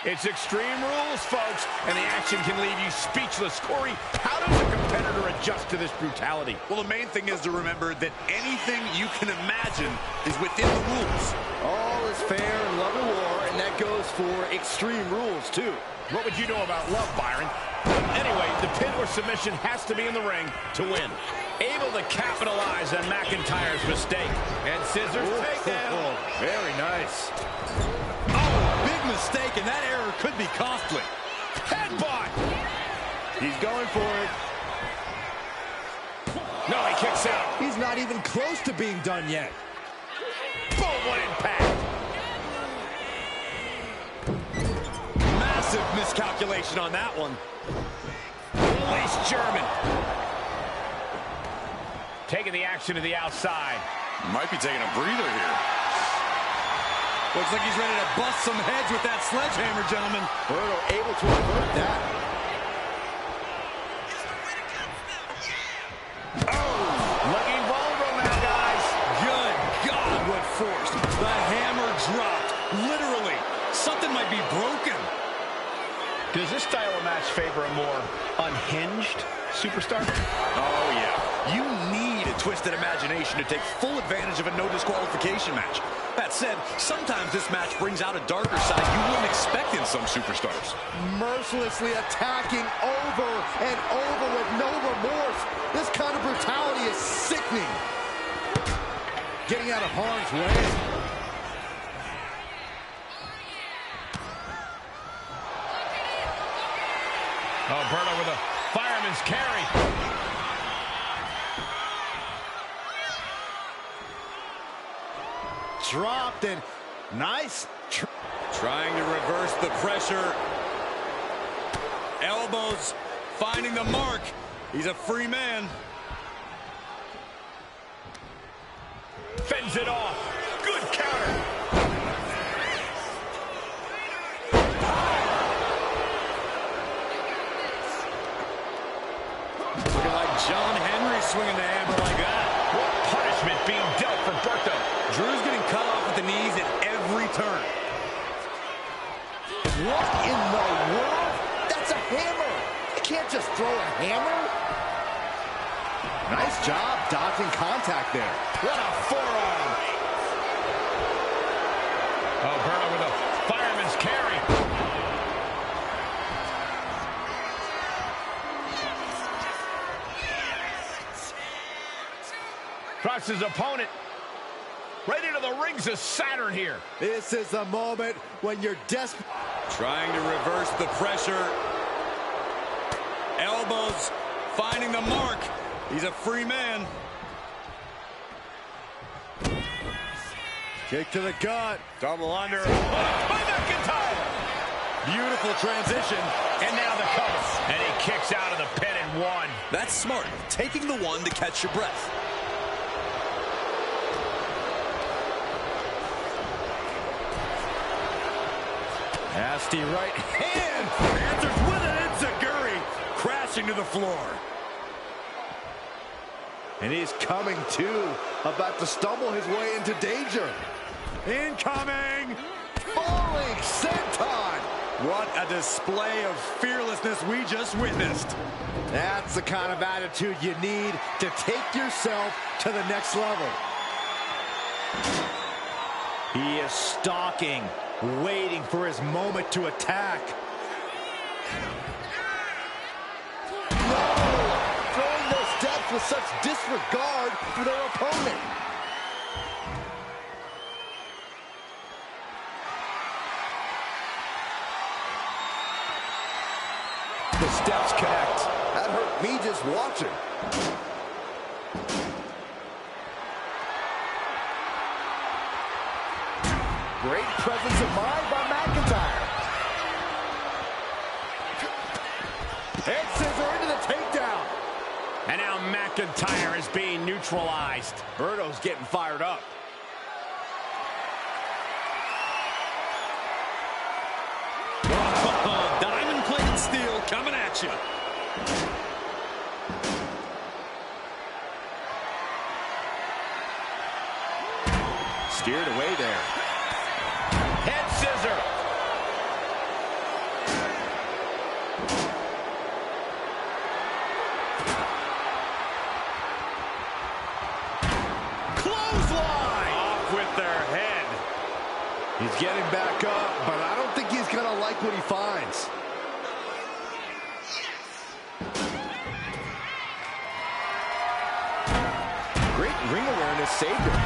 It's Extreme Rules, folks, and the action can leave you speechless. Corey, how does a competitor adjust to this brutality? Well, the main thing is to remember that anything you can imagine is within the rules. All is fair in love and war, and that goes for Extreme Rules, too. What would you know about love, Byron? Anyway, the pin or submission has to be in the ring to win. Able to capitalize on McIntyre's mistake. And scissors takedown. Very nice. Oh, big mistake, and that error could be costly. Headbutt! He's going for it. No, he kicks out. He's not even close to being done yet. Boom, what impact! Massive miscalculation on that one. Release German. Taking the action to the outside. Might be taking a breather here. Looks like he's ready to bust some heads with that sledgehammer, gentlemen. Berto able to avert that. Oh, looking vulnerable now, guys. Good God, what force. The hammer dropped. Literally. Something might be broken. Does this style of match favor a more unhinged superstar? Oh, yeah. You need a twisted imagination to take full advantage of a no disqualification match. That said, sometimes this match brings out a darker side you wouldn't expect in some superstars. Mercilessly attacking over and over with no remorse. This kind of brutality is sickening. Getting out of harm's way. Oh, Berto with a fireman's carry. Dropped and nice. Trying to reverse the pressure. Elbows finding the mark. He's a free man. Fends it off. Good counter. Looking like John Henry swinging the hammer like that. What punishment being dealt for Berto? Drew's getting cut off at the knees at every turn. What in the world? That's a hammer. You can't just throw a hammer. Nice job dodging contact there. What a forearm. Oh, Berto with a fireman's carry. Drops his opponent right into the rings of Saturn here. This is the moment when you're desperate. Trying to reverse the pressure. Elbows finding the mark. He's a free man. Kick to the gut. Double under. By McIntyre. Beautiful transition. And now the cover. And he kicks out of the pin and one. That's smart. Taking the one to catch your breath. Nasty right hand. Answers with an enziguri. Crashing to the floor. And he's coming to. About to stumble his way into danger. Incoming. Falling senton. What a display of fearlessness we just witnessed. That's the kind of attitude you need to take yourself to the next level. He is stalking, waiting for his moment to attack. No! Throwing those steps with such disregard for their opponent. The steps connect. That hurt me just watching. Great presence of mind by McIntyre. Head scissor into the takedown. And now McIntyre is being neutralized. Berto's getting fired up. Diamond-plated steel coming at you. Steered away there. Head scissor. their head. He's getting back up, but I don't think he's going to like what he finds. Great ring awareness saved him.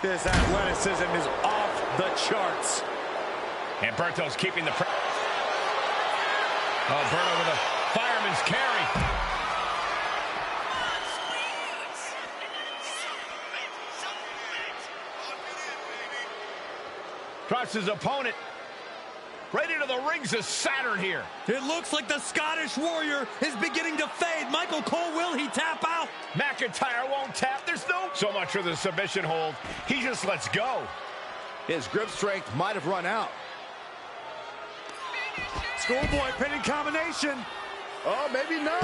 This athleticism is off the charts. And Berto's keeping the pressure. Oh, Berto with a fireman's carry. Drops his opponent right into the rings of Saturn here. It looks like the Scottish Warrior is beginning to fade. Michael Cole, will he tap out? McIntyre won't tap. There's no so much for the submission hold. He just lets go. His grip strength might have run out. Schoolboy pinning combination. Oh, maybe not.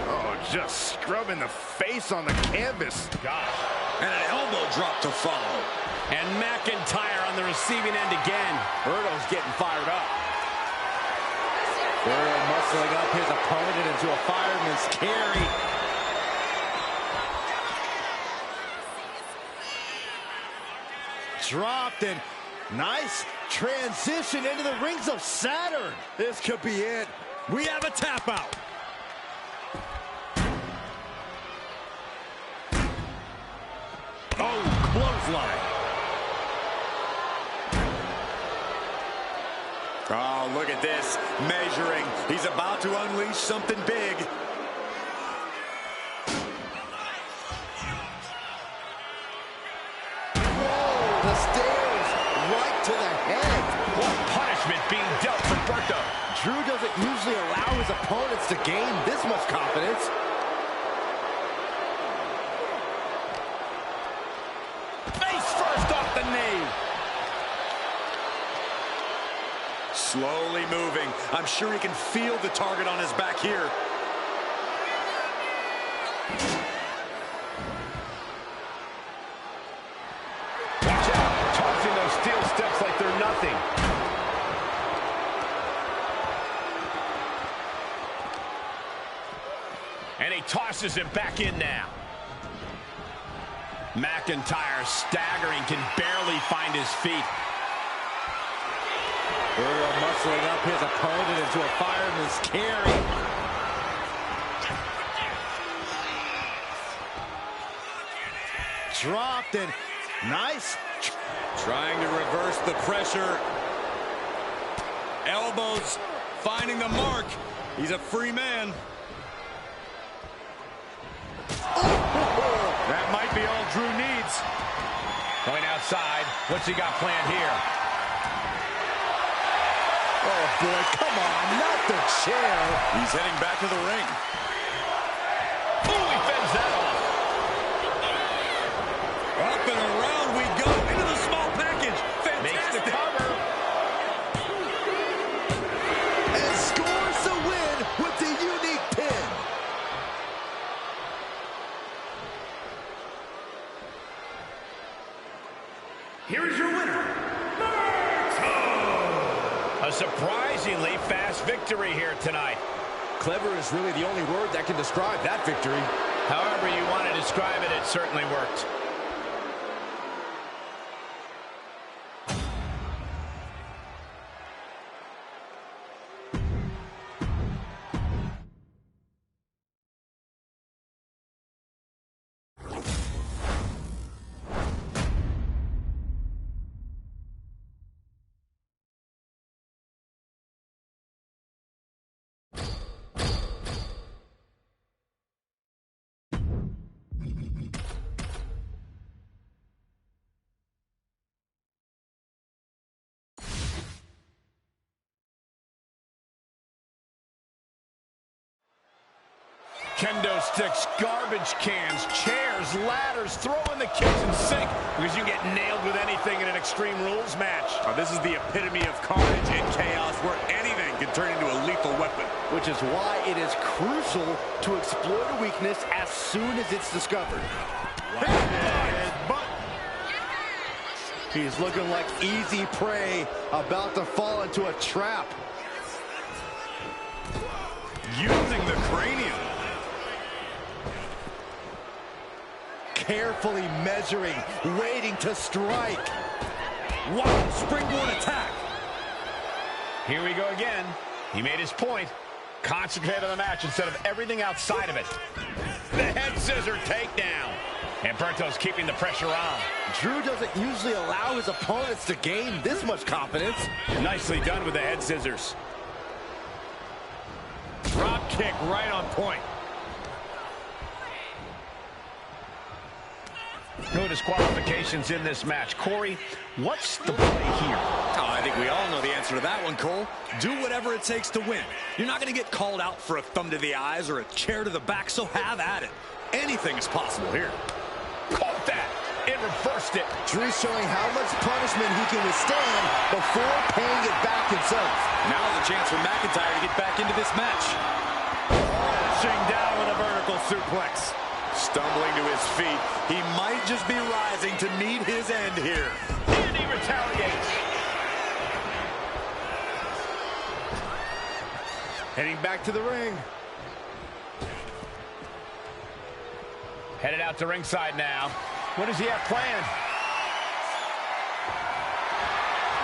Oh, just scrubbing the face on the canvas. Gosh. And an elbow drop to follow. And McIntyre on the receiving end again. Berto's getting fired up. Berto muscling up his opponent into a fireman's carry. Dropped and nice transition into the rings of Saturn. This could be it. We have a tap out. Oh, clothesline. Oh, look at this. Measuring. He's about to unleash something big. Whoa, the stairs right to the head. What punishment being dealt for Berto. Drew doesn't usually allow his opponents to gain this much confidence. Face first off the knee. Slowly moving. I'm sure he can feel the target on his back here. Watch out. Tossing those steel steps like they're nothing. And he tosses him back in now. McIntyre staggering, can barely find his feet. Berto muscling up his opponent into a fireman's carry. Dropped and nice. Trying to reverse the pressure. Elbows finding the mark. He's a free man. That might be all Drew needs. Going outside. What's he got planned here? Oh, boy, come on, not the chair. He's heading back to the ring. Ooh, he fends that off. Up and around we go into the small package. Fantastic. Makes the cover. And scores the win with the unique pin. Here is your winner, a surprisingly fast victory here tonight. Clever is really the only word that can describe that victory. However you want to describe it, it certainly worked. Kendo sticks, garbage cans, chairs, ladders, throw in the kitchen sink because you get nailed with anything in an Extreme Rules match. This is the epitome of carnage and chaos where anything can turn into a lethal weapon. Which is why it is crucial to exploit a weakness as soon as it's discovered. But He's looking like easy prey, about to fall into a trap. using the cranium. Carefully measuring, waiting to strike. Wow, springboard attack. Here we go again. He made his point. Concentrate on the match instead of everything outside of it. The head scissor takedown. And Berto's keeping the pressure on. Drew doesn't usually allow his opponents to gain this much confidence. Nicely done with the head scissors. Drop kick right on point. No disqualifications in this match. Corey, what's the play here? Oh, I think we all know the answer to that one, Cole. Do whatever it takes to win. You're not going to get called out for a thumb to the eyes or a chair to the back, so have at it. Anything is possible here. Caught that and reversed it. Drew's showing how much punishment he can withstand before paying it back himself. Now's a chance for McIntyre to get back into this match. Crashing down with a vertical suplex. Stumbling to his feet. He might just be rising to meet his end here. And he retaliates. Heading back to the ring. Headed out to ringside now. What does he have planned?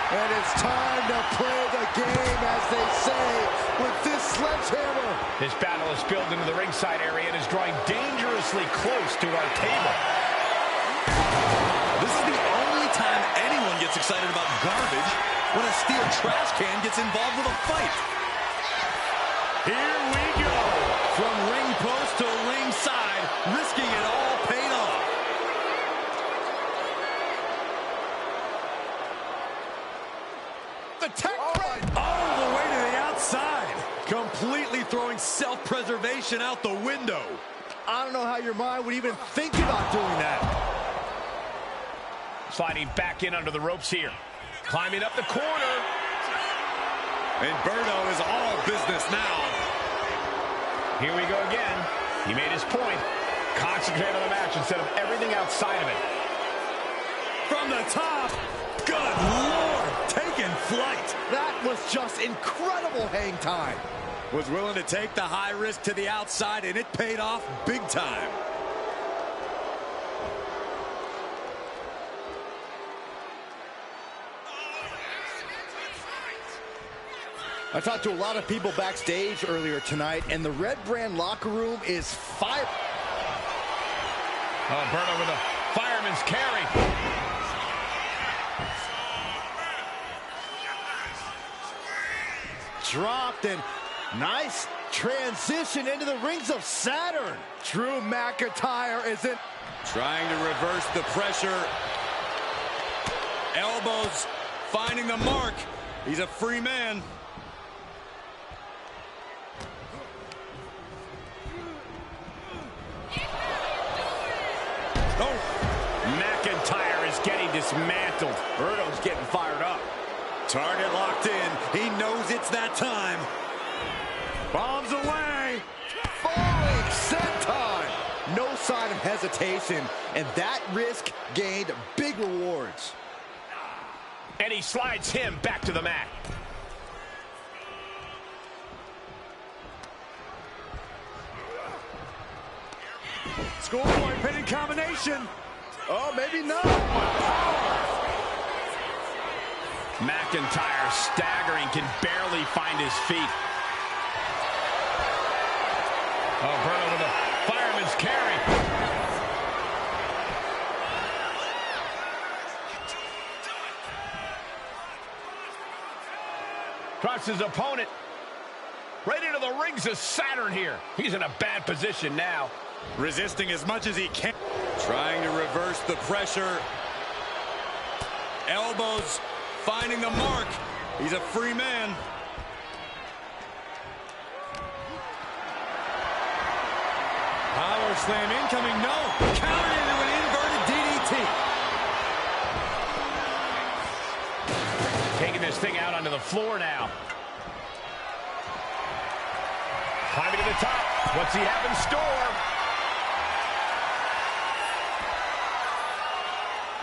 And it's time to play the game, as they say, with this sledgehammer. This battle is spilled into the ringside area and is drawing dangerously close to our table. This is the only time anyone gets excited about garbage, when a steel trash can gets involved with a fight. Here we go. From ring post to ringside, risking it all paid off. The tech All the way to the outside. Completely throwing self-preservation out the window. I don't know how your mind would even think about doing that. Sliding back in under the ropes here. Climbing up the corner. And Berto is all business now. Here we go again. He made his point. Concentrate on the match instead of everything outside of it. From the top. Good Lord. Taking flight. That was just incredible hang time. Was willing to take the high risk to the outside, and it paid off big time. I talked to a lot of people backstage earlier tonight, and the Red Brand locker room is fire. Oh, Berto with a fireman's carry. Dropped, and nice transition into the rings of Saturn. Drew McIntyre is in. Trying to reverse the pressure. Elbows finding the mark. He's a free man. Oh, McIntyre is getting dismantled. Berto's getting fired up. Target locked in. He knows it's that time. Bombs away. Falling senton. No sign of hesitation, and that risk gained big rewards. And he slides him back to the mat. Schoolboy pinning combination. Oh, maybe not. McIntyre staggering, can barely find his feet. Oh, Berto with a fireman's carry. Drops his opponent right into the rings of Saturn here. He's in a bad position now. Resisting as much as he can. Trying to reverse the pressure. Elbows finding the mark. He's a free man. Power slam incoming. No. Countered into an inverted DDT. Taking this thing out onto the floor now. Climbing to the top. What's he have in store?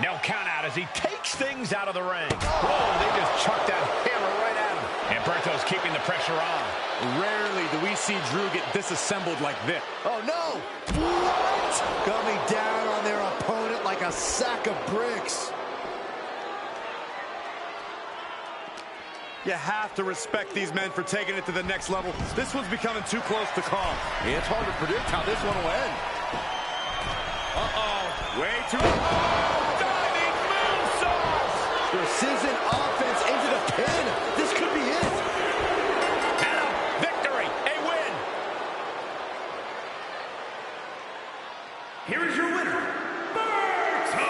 No count out as he takes things out of the ring. Whoa, they just chucked that hammer right at him. And Berto's keeping the pressure on. Rarely do we see Drew get disassembled like this. Oh, no! What? Coming down on their opponent like a sack of bricks. You have to respect these men for taking it to the next level. This one's becoming too close to call. It's hard to predict how this one will end. Uh-oh. Way too... Oh, diving moonsault! Precision offense into the pin. This could be it. And a victory, a win. Here is your winner, Berto!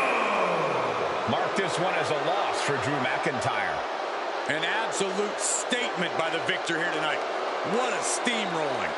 Mark this one as a loss for Drew McIntyre. An absolute statement by the victor here tonight. What a steamrolling.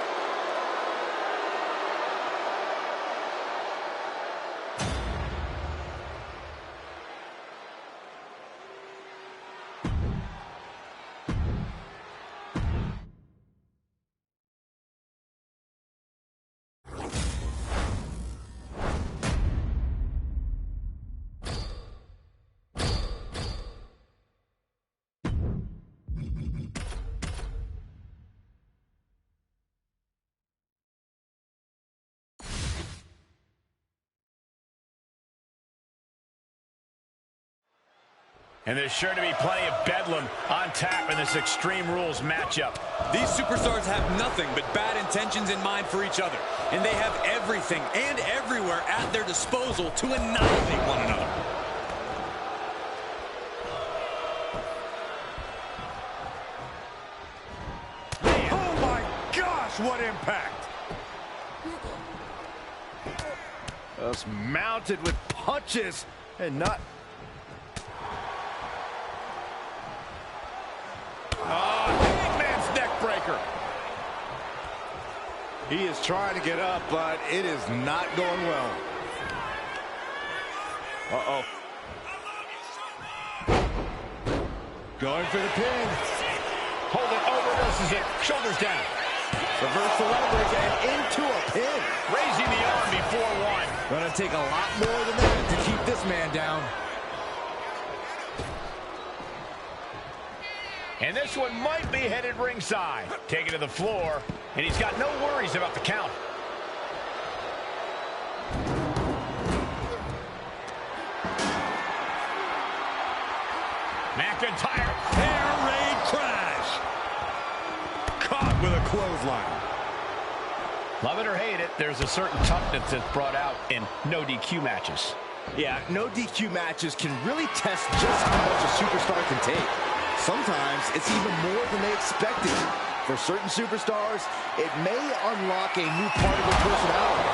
And there's sure to be plenty of bedlam on tap in this Extreme Rules matchup. These superstars have nothing but bad intentions in mind for each other. And they have everything and everywhere at their disposal to annihilate one another. Man. Oh my gosh, what impact! Just mounted with punches and not... Hangman's neck breaker. He is trying to get up, but it is not going well. Uh-oh. Going for the pin. Hold it, oververses it, shoulders down. Reverse the leverage and into a pin. Raising the arm before one. Gonna take a lot more than that to keep this man down. And this one might be headed ringside. Taken to the floor, and he's got no worries about the count. McIntyre. Air raid crash. Caught with a clothesline. Love it or hate it, there's a certain toughness that's brought out in no DQ matches. Yeah, no DQ matches can really test just how much a superstar can take. Sometimes it's even more than they expected. For certain superstars, it may unlock a new part of their personality.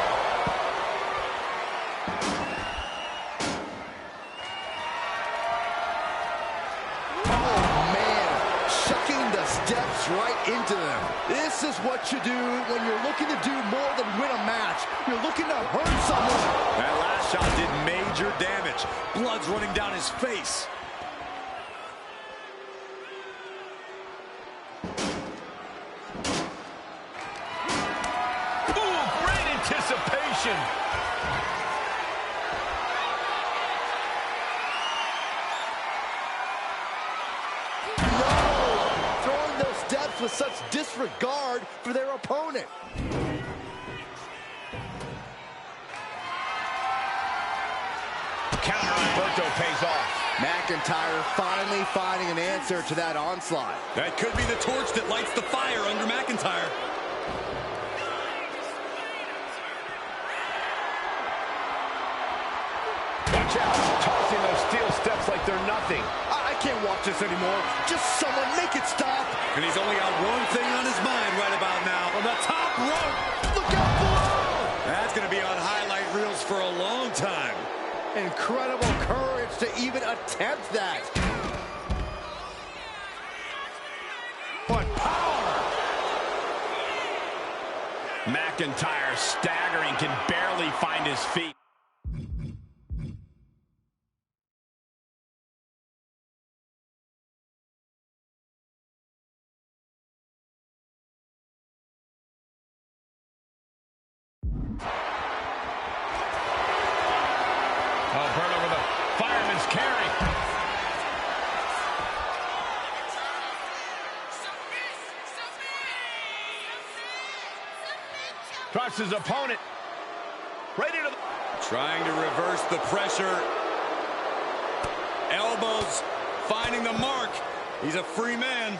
Oh, man. Shucking the steps right into them. This is what you do when you're looking to do more than win a match. You're looking to hurt someone. That last shot did major damage. Blood's running down his face. Anticipation. No! Throwing those steps with such disregard for their opponent. Counter on Berto pays off. McIntyre finally finding an answer to that onslaught. That could be the torch that lights the fire under McIntyre. Watch out, tossing those steel steps like they're nothing. I can't watch this anymore. Just someone make it stop. And he's only got one thing on his mind right about now. On the top rope. Look out below. That's going to be on highlight reels for a long time. Incredible courage to even attempt that. What power! McIntyre staggering, can barely find his feet. Oh, Berto with a fireman's carry. Drops his opponent right into the... Trying to reverse the pressure. Elbows finding the mark. He's a free man.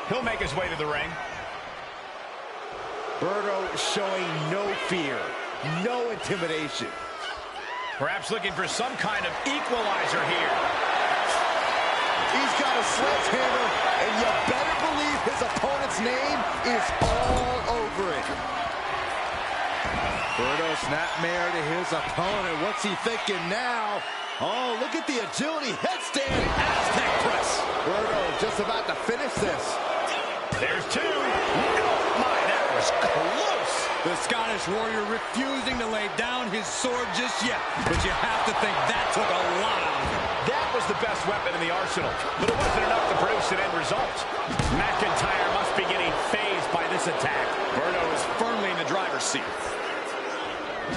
He'll make his way to the ring. Berto showing no fear, no intimidation. Perhaps looking for some kind of equalizer here. He's got a sledgehammer, and you better believe his opponent's name is all over it. Berto snapmare to his opponent. What's he thinking now? Oh, look at the agility. Headstand. Aztec press. Berto just about to finish this. There's two. Oh, my, that was close. The Scottish Warrior refusing to lay down his sword just yet. But you have to think that took a lot out of him. That was the best weapon in the arsenal, but it wasn't enough to produce an end result. McIntyre must be getting phased by this attack. Berto is firmly in the driver's seat.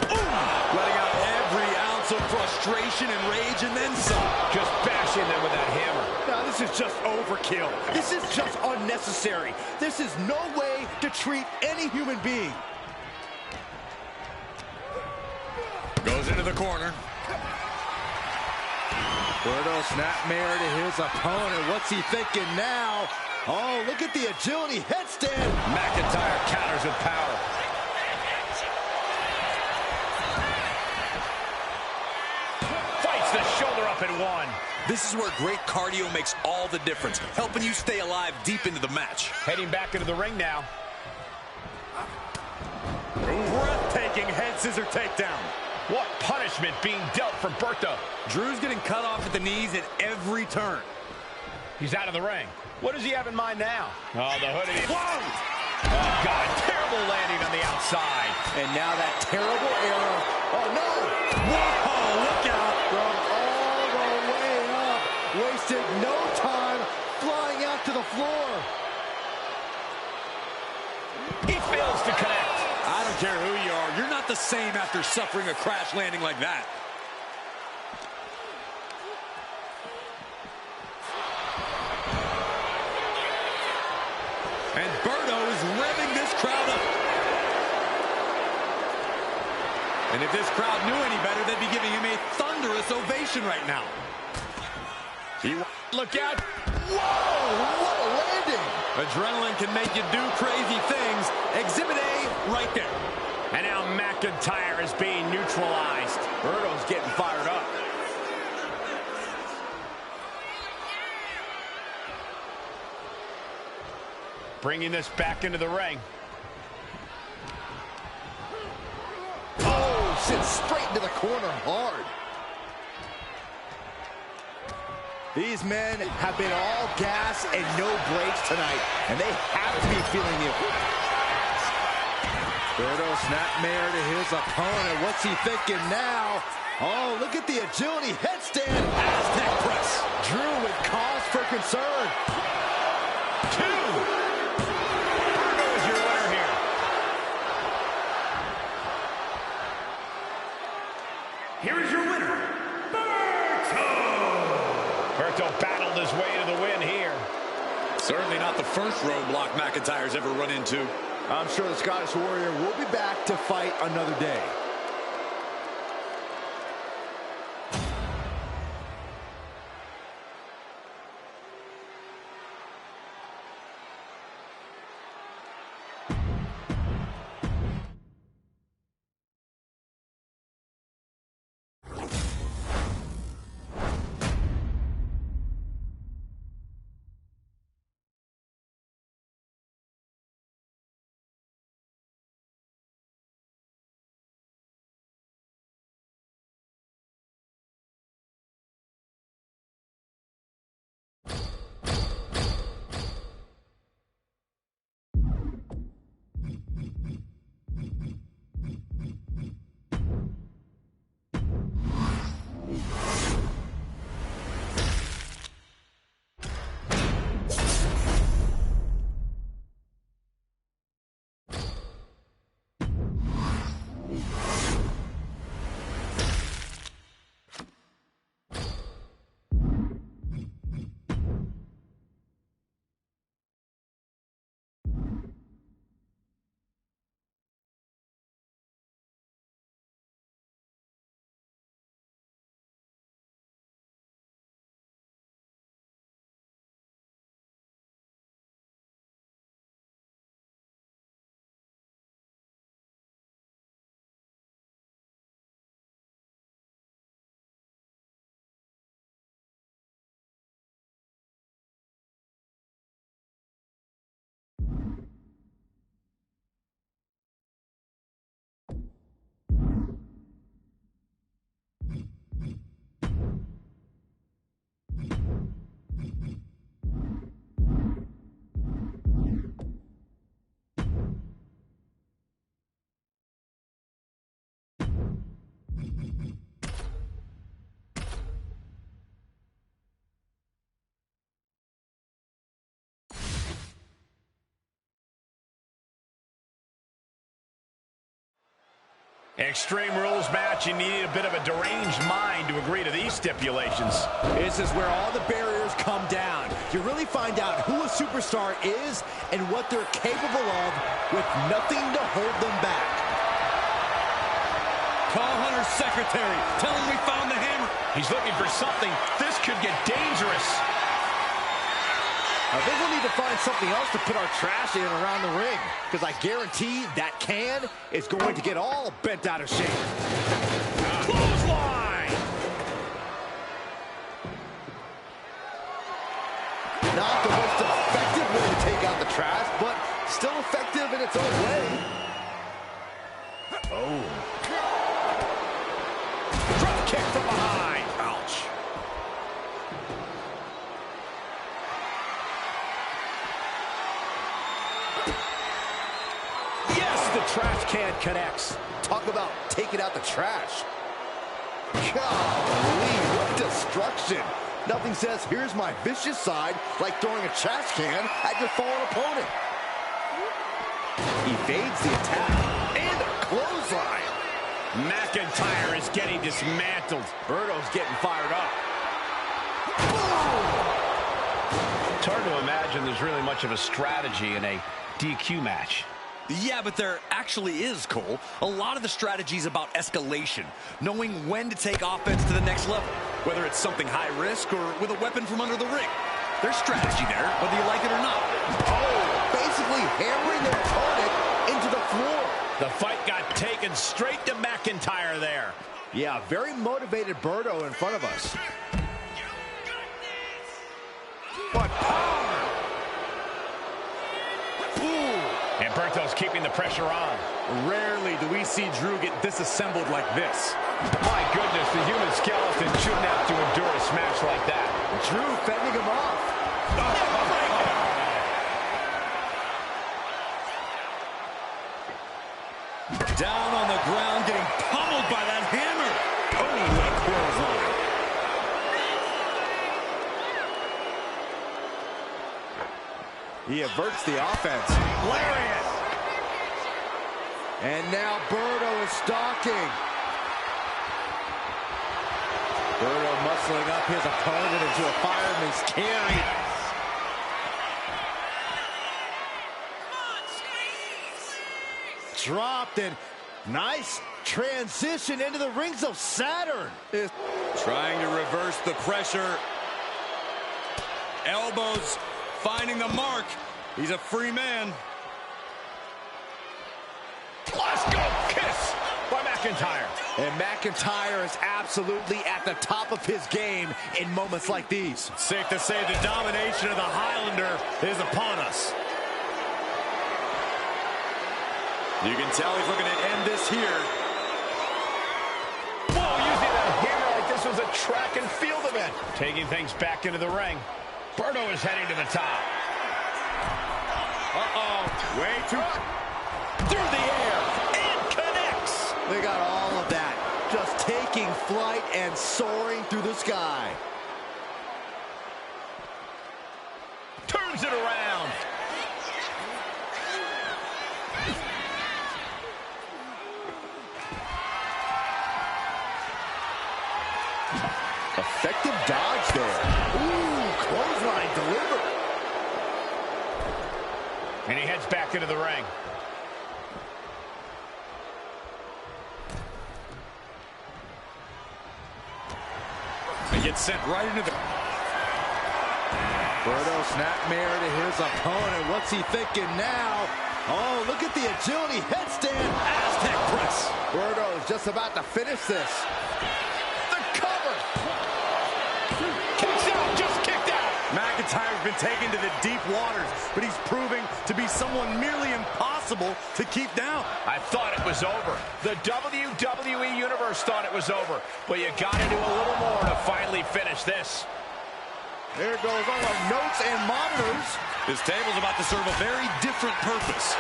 Letting out every ounce of frustration and rage and then some. Just bashing them with that hammer. Now, this is just overkill. This is just unnecessary. This is no way to treat any human being. Goes into the corner. Berto snapmare to his opponent. What's he thinking now? Oh, look at the agility. Headstand. McIntyre counters with power. Fights the shoulder up in one. This is where great cardio makes all the difference, helping you stay alive deep into the match. Heading back into the ring now. Breathtaking head scissor takedown. What punishment being dealt for Berto. Drew's getting cut off at the knees at every turn. He's out of the ring. What does he have in mind now? Oh, the hoodie. Whoa! Oh, God, terrible landing on the outside. And now that terrible error. Oh, no! Whoa, look out! From all the way up. Wasted no time flying out to the floor. He fails to connect. I don't care who you are. You're not the same after suffering a crash landing like that. And Berto is revving this crowd up. And if this crowd knew any better, they'd be giving him a thunderous ovation right now. Look out. Whoa, what a landing. Adrenaline can make you do crazy things. Exhibit A right there. And now McIntyre is being neutralized. Berto's getting fired up. Bringing this back into the ring. Oh, sent straight into the corner hard. These men have been all gas and no brakes tonight, and they have to be feeling it. Berto snapmare to his opponent. What's he thinking now? Oh, look at the agility. Headstand. Aztec press. Drew with cause for concern. Two. Berto is your winner here. Here is your winner, Berto! Berto battled his way to the win here. Certainly not the first roadblock McIntyre's ever run into. I'm sure the Scottish Warrior will be back to fight another day. Extreme Rules match, you need a bit of a deranged mind to agree to these stipulations. This is where all the barriers come down. You really find out who a superstar is and what they're capable of with nothing to hold them back. Call Hunter's secretary. Tell him we found the hammer. He's looking for something. This could get dangerous. I think we'll need to find something else to put our trash in around the ring, because I guarantee that can is going to get all bent out of shape. Clothesline! Not the most effective way to take out the trash, but still effective in its own way. Oh. Drop kick from behind. Ouch. The trash can connects. Talk about taking out the trash. Golly, what destruction. Nothing says, here's my vicious side, like throwing a trash can at your fallen opponent. Evades the attack. And a clothesline. McIntyre is getting dismantled. Berto's getting fired up. It's hard to imagine there's really much of a strategy in a DQ match. Yeah, but there actually is, Cole. A lot of the strategy is about escalation, knowing when to take offense to the next level, whether it's something high risk or with a weapon from under the ring. There's strategy there, whether you like it or not. Oh, basically hammering their opponent into the floor. The fight got taken straight to McIntyre there. Yeah, very motivated Berto in front of us. What power! And Berto's keeping the pressure on. Rarely do we see Drew get disassembled like this. My goodness, the human skeleton shouldn't have to endure a smash like that. Drew fending him off. Down on the ground, getting pummeled by that hammer. Oh, what a clothesline. He averts the offense. Lariat! And now Berto is stalking. Berto muscling up his opponent into a fireman's carry. Dropped, and nice transition into the rings of Saturn. Trying to reverse the pressure. Elbows finding the mark. He's a free man. Let's go! Kiss by McIntyre. And McIntyre is absolutely at the top of his game in moments like these. Safe to say the domination of the Highlander is upon us. You can tell he's looking to end this here. Whoa, using that hammer like this was a track and field event. Taking things back into the ring. Berto is heading to the top. Uh-oh. Way too... Through the air. And connects. They got all of that. Just taking flight and soaring through the sky. Turns it around. Effective dodge there. Ooh, clothesline delivered. And he heads back into the ring. He gets sent right into the... Berto snapmare to his opponent. What's he thinking now? Oh, look at the agility. Headstand. Aztec press. Berto is just about to finish this. The cover. Kicks out, just kicked out. McIntyre's been taken to the deep waters, but he's proving to be someone merely impossible to keep down. I thought it was over. The WWE Universe thought it was over. But you got to do a little more to finally finish this. There goes all our notes and monitors. This table's about to serve a very different purpose.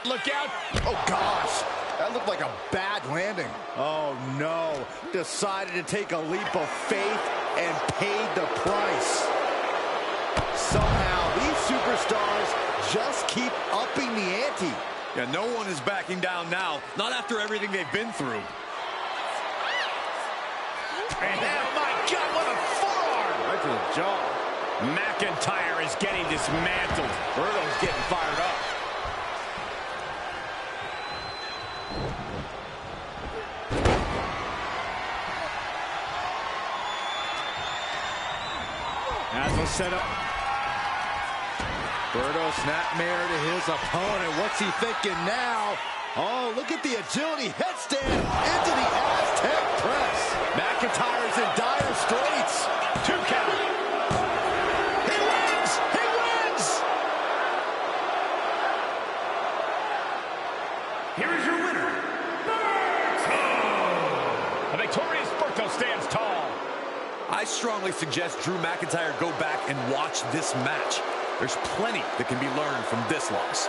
Look out. Oh, gosh. That looked like a bad landing. Oh, no. Decided to take a leap of faith and paid the price. Somehow, these superstars superstars just keep upping the ante. Yeah, no one is backing down now, not after everything they've been through. And oh my God, what a forearm! Right to the jaw. McIntyre is getting dismantled. Berto's getting fired up. As a setup. Berto snapmare to his opponent. What's he thinking now? Oh, look at the agility. Headstand into the Aztec press. McIntyre's in dire straits. 2 count. He wins! He wins! Here is your winner, Berto! The victorious Berto stands tall. I strongly suggest Drew McIntyre go back and watch this match. There's plenty that can be learned from this loss.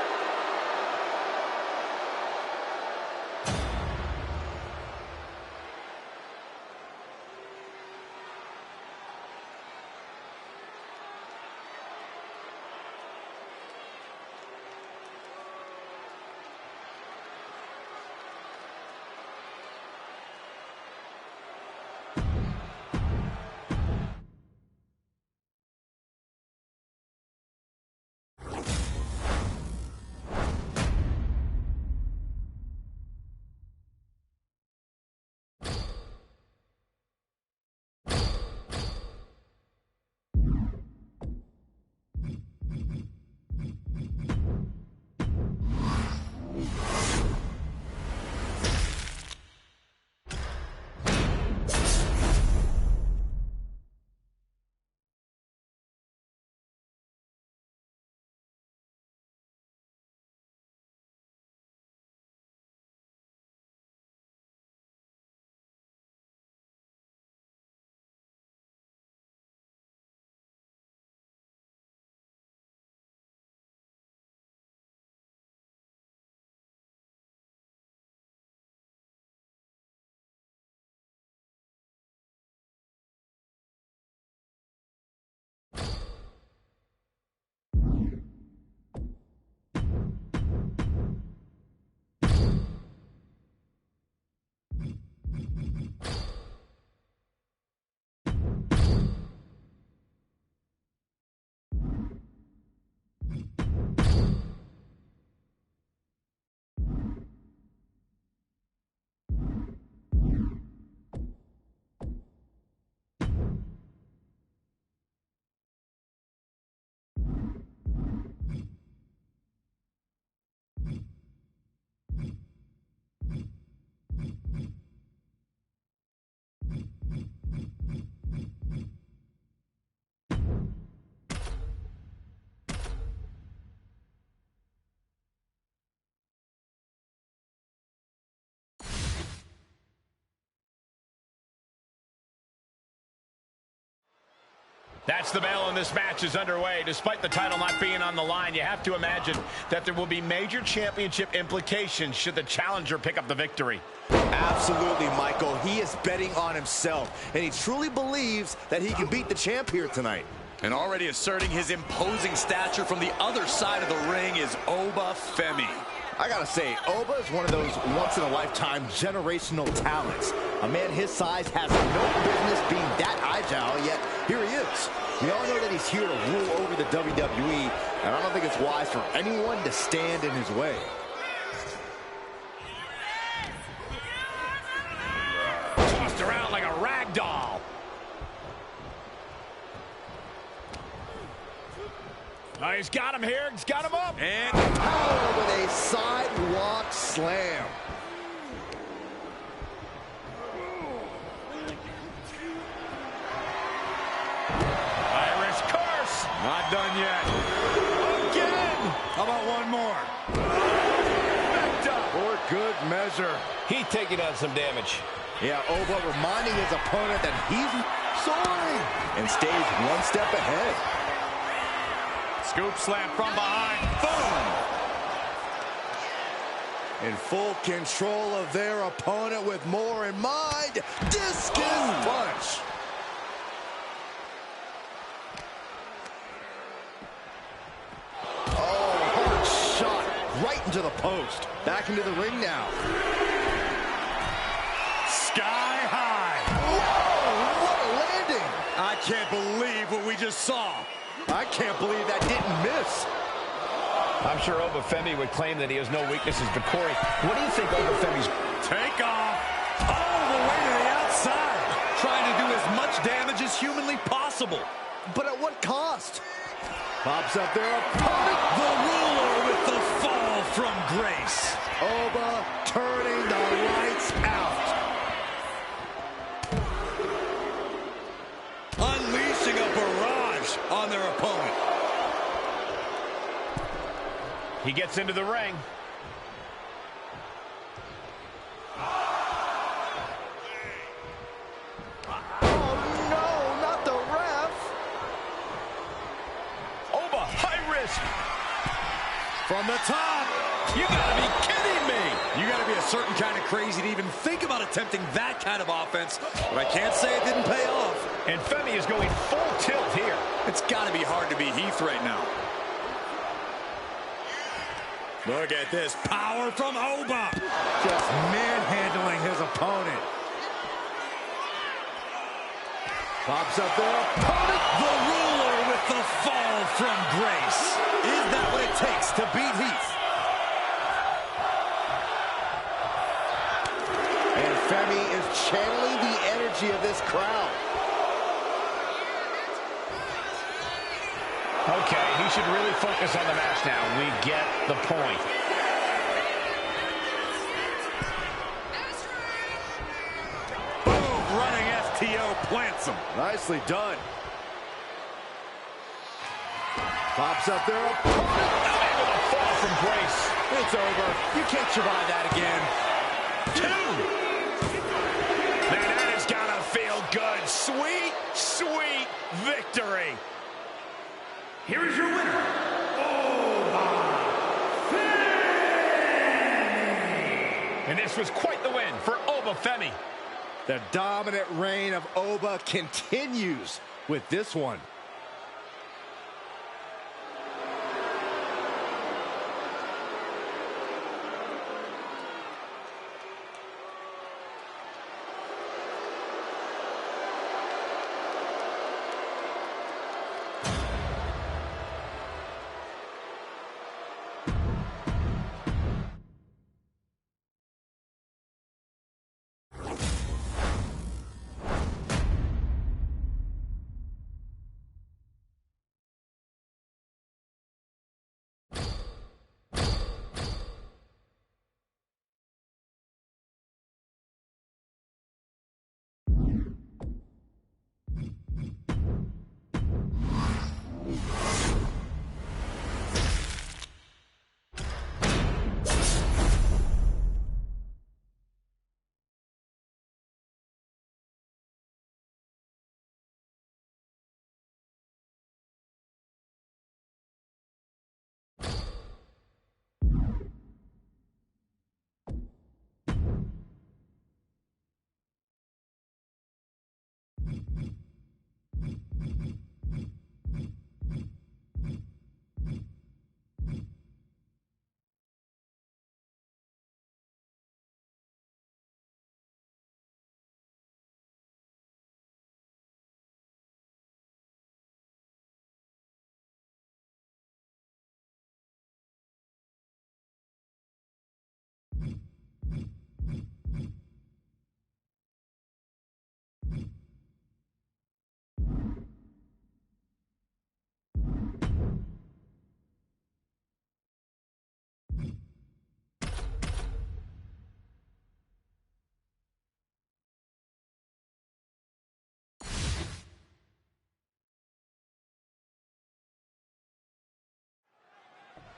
That's the bell, and this match is underway. Despite the title not being on the line, you have to imagine that there will be major championship implications should the challenger pick up the victory. Absolutely, Michael. He is betting on himself, and he truly believes that he can beat the champ here tonight. And already asserting his imposing stature from the other side of the ring is Oba Femi. I gotta say, Oba is one of those once-in-a-lifetime generational talents. A man his size has no business being that agile, yet here he is. We all know that he's here to rule over the WWE, and I don't think it's wise for anyone to stand in his way. Tossed around like a rag doll. Oh, he's got him here. He's got him up. And power with a sidewalk slam. Irish curse. not done yet. Again. How about one more? Backed up. For good measure. He taking on some damage. Yeah, Oba reminding his opponent that he's soaring and stays one step ahead. Scoop slam from behind. Boom! In full control of their opponent with more in mind. Discus punch. to the post. Back into the ring now. Sky high. Whoa, what a landing. I can't believe what we just saw. I can't believe that didn't miss. I'm sure Obafemi would claim that he has no weaknesses, but Corey, what do you think Obafemi's... Take off. All the way to the outside. Trying to do as much damage as humanly possible. But at what cost? Pops up their opponent. The ruler with the fall from grace. Oba turning the lights out. Unleashing a barrage on their opponent. He gets into the ring. Oh, no, not the ref. Oba, high risk. From the top. You gotta be kidding me. You gotta be a certain kind of crazy to even think about attempting that kind of offense. But I can't say it didn't pay off. And Femi is going full tilt here. It's gotta be hard to be Heath right now. Look at this power from Oba. Just manhandling his opponent. Pops up their opponent. The ruler with the fall from grace. Is that what it takes to beat Heath? And Femi is channeling the energy of this crowd. Okay, he should really focus on the match now. We get the point. Boom, running STO plants him. Nicely done. Pops up their opponent. Able to fall from grace. It's over. You can't survive that again. 2. Man, that has gotta feel good. Sweet, sweet victory. Here is your winner, And this was quite the win for Obafemi. The dominant reign of Oba continues with this one.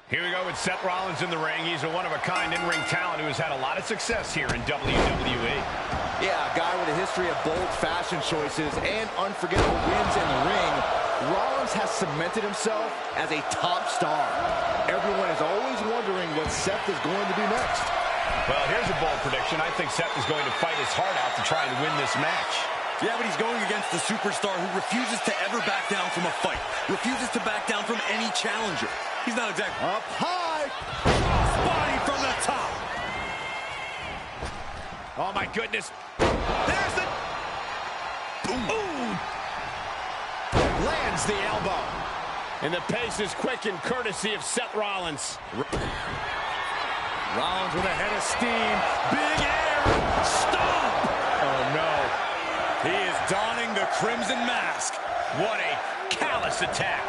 Here we go with Seth Rollins in the ring. He's a one-of-a-kind in-ring talent who has had a lot of success here in WWE. Yeah, a guy with a history of bold fashion choices and unforgettable wins in the ring. Rollins has cemented himself as a top star. Everyone is always wondering what Seth is going to do next. Well, here's a bold prediction. I think Seth is going to fight his heart out to try and win this match. Yeah, but he's going against the superstar who refuses to ever back down from a fight. Refuses to back down from any challenger. He's not exactly... Up high. Spotty Oh, my goodness. There's the... Ooh. Lands the elbow. And the pace is quick and courtesy of Seth Rollins. Rollins with a head of steam. Big air. Stomp. Oh, no. He is donning the Crimson Mask. What a callous attack.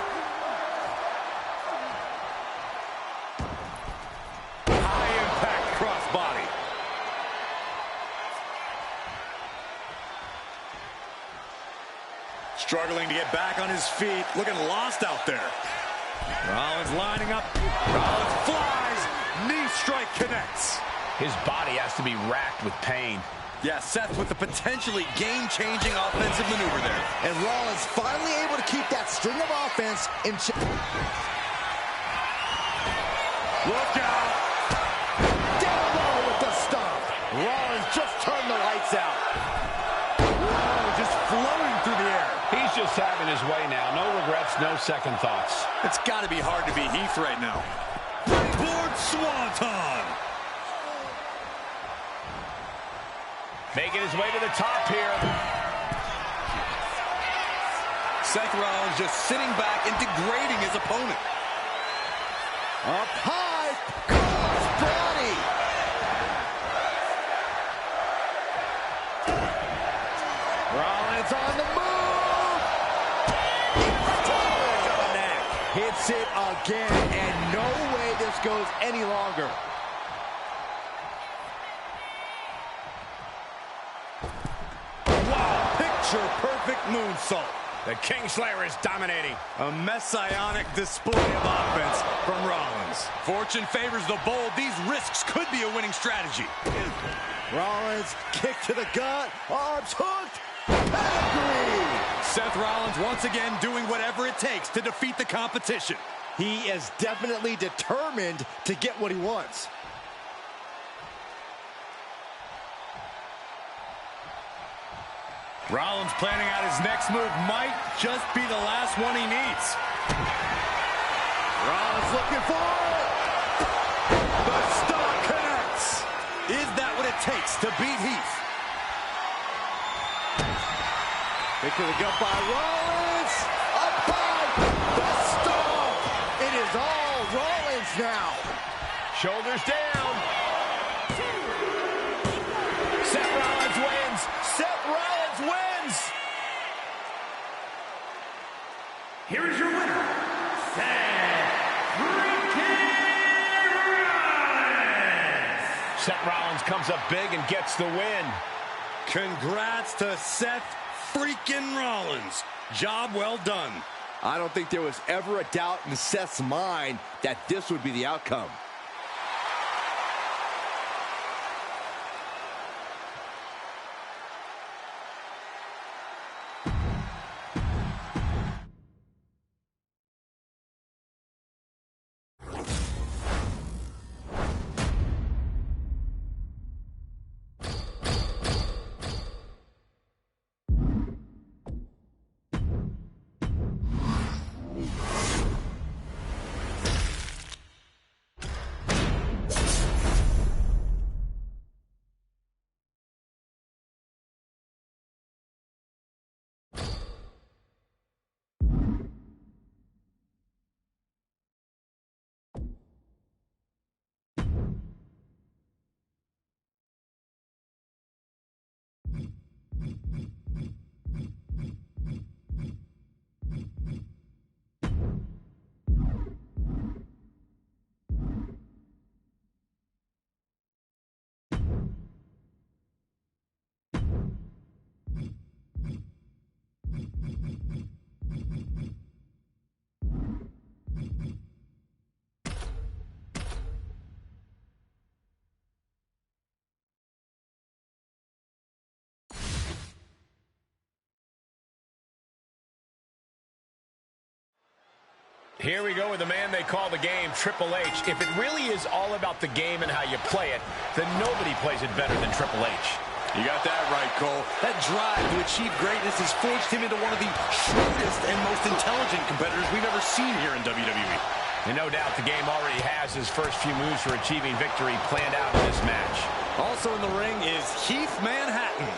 High impact crossbody. Struggling to get back on his feet. Looking lost out there. Rollins lining up. Rollins flies. Knee strike connects. His body has to be racked with pain. Yeah, Seth with the potentially game-changing offensive maneuver there. And Rollins finally able to keep that string of offense in check. Look out. Down low with the stomp. Rollins just turned the lights out. Rollins just floating through the air. He's just having his way now. No regrets, no second thoughts. It's got to be hard to be Heath right now. Springboard Swanton. Making his way to the top here. Seth Rollins just sitting back and degrading his opponent. Up high, cross body. Rollins on the move. Hits it again, and no way this goes any longer. Picture-perfect moonsault. The Kingslayer is dominating. A messianic display of offense from Rollins. Fortune favors the bold. These risks could be a winning strategy. Rollins, kick to the gut, arms hooked, pedigree. Seth Rollins once again doing whatever it takes to defeat the competition. He is definitely determined to get what he wants. Rollins planning out his next move might just be the last one he needs. Rollins looking for it. The stomp connects. Is that what it takes to beat Heath? Kick to the gut by Rollins. Up high. The stomp. It is all Rollins now. Shoulders down. Seth Rollins wins. Seth Rollins wins. Here is your winner, Seth freaking Rollins. Seth Rollins comes up big and gets the win. Congrats to Seth freaking Rollins. Job well done. I don't think there was ever a doubt in Seth's mind that this would be the outcome. Here we go with the man they call the game, Triple H. If it really is all about the game and how you play it, then nobody plays it better than Triple H. You got that right, Cole. That drive to achieve greatness has forged him into one of the shrewdest and most intelligent competitors we've ever seen here in WWE. And no doubt the game already has his first few moves for achieving victory planned out in this match. Also in the ring is Heath Manhattan.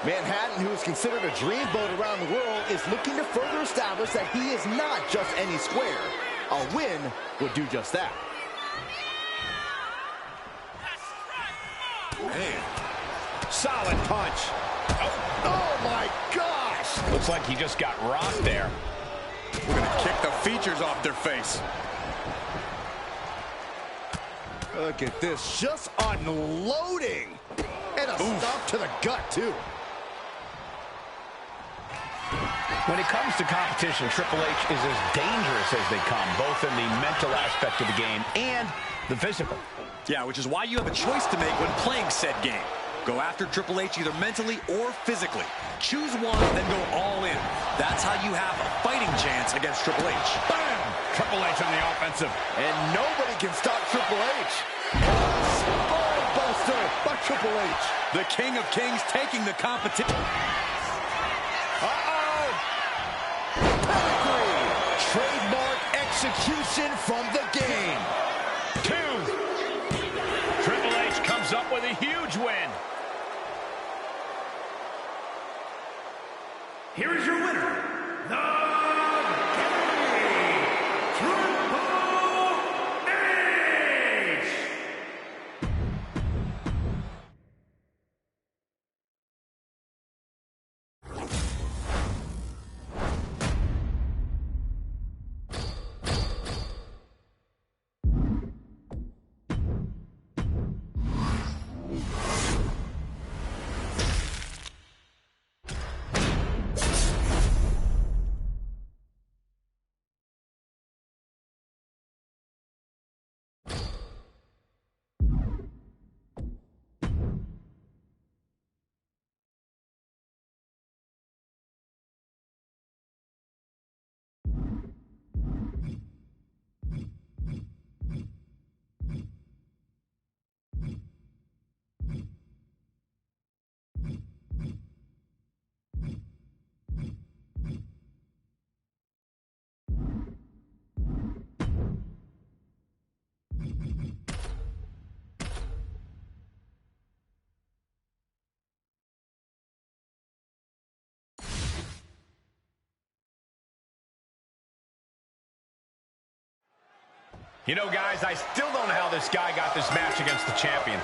Manhattan, who is considered a dreamboat around the world, is looking to further establish that he is not just any square. A win would do just that. Man. Solid punch. Oh my gosh! Looks like he just got rocked there. We're going to kick the features off their face. Look at this, just unloading. And a stomp to the gut, too. When it comes to competition, Triple H is as dangerous as they come, both in the mental aspect of the game and the physical. Yeah, which is why you have a choice to make when playing said game. Go after Triple H either mentally or physically. Choose one, then go all in. That's how you have a fighting chance against Triple H. Bam! Triple H on the offensive. And nobody can stop Triple H. Buster by Triple H. The King of Kings taking the competition. Pedigree. Trademark execution from the game. 2. Triple H comes up with a huge win. Here is your winner, the Triple H. You know, guys, I still don't know how this guy got this match against the champion.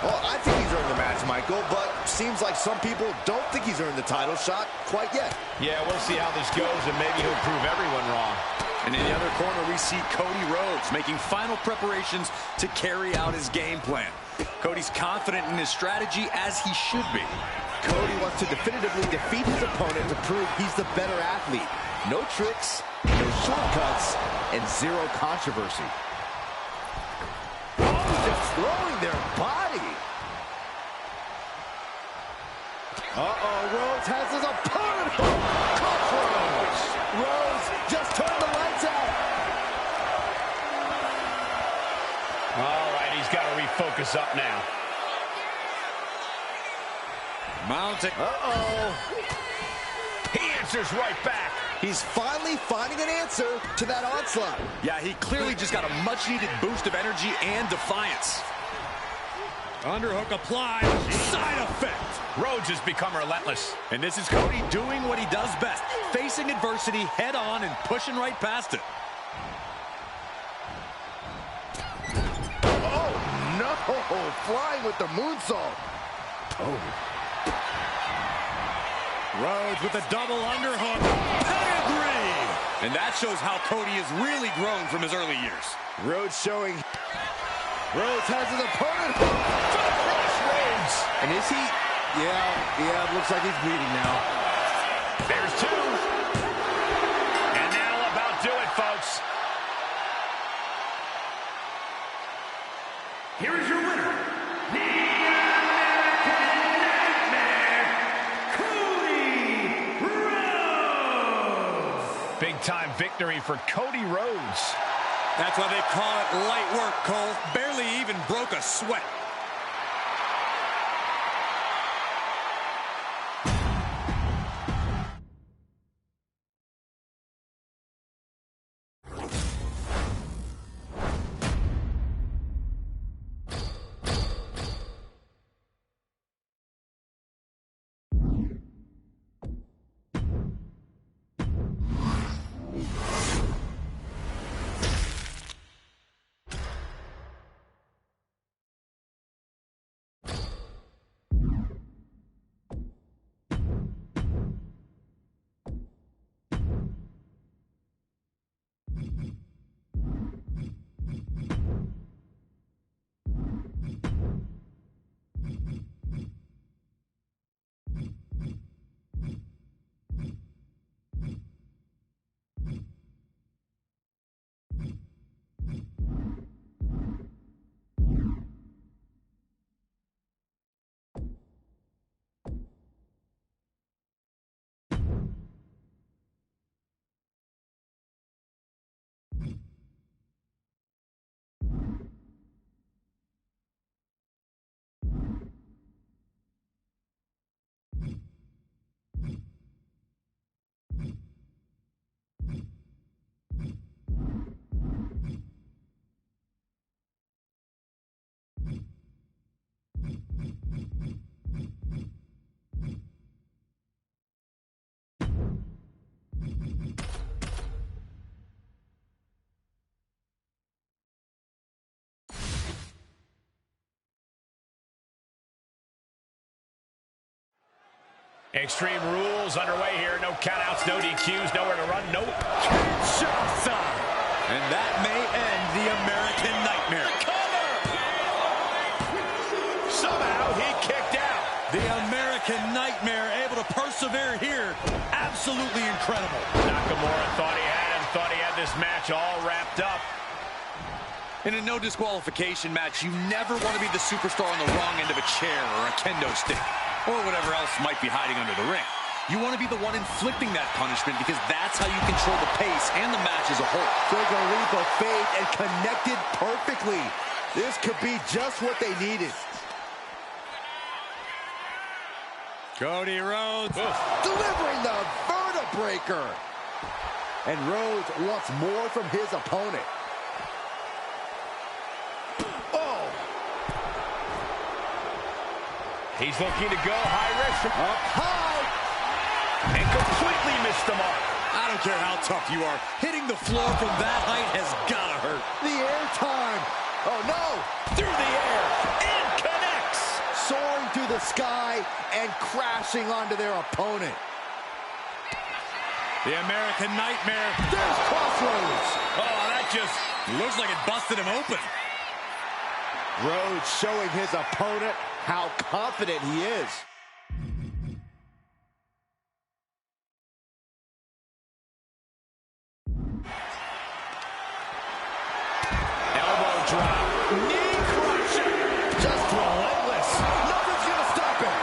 Well, I think he's earned the match, Michael, but seems like some people don't think he's earned the title shot quite yet. Yeah, we'll see how this goes, and maybe he'll prove everyone wrong. And in the other corner, we see Cody Rhodes making final preparations to carry out his game plan. Cody's confident in his strategy, as he should be. Cody wants to definitively defeat his opponent to prove he's the better athlete. No tricks, no shortcuts, and zero controversy. Oh, just throwing their body. Rhodes has his opponent. Rhodes. Rhodes just turned the lights out. All right, he's got to refocus up now. Mounting. He answers right back. He's finally finding an answer to that onslaught. Yeah, he clearly just got a much-needed boost of energy and defiance. Underhook applied. Side effect. Rhodes has become relentless. And this is Cody doing what he does best. Facing adversity head-on and pushing right past it. Oh, no. Flying with the moonsault. Oh. Rhodes with a double underhook. Pedigree! And that shows how Cody has really grown from his early years. Rhodes showing. Rhodes has his opponent. Rhodes. And is he? Yeah, it looks like he's bleeding now. There's 2. And that'll about do it, folks. Here is your winner, the American Nightmare, Cody Rhodes. Big-time victory for Cody Rhodes. That's why they call it light work, Cole. Barely even broke a sweat. Extreme rules underway here. No countouts, no DQs, nowhere to run, no Kinshasa. And that may end the American Nightmare. cover. Somehow he kicked out. The American Nightmare able to persevere here. Absolutely incredible. Nakamura thought he had him, thought he had this match all wrapped up. In a no disqualification match, you never want to be the superstar on the wrong end of a chair or a kendo stick, or whatever else might be hiding under the ring. You want to be the one inflicting that punishment because that's how you control the pace and the match as a whole. Took a leap of faith and connected perfectly. This could be just what they needed. Cody Rhodes Delivering the vertebreaker. And Rhodes wants more from his opponent. Oh! He's looking to go high risk from Up high! and completely missed the mark. I don't care how tough you are. Hitting the floor from that height has got to hurt. The air time! Oh no! Through the air and connects. Soaring through the sky and crashing onto their opponent. The American Nightmare. There's Crossroads! Oh, that just looks like it busted him open. Rhodes showing his opponent how confident he is. Elbow drop. Knee crusher. Just relentless. Nothing's gonna stop him.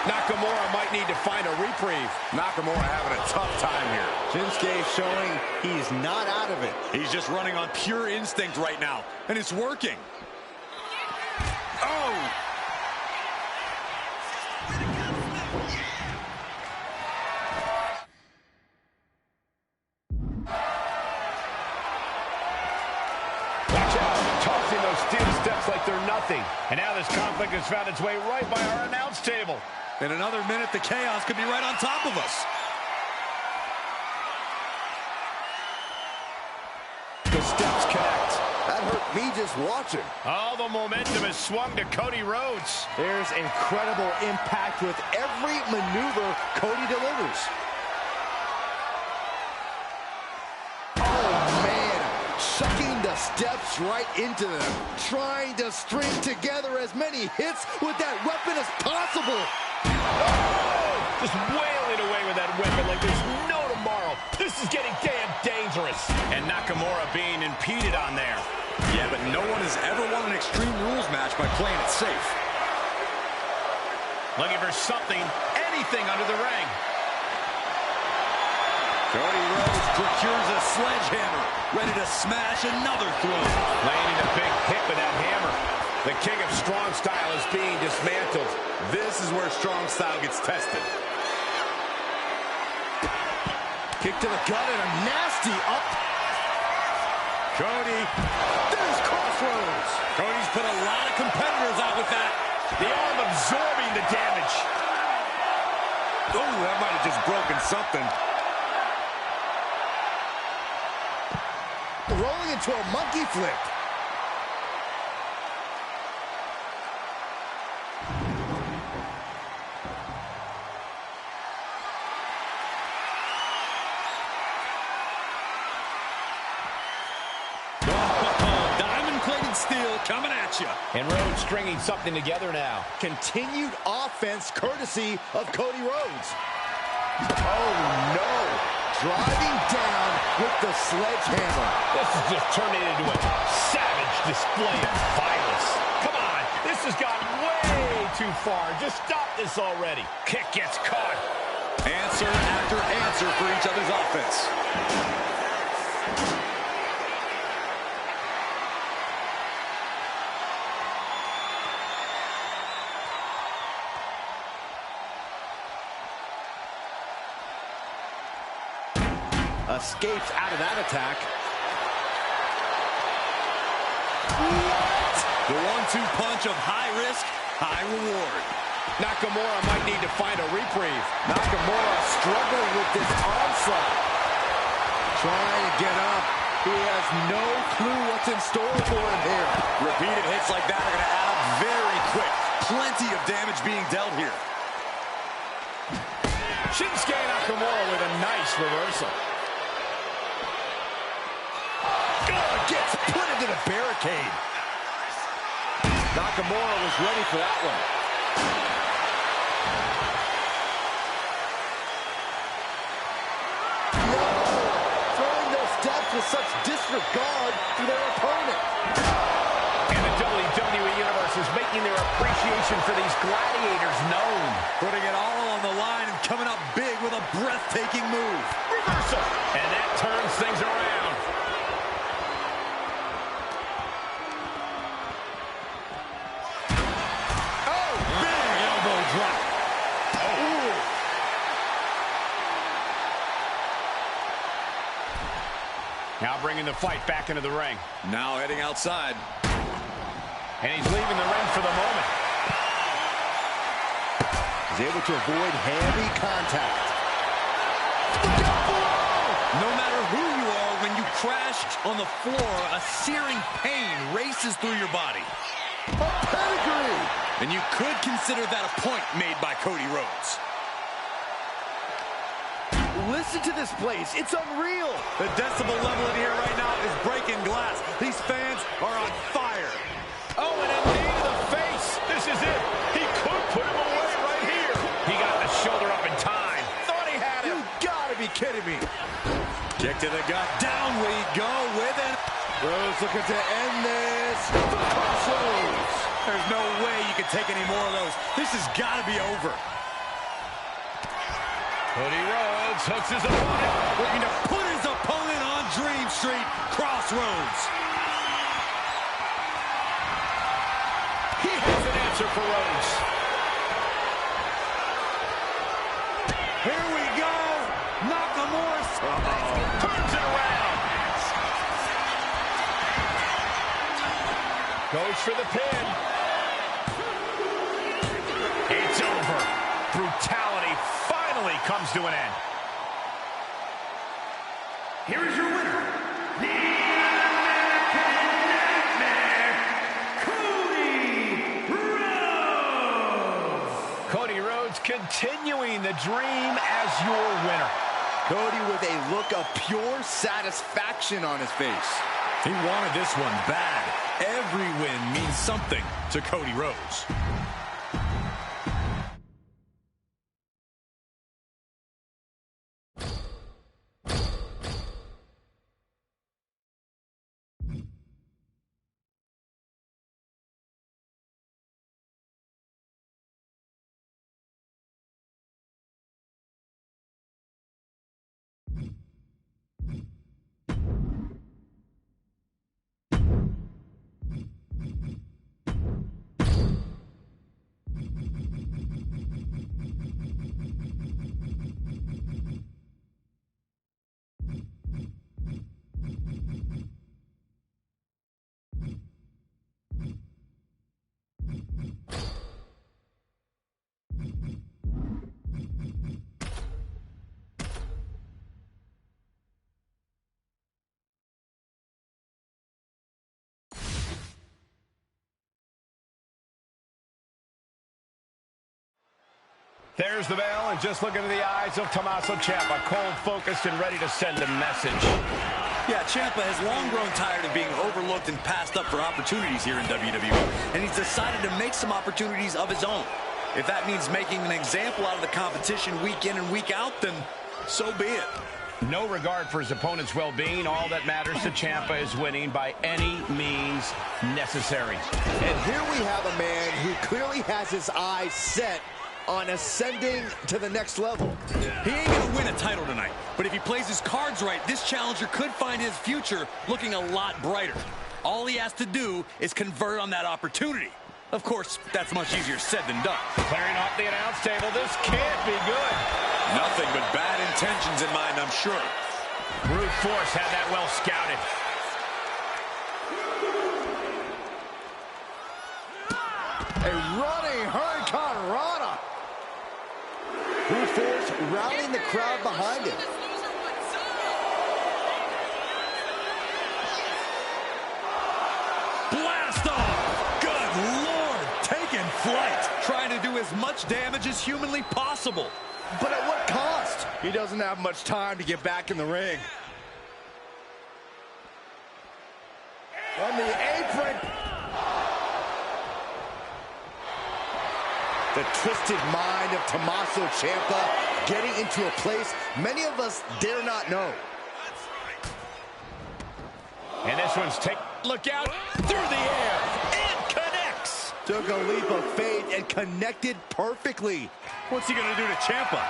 Nakamura might need to find a reprieve. Nakamura having a tough time here. Shinsuke showing he's not out of it. He's just running on pure instinct right now, and it's working. Oh! Watch out. Tossing those steel steps like they're nothing. And now this conflict has found its way right by our announce table. In another minute, the chaos could be right on top of us. The steps connect. That hurt me just watching. All the momentum has swung to Cody Rhodes. There's incredible impact with every maneuver Cody delivers. Oh, man. Chucking the steps right into them. Trying to string together as many hits with that weapon as possible. Oh! Just wailing away with that weapon like there's no tomorrow. This is getting damn dangerous. And Nakamura being impeded on there. Yeah, but no one has ever won an Extreme Rules match by playing it safe. Looking for something, anything under the ring. Cody Rhodes procures a sledgehammer, ready to smash another throne. Landing a big hit with that hammer. The king of strong style is being dismantled. This is where strong style gets tested. Kick to the gut and a nasty up. Cody. There's Crossroads. Cody's put a lot of competitors out with that. The arm absorbing the damage. Oh, that might have just broken something. Rolling into a monkey flip. Steel coming at you. And Rhodes stringing something together now. Continued offense courtesy of Cody Rhodes. Oh, no. Driving down with the sledgehammer. This is just turning into a savage display of violence. Come on, this has gone way too far. Just stop this already. Kick gets caught. Answer after answer for each other's offense. Escapes out of that attack. What? The 1-2 punch of high risk, high reward. Nakamura might need to find a reprieve. Nakamura struggling with this onslaught. Trying to get up. He has no clue what's in store for him here. Repeated hits like that are going to add up very quick. Plenty of damage being dealt here. Shinsuke Nakamura with a nice reversal. Gets put into the barricade. Nakamura was ready for that one. Throwing those steps with such disregard for their opponent. And the WWE Universe is making their appreciation for these gladiators known. Putting it all on the line and coming up big with a breathtaking move. Reversal. And that turns things around. Oh, big elbow drop. Oh. Now bringing the fight back into the ring. Now heading outside. And he's leaving the ring for the moment. He's able to avoid heavy contact. No matter who you are, when you crash on the floor, a searing pain races through your body. A pedigree! And you could consider that a point made by Cody Rhodes. Listen to this place. It's unreal. The decibel level in here right now is breaking glass. These fans are on fire. Oh, and a knee to the face. This is it. He could put him away right here. He got the shoulder up in time. Thought he had him. You gotta be kidding me. Kick to the gut. Down we go with it. Rhodes looking to end this. Crossroads. There's no way you can take any more of those. This has got to be over. Cody Rhodes hooks his opponent. Looking to put his opponent on Dream Street. Crossroads. He has an answer for Rhodes. Here we go. Nakamura Turns it around. Goes for the pin. It's over. Brutality finally comes to an end. Here is your winner, the American Nightmare, Cody Rhodes. Cody Rhodes continuing the dream as your winner. Cody with a look of pure satisfaction on his face. He wanted this one bad. Every win means something to Cody Rhodes. There's the bell, and just look into the eyes of Tommaso Ciampa, cold, focused, and ready to send a message. Yeah, Ciampa has long grown tired of being overlooked and passed up for opportunities here in WWE, and he's decided to make some opportunities of his own. If that means making an example out of the competition week in and week out, then so be it. No regard for his opponent's well-being. All that matters to Ciampa is winning by any means necessary. And here we have a man who clearly has his eyes set on ascending to the next level. He ain't gonna win a title tonight, but if he plays his cards right, this challenger could find his future looking a lot brighter. All he has to do is convert on that opportunity. Of course, that's much easier said than done. Clearing off the announce table. This can't be good. Nothing but bad intentions in mind, I'm sure. Brute force had that well scouted. A running Hurricane Rana. Brute force rallying the crowd behind him. Blast off! Good Lord! Taking flight! Trying to do as much damage as humanly possible. But at what cost? He doesn't have much time to get back in the ring. On the apron. The twisted mind of Tommaso Ciampa getting into a place many of us dare not know. And this one's look out through the air and connects. Took a leap of faith and connected perfectly. What's he gonna do to Ciampa?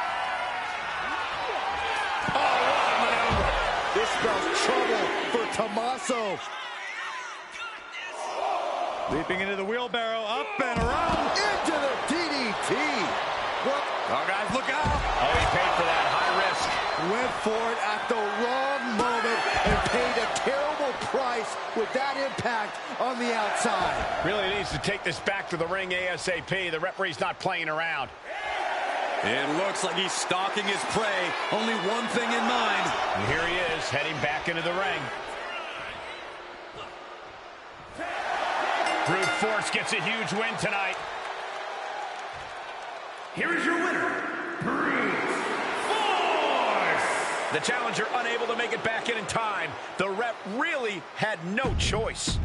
Oh, what a maneuver. This spells trouble for Tommaso. Leaping into the wheelbarrow, up and around. Into the DDT. What? Oh, guys, look out. Oh, he paid for that high risk. Went for it at the wrong moment and paid a terrible price with that impact on the outside. Really needs to take this back to the ring ASAP. The referee's not playing around. It looks like he's stalking his prey. Only one thing in mind. And here he is, heading back into the ring. Brute Force gets a huge win tonight. Here is your winner, Brute Force! The challenger unable to make it back in time. The ref really had no choice.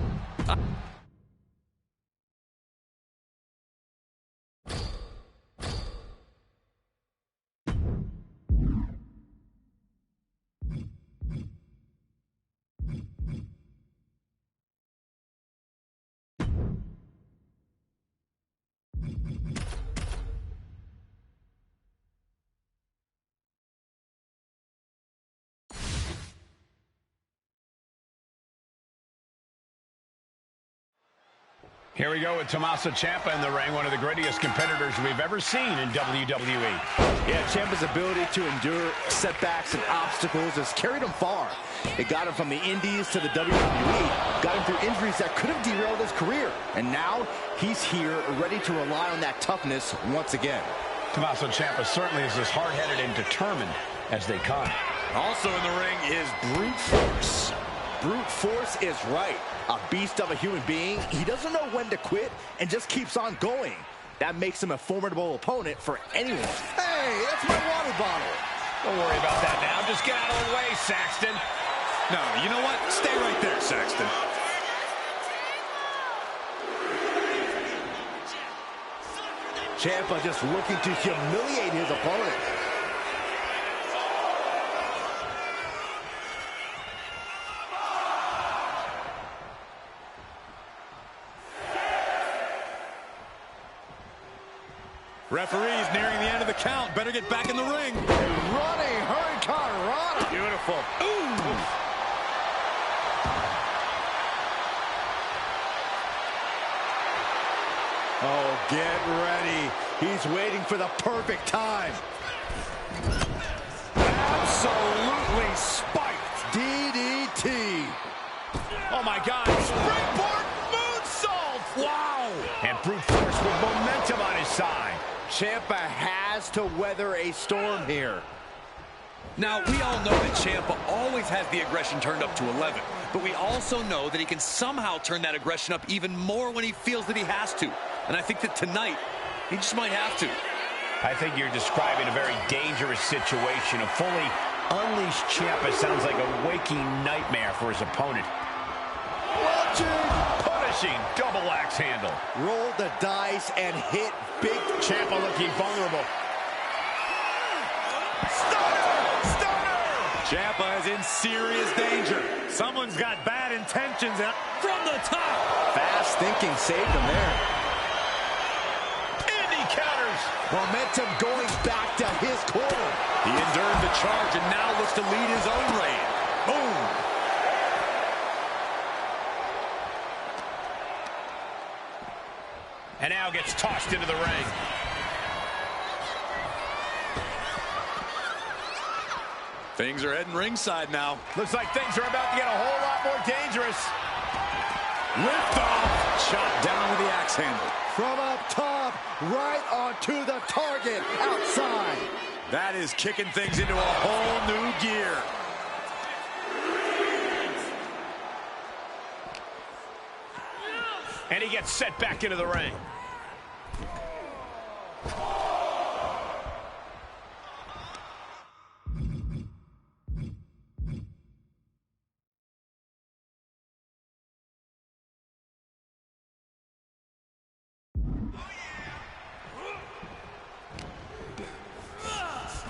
Here we go with Tommaso Ciampa in the ring, one of the greatest competitors we've ever seen in WWE. Yeah, Ciampa's ability to endure setbacks and obstacles has carried him far. It got him from the Indies to the WWE, got him through injuries that could have derailed his career. And now he's here, ready to rely on that toughness once again. Tommaso Ciampa certainly is as hard-headed and determined as they come. Also in the ring is Brute Force. Brute Force is right. A beast of a human being. He doesn't know when to quit and just keeps on going. That makes him a formidable opponent for anyone. Hey, that's my water bottle. Don't worry about that now. Just get out of the way, Saxton. No, you know what? Stay right there, Saxton. Ciampa just looking to humiliate his opponent. Referee's nearing the end of the count. Better get back in the ring. Running Hurricane Rana. Beautiful. Ooh. Oh, get ready. He's waiting for the perfect time. Absolutely spiked. DDT. Oh, my God. Springboard moonsault. Wow. And Brute Force with momentum on his side. Ciampa has to weather a storm here. Now, we all know that Ciampa always has the aggression turned up to 11, but we also know that he can somehow turn that aggression up even more when he feels that he has to. And I think that tonight, he just might have to. I think you're describing a very dangerous situation. A fully unleashed Ciampa sounds like a waking nightmare for his opponent. Punishing double axe handle. Roll the dice and hit big. Ciampa looking vulnerable. Ciampa is in serious danger. Someone's got bad intentions from the top. Fast thinking saved him there. And he counters. Momentum going back to his corner. He endured the charge and now looks to lead his own reign. Boom. And now gets tossed into the ring. Things are heading ringside now. Looks like things are about to get a whole lot more dangerous. Lift off. Shot down with the axe handle. From up top, right onto the target outside. That is kicking things into a whole new gear. And he gets set back into the ring.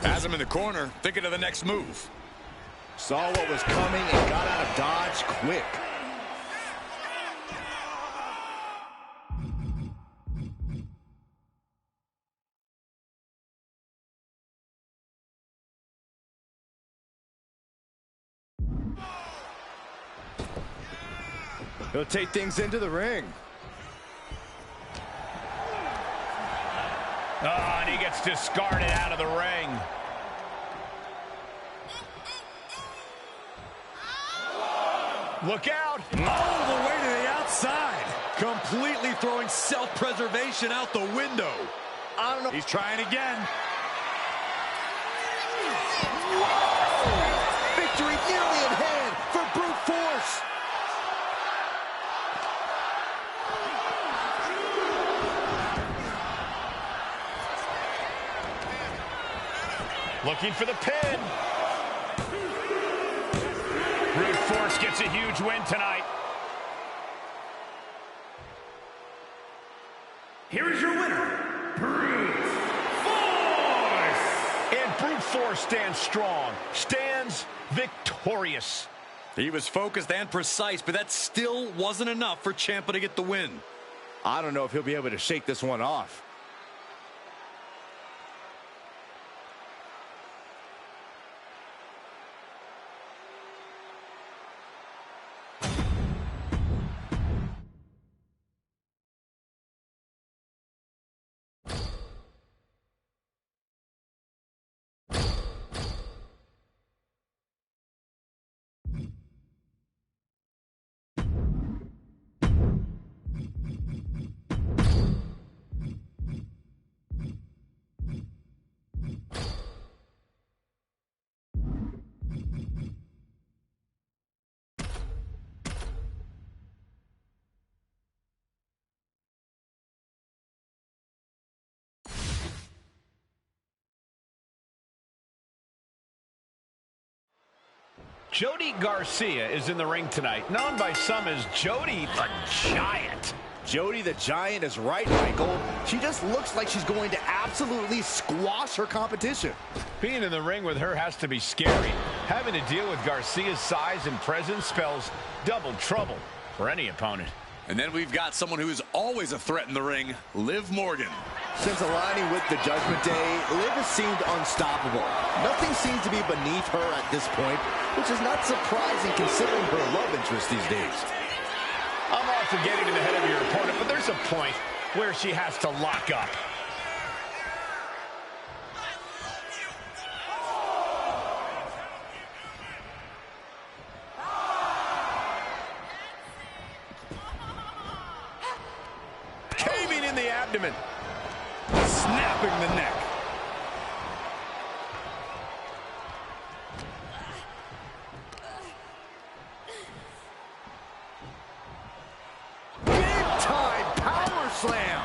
Has him in the corner, thinking of the next move. Saw what was coming and got out of dodge quick. He'll take things into the ring. Oh, and he gets discarded out of the ring. Look out. All the way to the outside. Completely throwing self-preservation out the window. I don't know. He's trying again. Whoa! Victory nearly at hand for brute force. Looking for the pin. Brute Force gets a huge win tonight. Here is your winner, Brute Force! And Brute Force stands strong, stands victorious. He was focused and precise, but that still wasn't enough for Ciampa to get the win. I don't know if he'll be able to shake this one off. Jody Garcia is in the ring tonight, known by some as Jody the Giant. Jody the Giant is right, Michael. She just looks like she's going to absolutely squash her competition. Being in the ring with her has to be scary. Having to deal with Garcia's size and presence spells double trouble for any opponent. And then we've got someone who is always a threat in the ring, Liv Morgan. Since aligning with the Judgment Day, Liv has seemed unstoppable. Nothing seems to be beneath her at this point, which is not surprising considering her love interest these days. I'm all for getting in the head of your opponent, but there's a point where she has to lock up. Caving in the abdomen. Snapping the neck. Slam.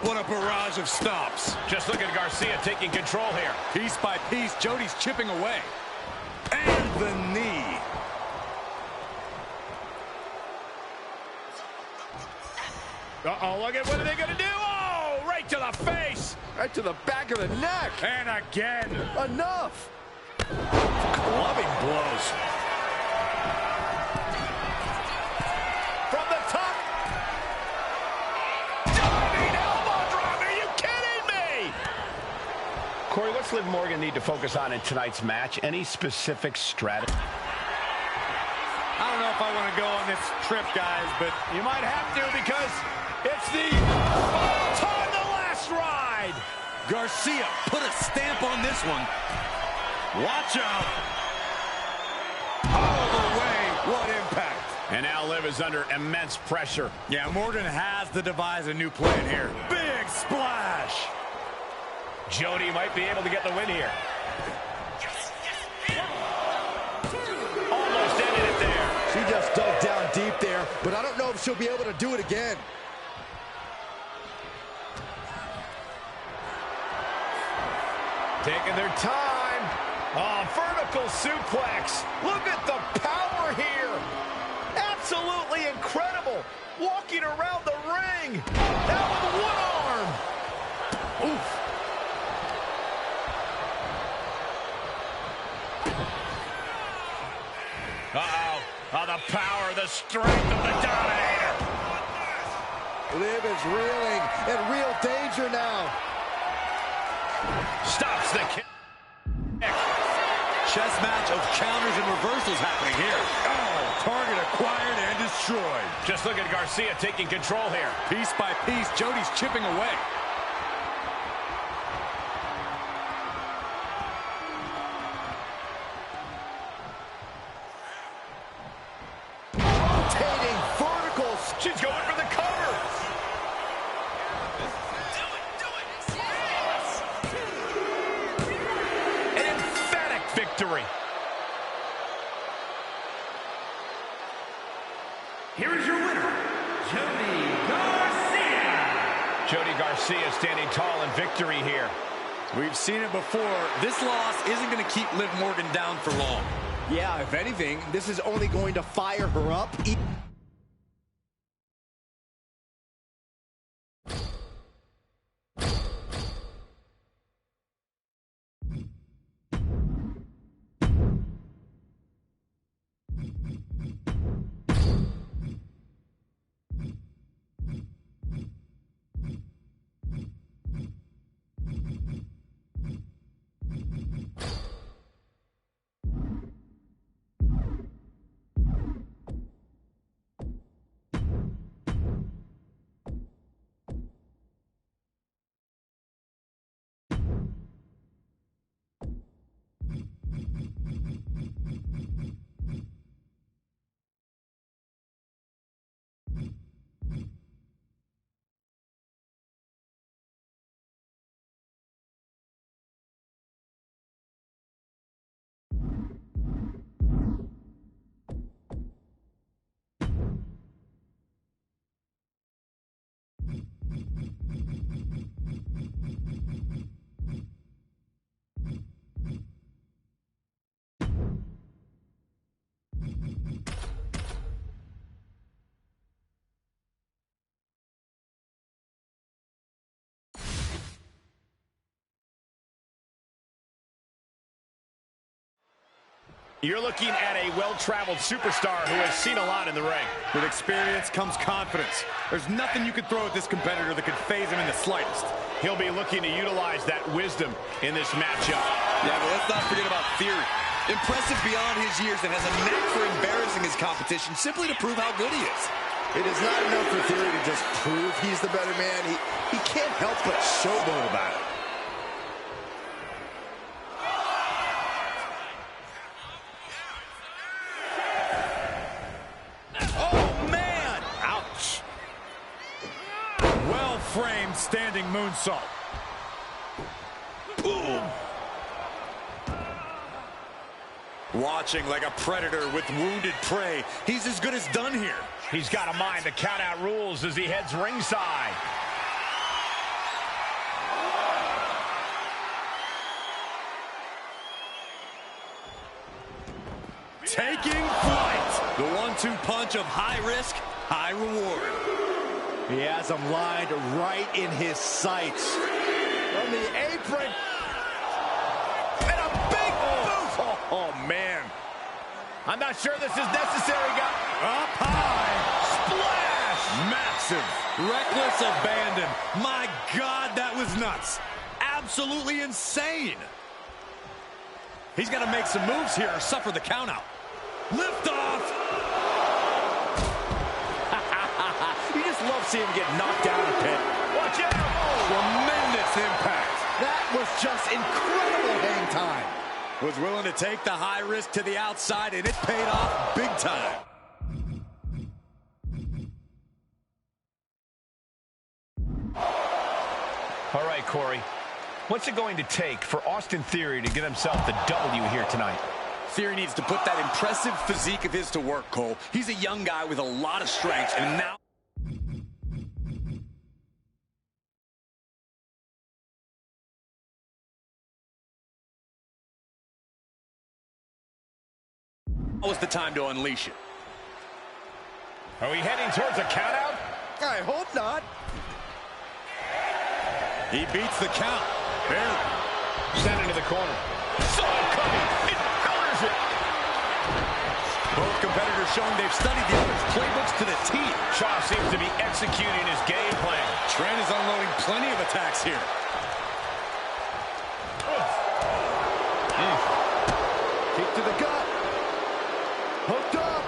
What a barrage of stops. Just look at Garcia taking control here. Piece by piece, Jody's chipping away. And the knee. Uh-oh, look at what are they going to do? Oh, right to the face. Right to the back of the neck. And again. Enough. Clubbing blows. From the top. Diving elbow drop. Are you kidding me? Corey, what's Liv Morgan need to focus on in tonight's match? Any specific strategy? I don't know if I want to go on this trip, guys, but You might have to because it's the final time, the last ride. Garcia put a stamp on this one. Watch out. All the way. What impact. And now Liv is under immense pressure. Yeah, Morgan has to devise a new plan here. Big splash. Jody might be able to get the win here. Almost ended it there. She just dug down deep there, but I don't know if she'll be able to do it again. Taking their time. Oh, vertical suplex. Look at the power here. Absolutely incredible. Walking around the ring. Now with one arm. Oof. strength of the Dominator. Liv is reeling in real danger now. Stops the kick. Chess match of counters and reversals happening here. Oh, target acquired and destroyed. Just look at Garcia taking control here. Piece by piece, Jody's chipping away. Rotating verticals. She's going for the cover. An emphatic victory. Here is your winner, Jody Garcia. Jody Garcia standing tall in victory here. We've seen it before. This loss isn't going to keep Liv Morgan down for long. Yeah, if anything, this is only going to fire her up. You're looking at a well-traveled superstar who has seen a lot in the ring. With experience comes confidence. There's nothing you can throw at this competitor that could phase him in the slightest. He'll be looking to utilize that wisdom in this matchup. Yeah, but let's not forget about Theory. Impressive beyond his years and has a knack for embarrassing his competition simply to prove how good he is. It is not enough for Theory to just prove he's the better man. He can't help but showboat about it. Framed standing moonsault. Boom. Watching like a predator with wounded prey. He's as good as done here. He's got a mind to count out rules as he heads ringside. Taking flight. The 1-2 punch of high risk, high reward. He has him lined right in his sights. From the apron. And a big boot. Oh, man. I'm not sure this is necessary, guys. Up high. Splash. Massive. Reckless abandon. My God, that was nuts. Absolutely insane. He's got to make some moves here or suffer the countout. Lift off. Love seeing him get knocked down a bit. Watch out! Oh, tremendous impact. That was just incredible hang time. Was willing to take the high risk to the outside, and it paid off big time. All right, Corey. What's it going to take for Austin Theory to get himself the W here tonight? Theory needs to put that impressive physique of his to work, Cole. He's a young guy with a lot of strength, and now... was the time to unleash it. Are we heading towards a countout? I hope not. He beats the count. Barely. Sent into the corner. Saw it coming. It counters it. Both competitors showing they've studied the other's playbooks to the T. Shaw seems to be executing his game plan. Trent is unloading plenty of attacks here. Kick to the gut. Hooked up.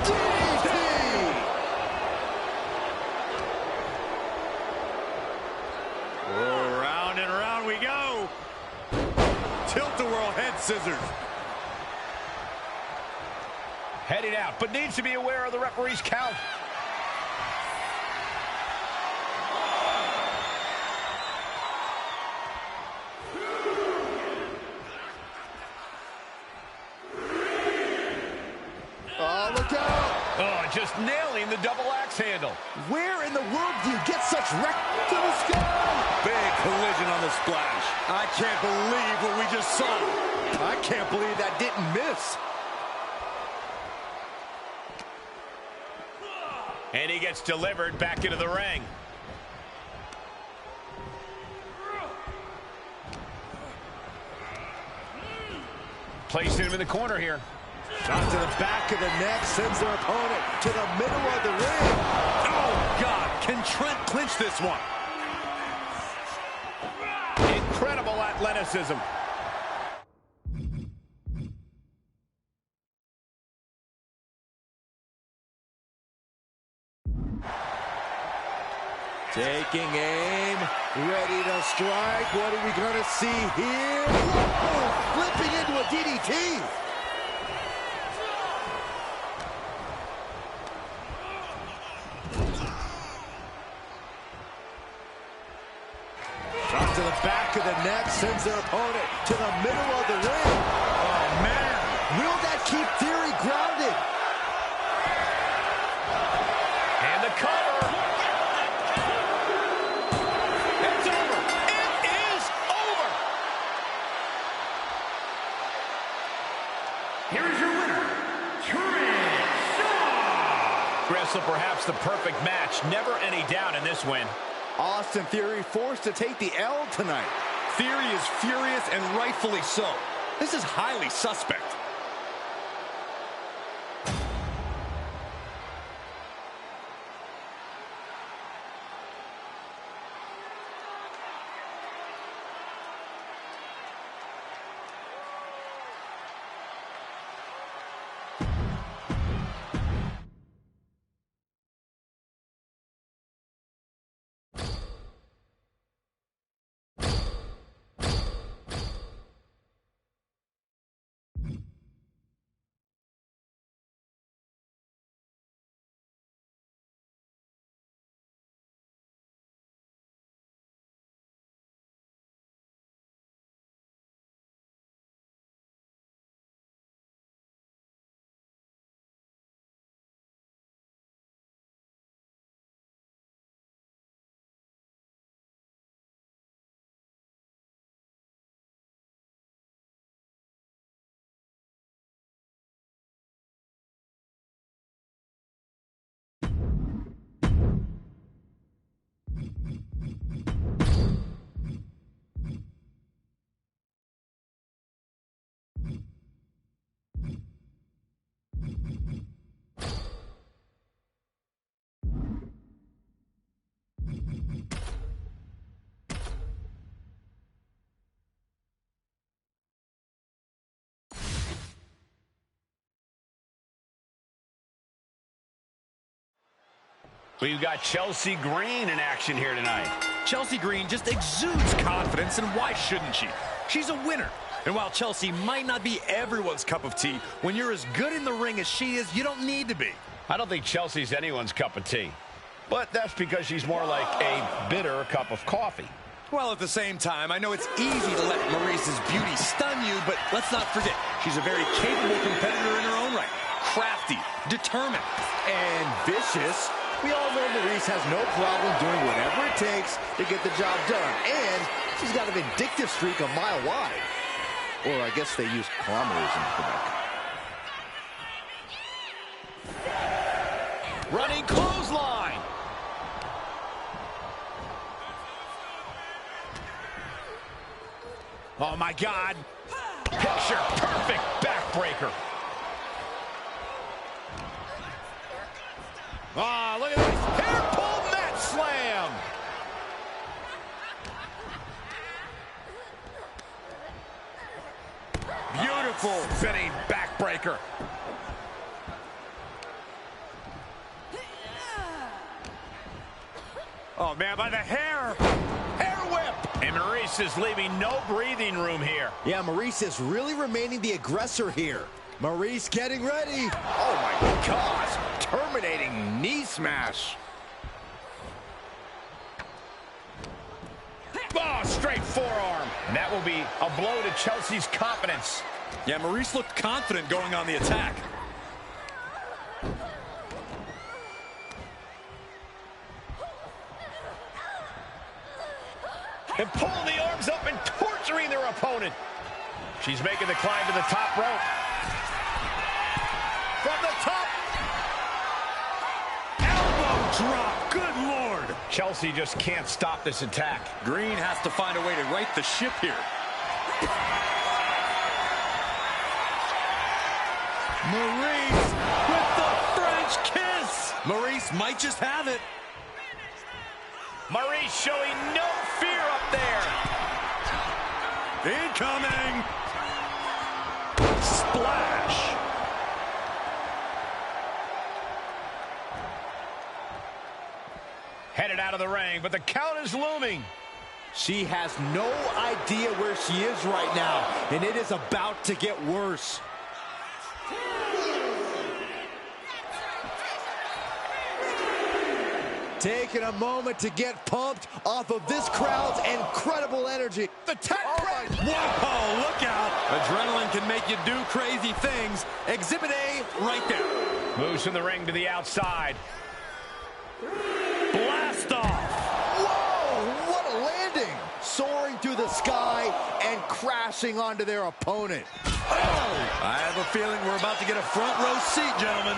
DDT! Oh, round and round we go. Tilt-a-whirl head scissors. Heading out, but needs to be aware of the referee's count. Oh, look out! Oh, just nailing the double axe handle. Where in the world do you get such wreck to the sky? Big collision on the splash. I can't believe what we just saw. I can't believe that didn't miss. And he gets delivered back into the ring. Placing him in the corner here. Shot to the back of the neck, sends their opponent to the middle of the ring. Oh, God. Can Trent clinch this one? Incredible athleticism. Taking aim, ready to strike. What are we going to see here? Whoa! Flipping into a DDT. Shot to the back of the neck, sends their opponent to the middle of the ring. Oh, man. Will that keep Theory grounded? And the cover. It's over. It is over. Here is your winner, Trent Shaw. Wrestle perhaps the perfect match. Never any doubt in this win. Austin Theory forced to take the L tonight. Theory is furious, and rightfully so. This is highly suspect. We've got Chelsea Green in action here tonight. Chelsea Green just exudes confidence, and why shouldn't she? She's a winner. And while Chelsea might not be everyone's cup of tea, when you're as good in the ring as she is, you don't need to be. I don't think Chelsea's anyone's cup of tea. But that's because she's more like a bitter cup of coffee. Well, at the same time, I know it's easy to let Maryse's beauty stun you, but let's not forget, she's a very capable competitor in her own right. Crafty, determined, And vicious. We all know Maryse has no problem doing whatever it takes to get the job done. And she's got a vindictive streak a mile wide. Or I guess they use kilometers in Quebec. Running clothesline. Oh, my God. Picture perfect backbreaker. Ah, look at this. Hair pull mat slam. Beautiful spinning backbreaker. Oh, man, by the hair. Hair whip. And Maurice is leaving no breathing room here. Yeah, Maurice is really remaining the aggressor here. Maurice getting ready. Oh, my gosh. Terminating knee smash. Oh, straight forearm. And that will be a blow to Chelsea's confidence. Yeah, Maurice looked confident going on the attack. And pulling the arms up and torturing their opponent. She's making the climb to the top rope. From the top. Elbow drop. Good Lord. Chelsea just can't stop this attack. Green has to find a way to right the ship here. Maurice With the French kiss. Maurice might just have it. Maurice showing no fear up there. Incoming. Splash. Headed out of the ring, but the count is looming. She has no idea where she is right now, and it is about to get worse. Taking a moment to get pumped off of this crowd's incredible energy. The tech Whoa, look out. Adrenaline can make you do crazy things. Exhibit A right there. moves from the ring to the outside. Blast off. Whoa, what a landing. Soaring through the sky and crashing onto their opponent. Oh, I have a feeling we're about to get a front row seat, gentlemen.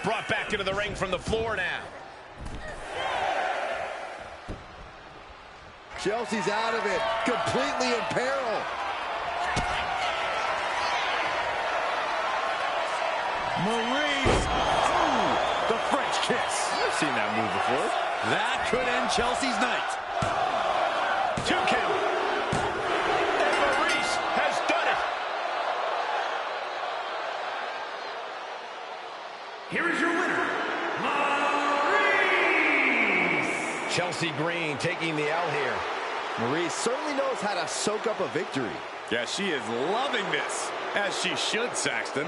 Brought back into the ring from the floor now. Chelsea's out of it, completely in peril. Maurice. Oh, the French kiss. I've seen that move before. That could end Chelsea's night. 2 count. And Maurice has done it. Here is your winner, Maurice! Chelsea Green taking the L here. Maurice certainly knows how to soak up a victory. Yeah, she is loving this, as she should, Saxton.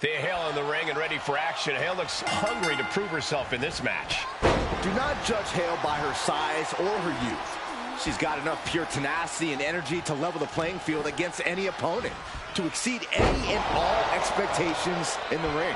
Thea Hale in the ring and ready for action. Hale looks hungry to prove herself in this match. Do not judge Hale by her size or her youth. She's got enough pure tenacity and energy to level the playing field against any opponent, to exceed any and all expectations in the ring.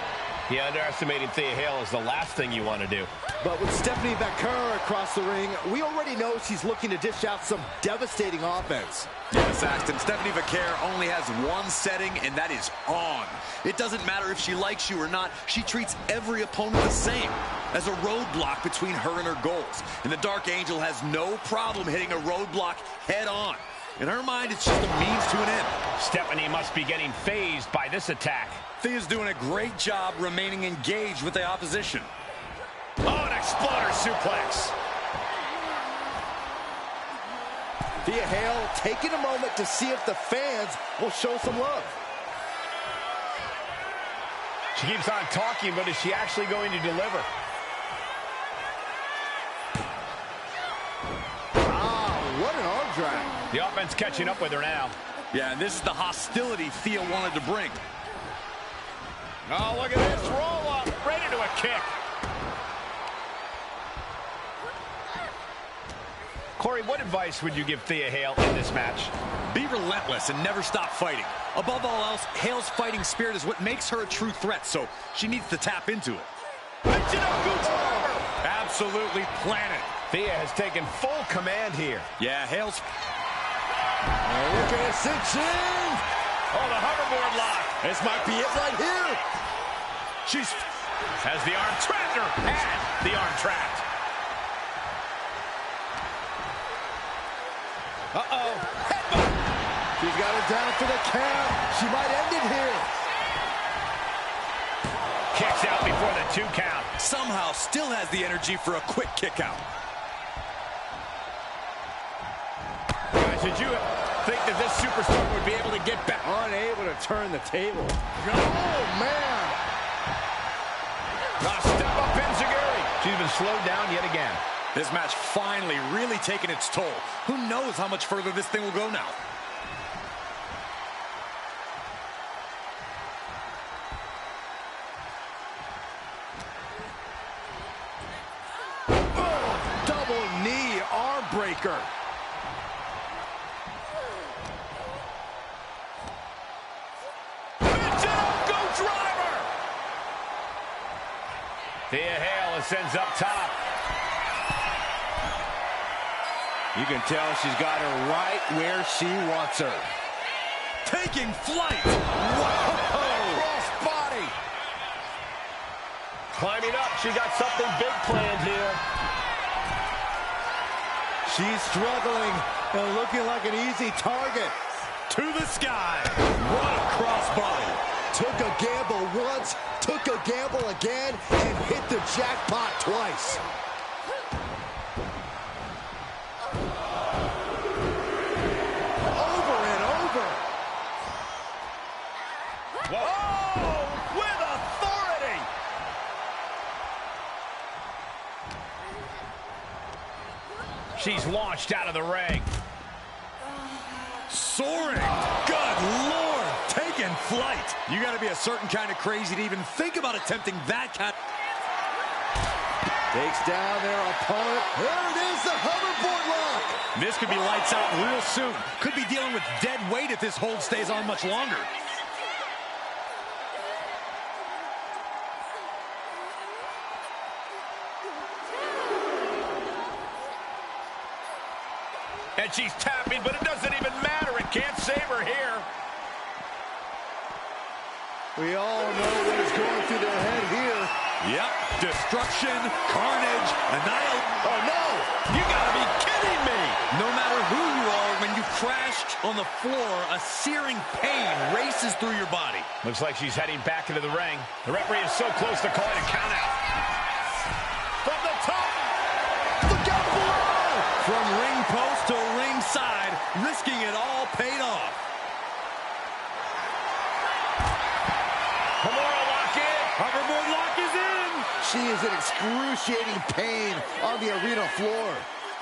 Yeah, underestimating Thea Hale is the last thing you want to do. But with Stephanie Vaquer across the ring, we already know she's looking to dish out some devastating offense. Yeah, Saxton, Stephanie Vaquer only has one setting, and that is on. It doesn't matter if she likes you or not. She treats every opponent the same, as a roadblock between her and her goals. And the Dark Angel has no problem hitting a roadblock head on. In her mind, it's just a means to an end. Stephanie must be getting phased by this attack. Thea's doing a great job remaining engaged with the opposition. Oh, an exploder suplex. Thea Hale taking a moment to see if the fans will show some love. She keeps on talking, but is she actually going to deliver? Ah, what an arm drag. The offense catching up with her now. Yeah, and this is the hostility Thea wanted to bring. Oh, look at this roll up, right into a kick. Corey, what advice would you give Thea Hale in this match? Be relentless and never stop fighting. Above all else, Hale's fighting spirit is what makes her a true threat, so she needs to tap into it. Absolutely planted. Thea has taken full command here. Yeah, Hale's... Oh, look at it cinch in. Oh, the hoverboard lock. This might be it right here. She's... has the arm trapped her. Had the arm trapped. Uh-oh. She's got it down for the count. She might end it here. Kicks out before the 2 count. somehow still has the energy for a quick kick out. Guys, did you think that this superstar would be able to get back? Unable to turn the table. Oh, man. Step up Enziguri. She's been slowed down yet again. This match finally really taking its toll. Who knows how much further this thing will go now? Oh, double knee arm breaker. Go driver. Thea Hale ascends up top. You can tell she's got her right where she wants her. Taking flight. Whoa! Cross body. Climbing up, she got something big planned here. She's struggling and looking like an easy target. To the sky. What a crossbody. Took a gamble once, took a gamble again, and hit the jackpot twice. Over and over. Whoa. Oh, with authority. She's launched out of the ring. Soaring. Good Lord. Taking flight. You got to be a certain kind of crazy to even think about attempting that kind. Takes down their opponent. There it is, the hoverboard lock. This could be lights out real soon. Could be dealing with dead weight if this hold stays on much longer. And she's tapping, but it doesn't even matter. It can't save her here. We all know what is going through their head here. Yep. Destruction, carnage, annihilation. Oh, no. You gotta be kidding me. No matter who you are, when you crashed on the floor, a searing pain races through your body. Looks like she's heading back into the ring. The referee is so close to calling a count out. From the top. Look out below. From ring post to ringside, risking it all paid off. Kimura lock in. Hoverboard lock is in. She is in excruciating pain on the arena floor.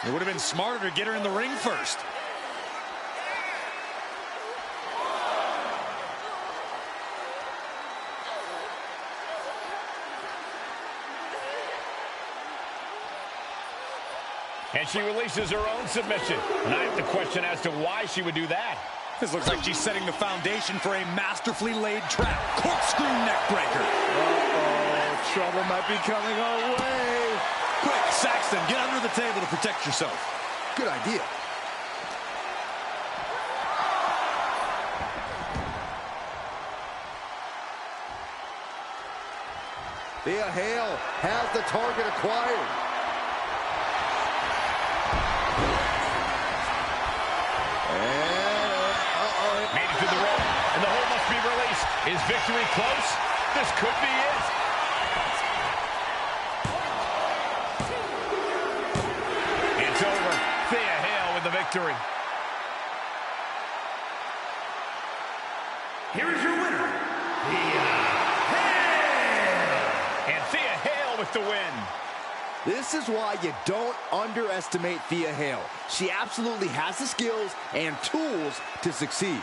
It would have been smarter to get her in the ring first. And she releases her own submission. And I have to question as to why she would do that. This looks like she's setting the foundation for a masterfully laid trap. Corkscrew neck breaker. Uh-oh, trouble might be coming our way. Quick, Saxton, get under the table to protect yourself. Good idea. Thea Hale has the target acquired. Made it to the rope, and the hold must be released. Is victory close? This could be it. It's over. Thea Hale with the victory. Here is your winner, Thea Hale. And Thea Hale with the win. This is why you don't underestimate Thea Hale. She absolutely has the skills and tools to succeed.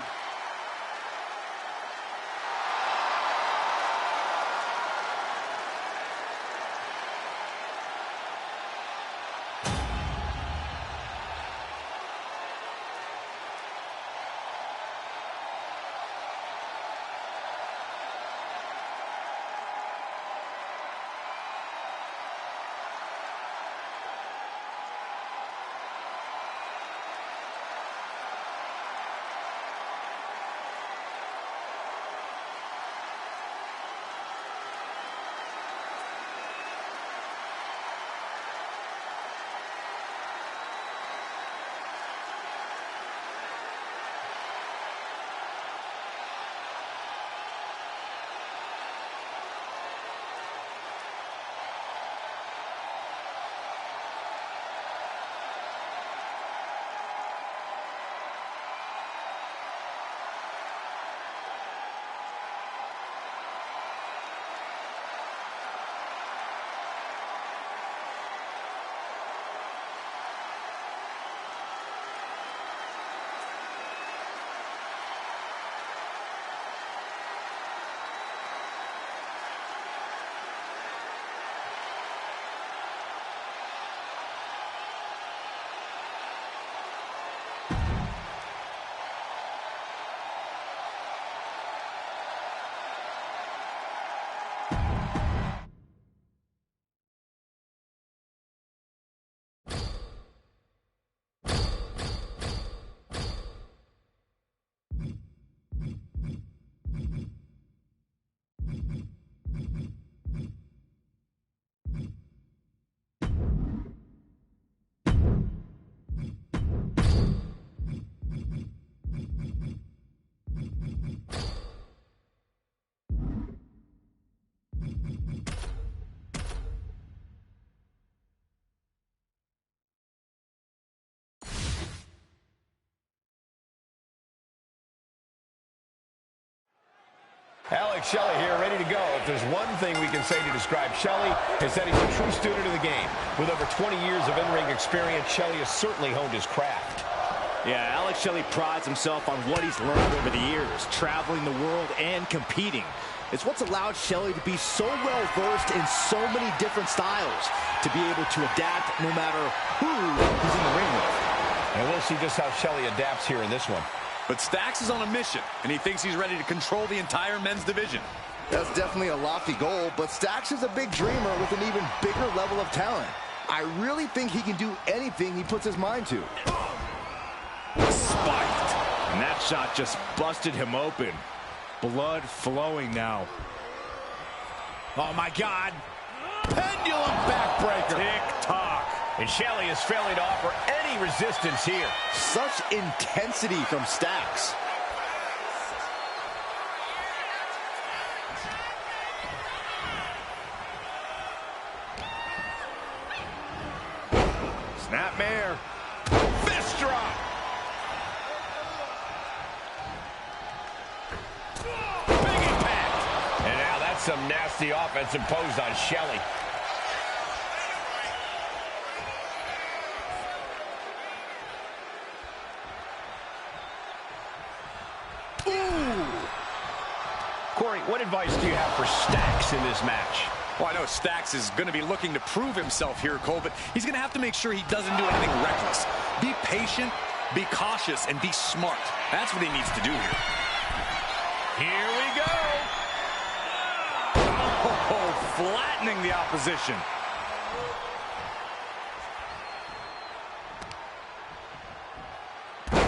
Alex Shelley here, ready to go. If there's one thing we can say to describe Shelley, it's that he's a true student of the game. With over 20 years of in-ring experience, Shelley has certainly honed his craft. Yeah, Alex Shelley prides himself on what he's learned over the years, traveling the world and competing. It's what's allowed Shelley to be so well-versed in so many different styles, to be able to adapt no matter who he's in the ring with. And we'll see just how Shelley adapts here in this one. But Stacks is on a mission, and he thinks he's ready to control the entire men's division. That's definitely a lofty goal, but Stacks is a big dreamer with an even bigger level of talent. I really think he can do anything he puts his mind to. Spiked. And that shot just busted him open. Blood flowing now. Oh, my God. Pendulum backbreaker. Tick-tock. And Shelley is failing to offer any resistance here. Such intensity from Stacks. Snapmare. Fist drop. Big impact. And now that's some nasty offense imposed on Shelley. Corey, what advice do you have for Stacks in this match? Well, I know Stacks is going to be looking to prove himself here, Cole, but he's going to have to make sure he doesn't do anything reckless. Be patient, be cautious, and be smart. That's what he needs to do here. Here we go. Oh, flattening the opposition.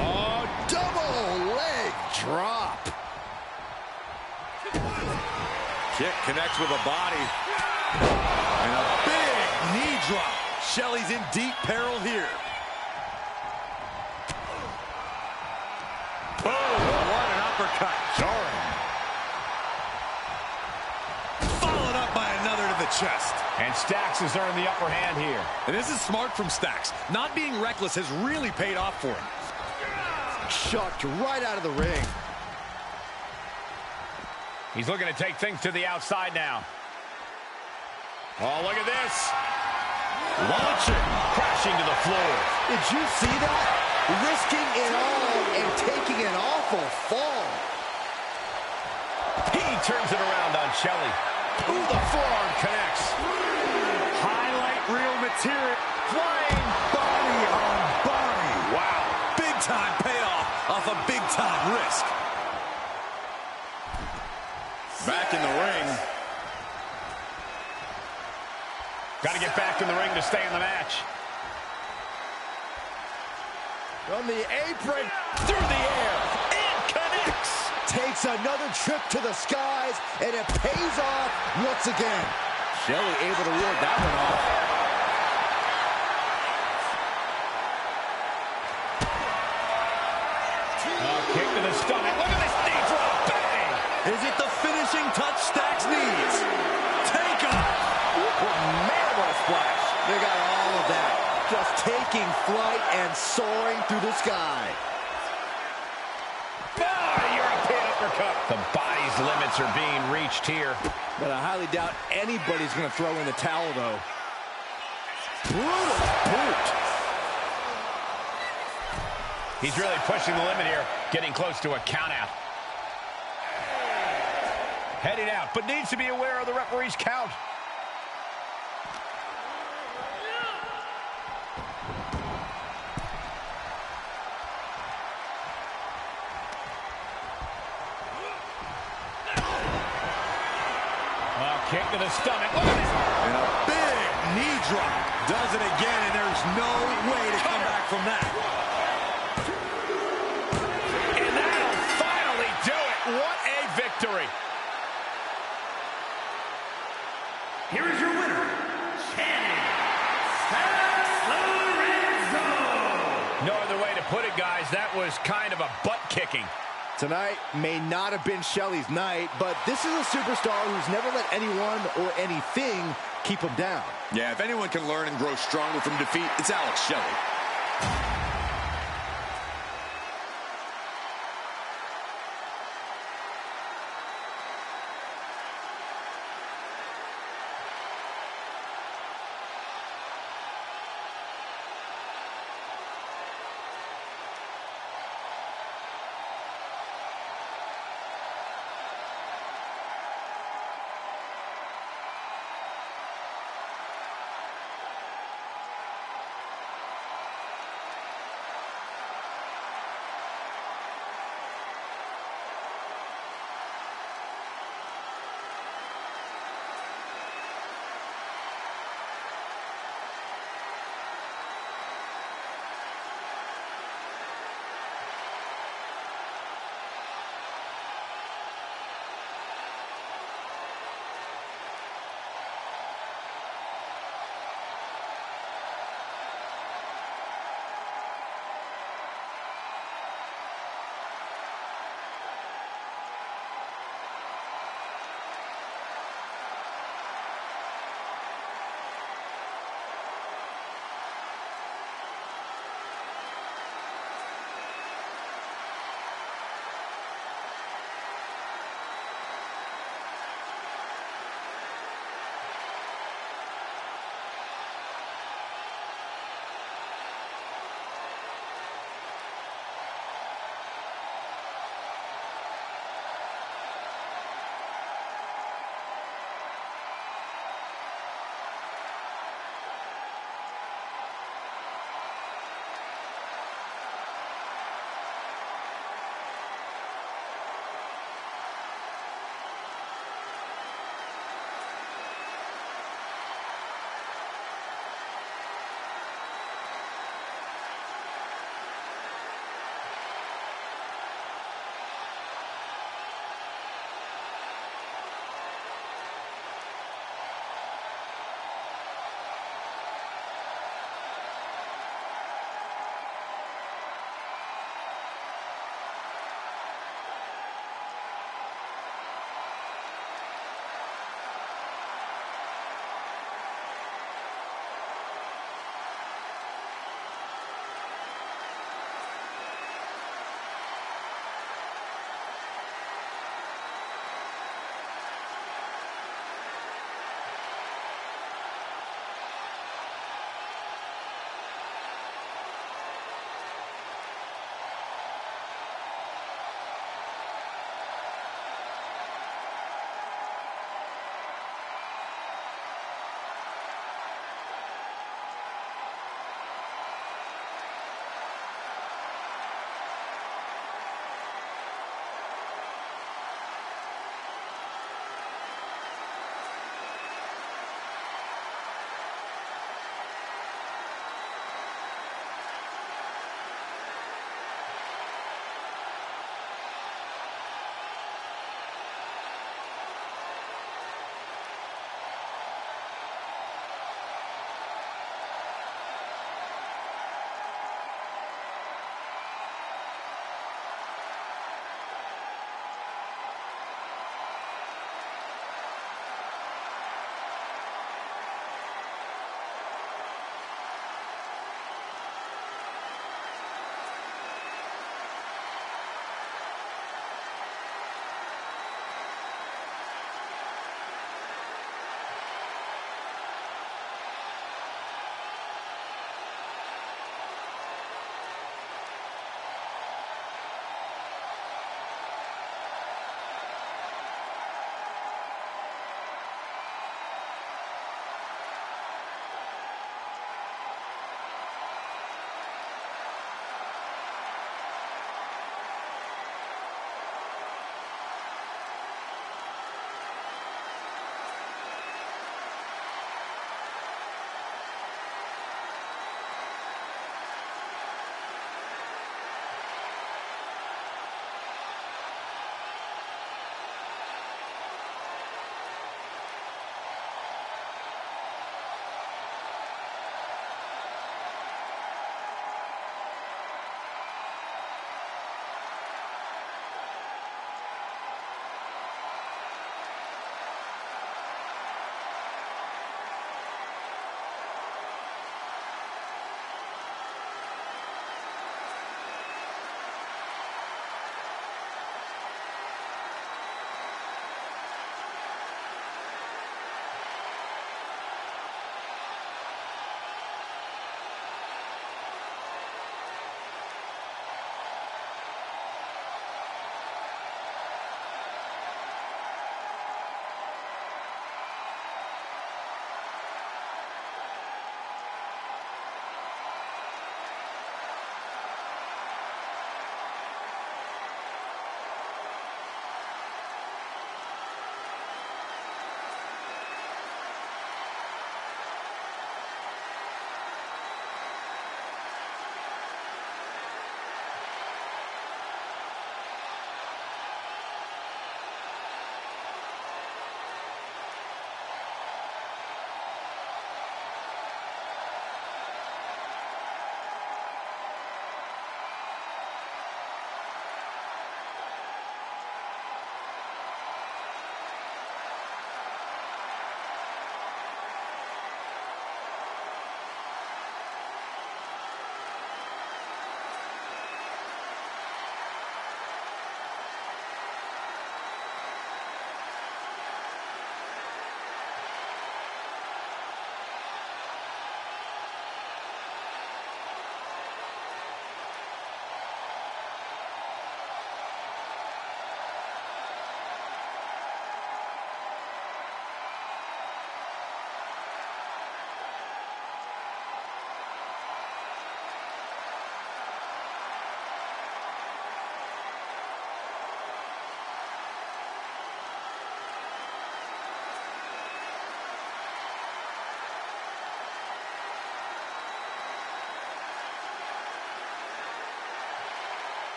Oh, double leg drop. Kick connects with a body. And a big knee drop. Shelley's in deep peril here. Oh, what an uppercut. Jarring. Followed up by another to the chest. And Stacks has earned the upper hand here. And this is smart from Stacks. Not being reckless has really paid off for him. Chucked right out of the ring. He's looking to take things to the outside now. Oh, look at this. Launching, crashing to the floor. Did you see that? Risking it all and taking an awful fall. He turns it around on Shelley. Ooh, the forearm connects. Highlight reel material. Flying body on body. Wow, big time payoff off a big time risk. Back in the ring. Got to get back in the ring to stay in the match. From the apron, Through the air. It connects. takes another trip to the skies, and it pays off once again. Shelley able to ward that one off. Kick to the stomach. Look at this knee drop. Bang! Is it the finishing touch Stacks needs? Take off. Man, what a splash. They got all of that. Just taking flight and soaring through the sky. European uppercut. The body's limits are being reached here. But I highly doubt anybody's going to throw in the towel, though. Brutal boot. He's really pushing the limit here, getting close to a count out. Heading out, but needs to be aware of the referee's count. Kick to the stomach. Look at this. And a big knee drop. Does it again, and there's no way to come back from that. And that'll finally do it. What a victory. Here is your winner, Lorenzo. No other way to put it, guys. That was kind of a butt kicking. Tonight may not have been Shelley's night, but this is a superstar who's never let anyone or anything keep him down. Yeah, if anyone can learn and grow stronger from defeat, it's Alex Shelley.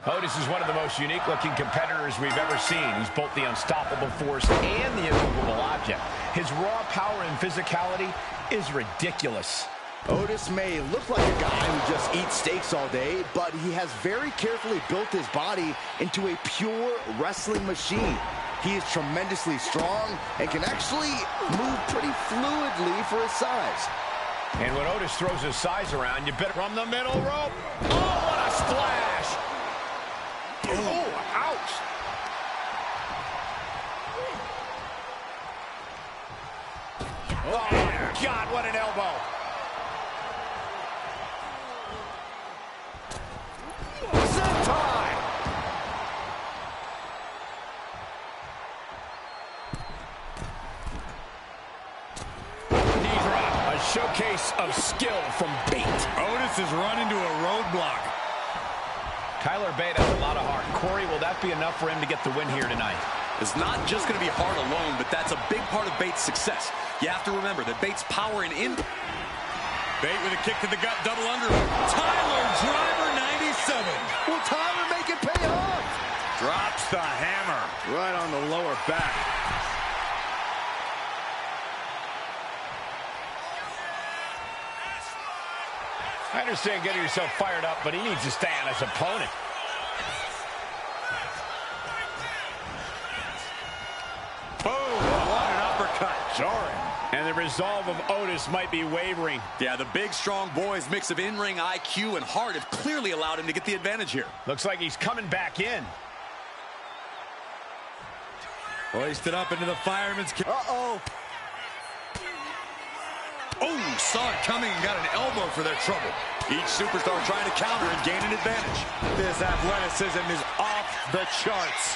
Otis is one of the most unique-looking competitors we've ever seen. He's both the unstoppable force and the immovable object. His raw power and physicality is ridiculous. Otis may look like a guy who just eats steaks all day, but he has very carefully built his body into a pure wrestling machine. He is tremendously strong and can actually move pretty fluidly for his size. And when Otis throws his size around, you better from the middle rope. Oh, what a splash! Oh, ouch! Oh, my God, what an elbow! Sentai! Knee drop, a showcase of skill from Bate. Otis has run into a roadblock. Tyler Bate has a lot of heart. Corey, will that be enough for him to get the win here tonight? It's not just going to be heart alone, but that's a big part of Bates' success. You have to remember that Bates' power and Bate with a kick to the gut, double underhook. Tyler Driver 97. Will Tyler make it pay off? Drops the hammer right on the lower back. I understand getting yourself fired up, but he needs to stay on his opponent. Boom! What an uppercut. Jarring. And the resolve of Otis might be wavering. Yeah, the big, strong boy's mix of in-ring IQ and heart have clearly allowed him to get the advantage here. Looks like he's coming back in. Hoisted up into the fireman's carry. Uh-oh. Oh, saw it coming and got an elbow for their trouble. Each superstar trying to counter and gain an advantage. This athleticism is off the charts.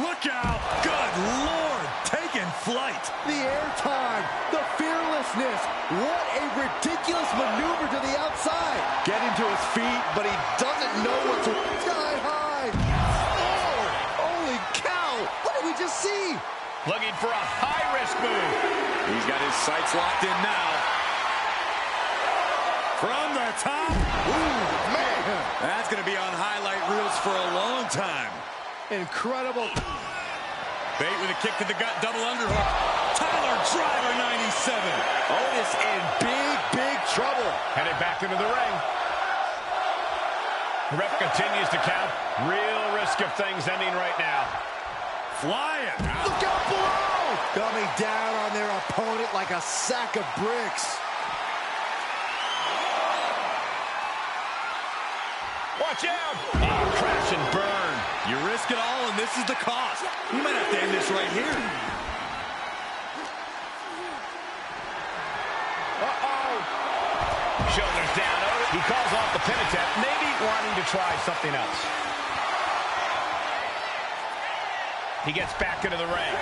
Look out! Good Lord! Taking flight. The airtime, the fearlessness. What a ridiculous maneuver to the outside. Getting to his feet, but he doesn't know what to... Sky high. Oh, holy cow. What did we just see? Looking for a high-risk move. He's got his sights locked in now. From the top. Ooh, man. That's going to be on highlight reels for a long time. Incredible. Bate with a kick to the gut, double underhook. Tyler Driver 97. Otis in big, big trouble. Headed back into the ring. The ref continues to count. Real risk of things ending right now. Flying. Look out below. Coming down on their opponent like a sack of bricks. Watch out! Oh, crash and burn. You risk it all, and this is the cost. You might have to end this right here. Uh-oh. Shoulders down. He calls off the pin attempt, maybe wanting to try something else. He gets back into the ring.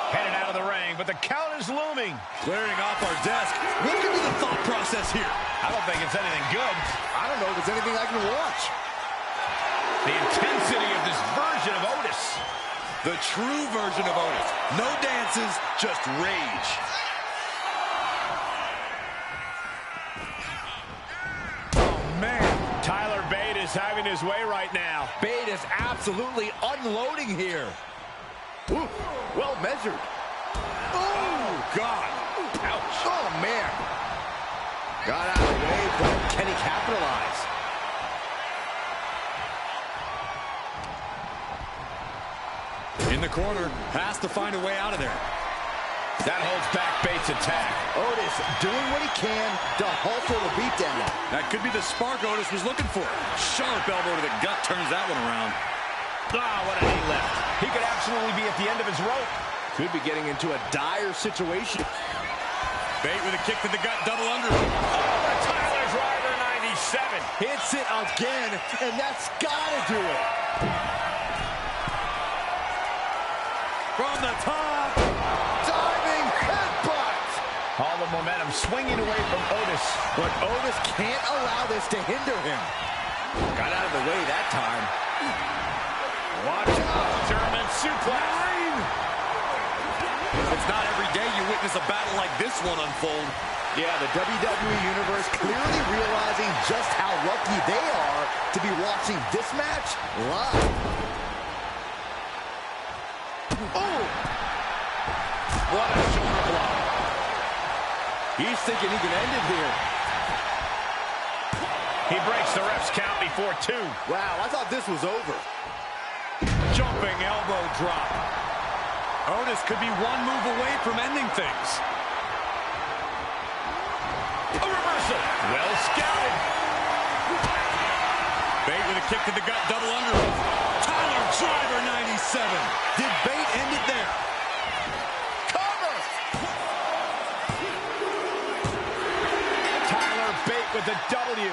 Headed out of the ring, but the count is looming. Clearing off our desk. What could be the thought process here? I don't think it's anything good. I don't know if it's anything I can watch. The intensity of this version of Otis. The true version of Otis. No dances, just rage. Oh, man. Tyler Bate is having his way right now. Bate is absolutely unloading here. Ooh, well measured. Oh, God. Ouch. Oh, man. Got out of the way, but can he capitalize? In the corner, has to find a way out of there. That holds back Bates' attack. Otis doing what he can to halter the beatdown. That could be the spark Otis was looking for. Sharp elbow to the gut turns that one around. Ah, what a knee lift. He could absolutely be at the end of his rope. Could be getting into a dire situation. Bate with a kick to the gut, double underhook. Oh, the Tyler Driver 97. Hits it again, and that's gotta do it. From the top. Diving headbutt. All the momentum swinging away from Otis. But Otis can't allow this to hinder him. Got out of the way that time. Watch out. German suplex. It's not every day you witness a battle like this one unfold. Yeah, the WWE Universe clearly realizing just how lucky they are to be watching this match live. Oh! What a shoulder blow. He's thinking he can end it here. He breaks the ref's count before 2. Wow, I thought this was over. Jumping elbow drop. Otis could be one move away from ending things. A reversal. Well scouted. Bate with a kick to the gut, double underhook. Tyler Driver 97. Did Bate end it there? Cover! Tyler Bate with the W.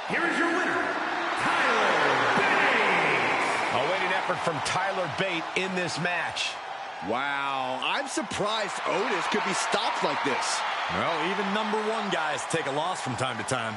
Here is your winner, Tyler Bate. Awaiting effort from Tyler Bate in this match. Wow, I'm surprised Otis could be stopped like this. Well, even #1 guys take a loss from time to time.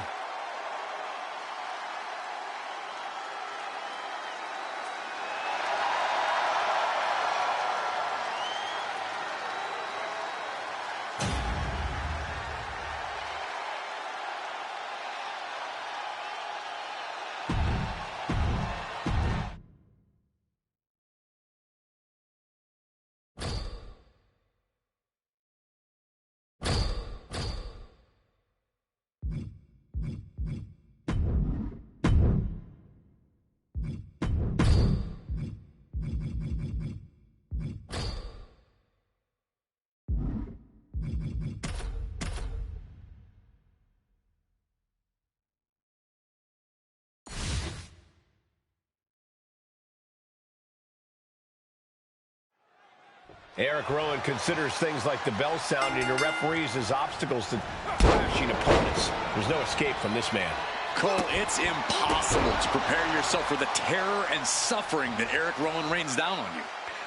Eric Rowan considers things like the bell sounding to referees as obstacles to clashing opponents. There's no escape from this man. Cole, it's impossible to prepare yourself for the terror and suffering that Eric Rowan rains down on you.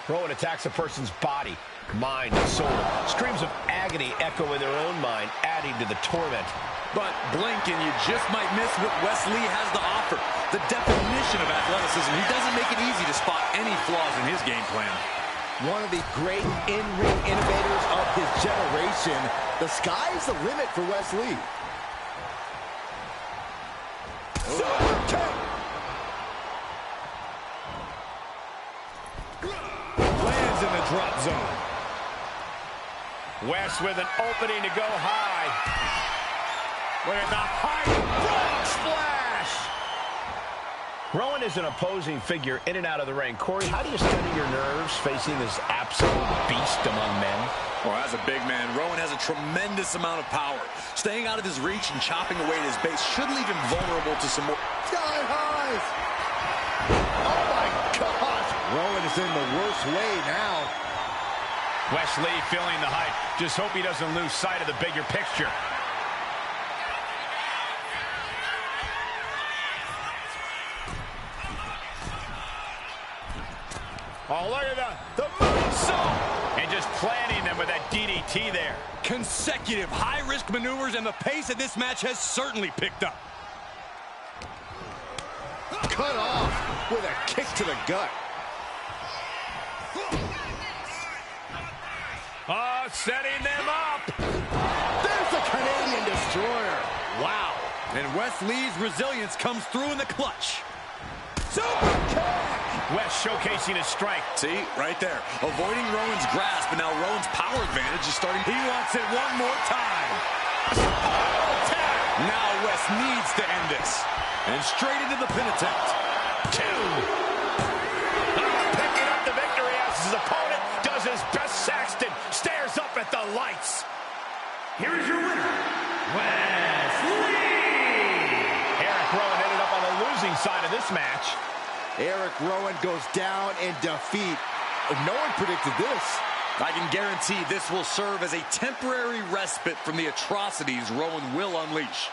Rowan attacks a person's body, mind, and soul. Screams of agony echo in their own mind, adding to the torment. But blink and you just might miss what Wes Lee has to offer. The definition of athleticism. He doesn't make it easy to spot any flaws in his game plan. One of the great in-ring innovators of his generation. The sky's the limit for Wes Lee. Super kick! Lands in the drop zone. Wes with an opening to go high. Look at the high frog splash. Rowan is an opposing figure in and out of the ring. Corey, how do you steady your nerves facing this absolute beast among men? Well, as a big man, Rowan has a tremendous amount of power. Staying out of his reach and chopping away at his base should leave him vulnerable to some more... Sky highs! Oh my gosh! Rowan is in the worst way now. Wes Lee feeling the hype. Just hope he doesn't lose sight of the bigger picture. Oh, look at the moonsault. And just planting them with that DDT there. Consecutive high-risk maneuvers, and the pace of this match has certainly picked up. Cut off with a kick to the gut. Oh, setting them up. There's the Canadian Destroyer. Wow. And Wes Lee's resilience comes through in the clutch. Super kick! Wes showcasing his strength. See, right there. Avoiding Rowan's grasp, and now Rowan's power advantage is starting. He wants it one more time. Now Wes needs to end this. And straight into the pin attempt. 2. Picking up the victory as his opponent does his best. Saxton stares up at the lights. Here is your winner, Wes Lee. Eric Rowan ended up on the losing side of this match. Eric Rowan goes down in defeat. No one predicted this. I can guarantee this will serve as a temporary respite from the atrocities Rowan will unleash.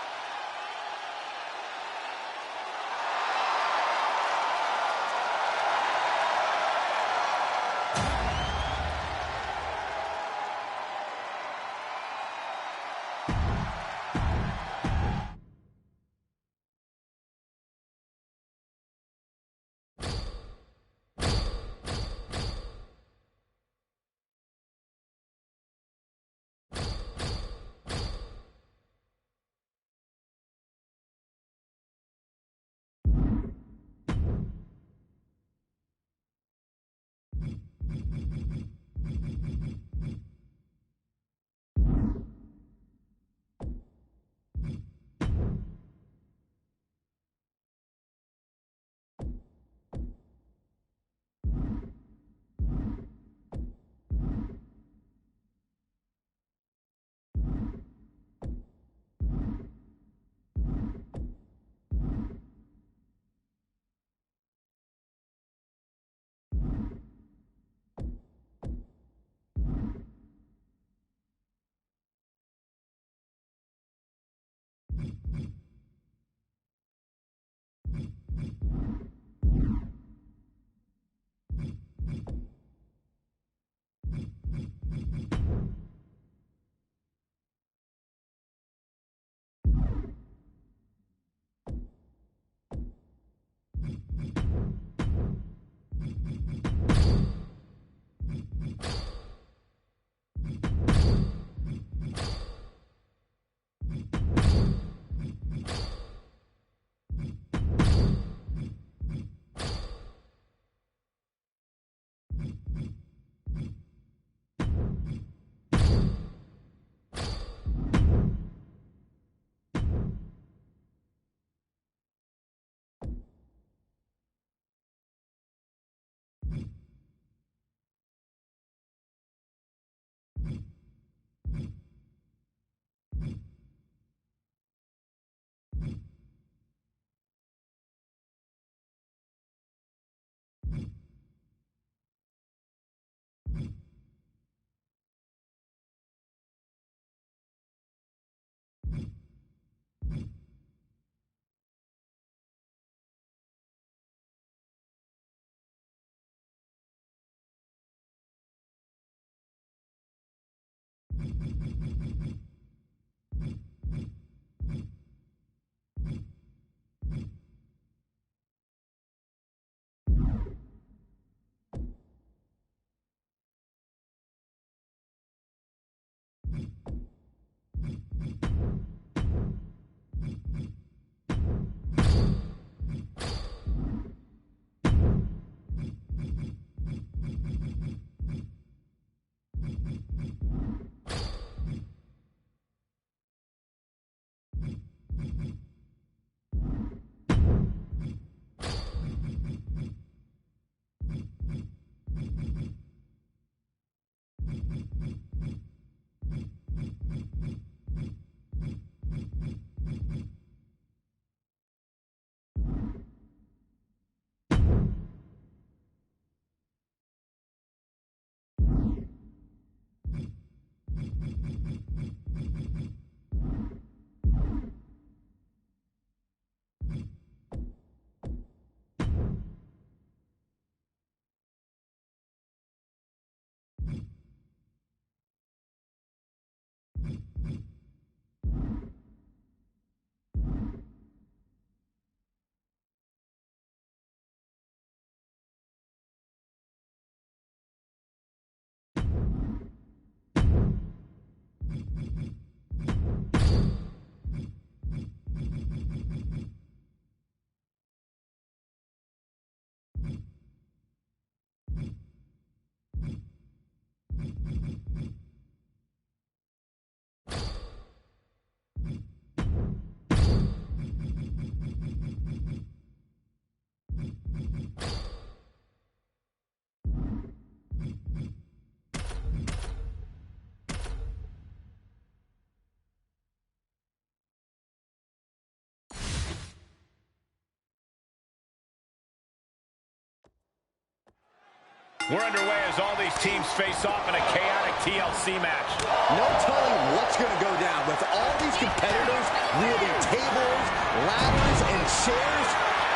We're underway as all these teams face off in a chaotic TLC match. No telling what's going to go down with all these competitors wielding tables, ladders, and chairs.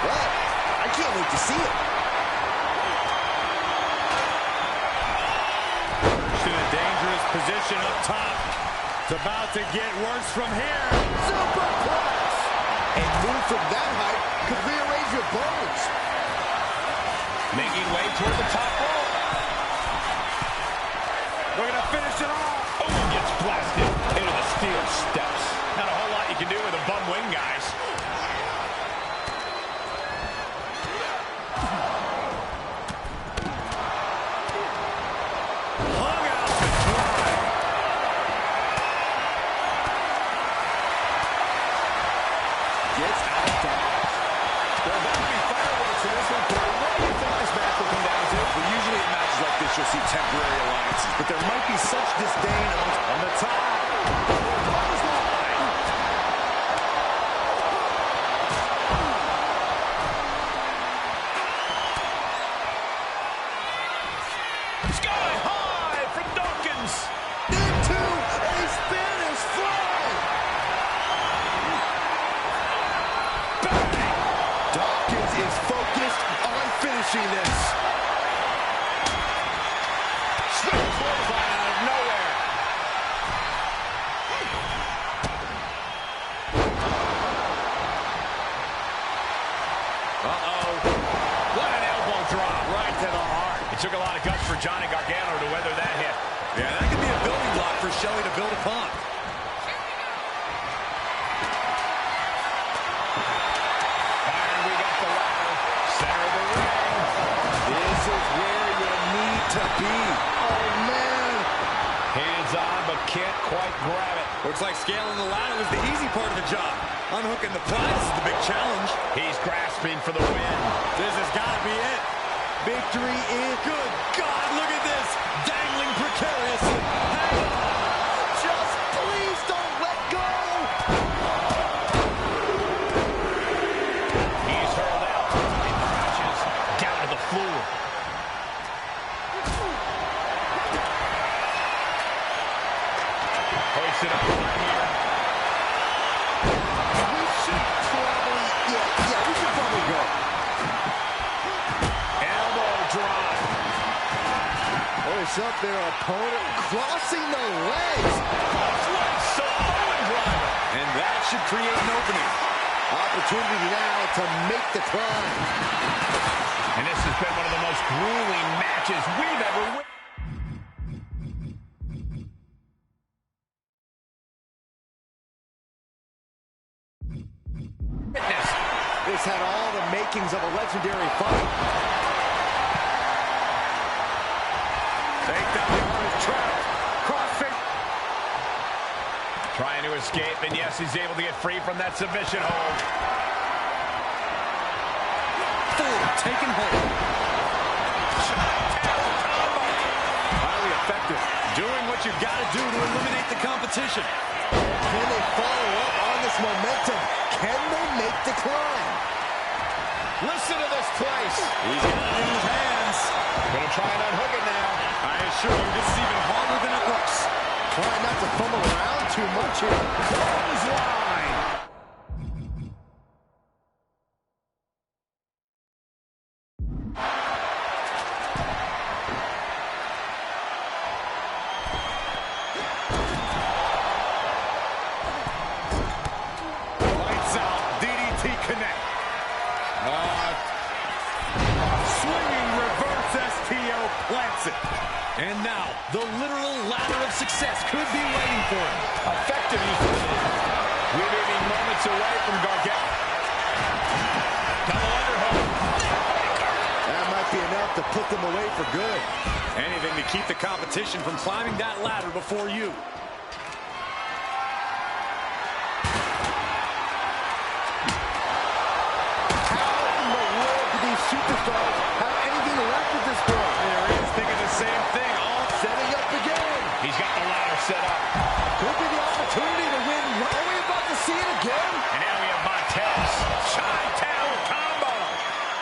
Well, I can't wait to see it. In a dangerous position up top. It's about to get worse from here. Superplex! A move from that height could rearrange your bones. Making way toward the top rope. We're going to finish it off. Oh, gets blasted into the steel steps. Not a whole lot you can do with a bum wing, guys. Hung out to dry. Gets out of dodge. Well, there will be fireworks in this one, Corey. What do you think this match will come down to? Well, usually in matches like this, you'll see temporary alliances, but there might be such disdain on the top. Sky high from Dawkins. Into a Spanish fly. Dawkins is focused on finishing this. Swift clothesline out of nowhere. Uh-oh. What an elbow drop right to the heart. It took a lot of guts for Johnny Gargano to weather that hit. Yeah, that could be a building block for Shelley to build upon. And we got the ladder. Center of the ring. This is where you need to be. Oh, man. Hands on, but can't quite grab it. Looks like scaling the ladder was the easy part of the job. Unhooking the prize is the big challenge. He's grasping for the win. This has got to be it. Victory is Good God, look at this. Dangling precarious. Hang on. just please don't let go. He's hurled out and crashes down to the floor. Hoisted up right here. We should probably, we should probably go. Elbow drop. What a Picks up their opponent, crossing the legs. And that should create an opening. Opportunity now to make the climb. And this has been one of the most grueling matches we've ever witnessed. This had all the makings of a legendary fight. Take down the arm is trapped. Crossface. Trying to escape, and yes, he's able to get free from that submission hold. Forward, taking hold. Highly effective. Doing what you've got to do to eliminate the competition. Can they follow up on this momentum? Can they make the climb? Listen to this place. He's got it in his hands. Gonna try and unhook it now. I assure you, this is even harder than it looks. Try not to fumble around too much here. Clothesline. Lights out. DDT connect. Swinging reverse STO plants it. And now, the literal ladder of success could be waiting for him. Effective use of the knee. We may be moments away from Gargano. Double underhook. That might be enough to put them away for good. Anything to keep the competition from climbing that ladder before you. How in the world do these superstars have anything left at this point? There he is thinking the same thing. All setting up again. He's got the ladder set up. Could be the opportunity to win. Are we about to see it again? And now we have Montez. Chi-Town combo.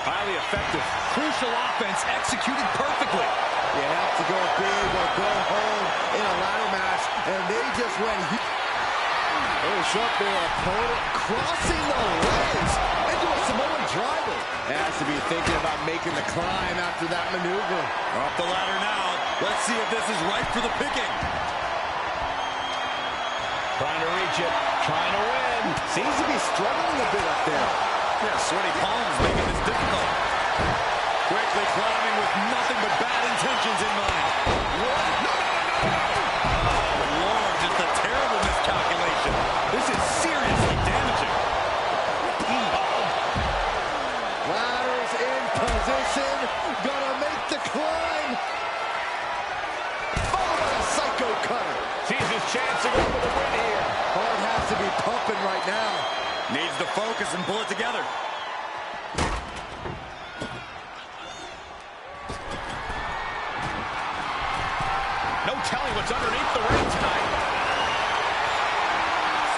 Highly effective. Crucial offense executed perfectly. You have to go big or go home in a ladder match, and they just went push up their opponent, crossing the legs into a Samoan driver. Has to be thinking about making the climb after that maneuver. Off the ladder now. Let's see if this is right for the picking. Trying to reach it. Trying to win. Seems to be struggling a bit up there. Yeah, sweaty palms making this difficult. Quickly climbing with nothing but bad intentions in mind. What? No! Oh, Lord, just a terrible miscalculation. This is seriously damaging. Ladder's in position. Gonna make the climb. Followed by a psycho cutter. Sees his chance to go for the win here. Heart has to be pumping right now. Needs to focus and pull it together. No telling what's underneath the ring tonight.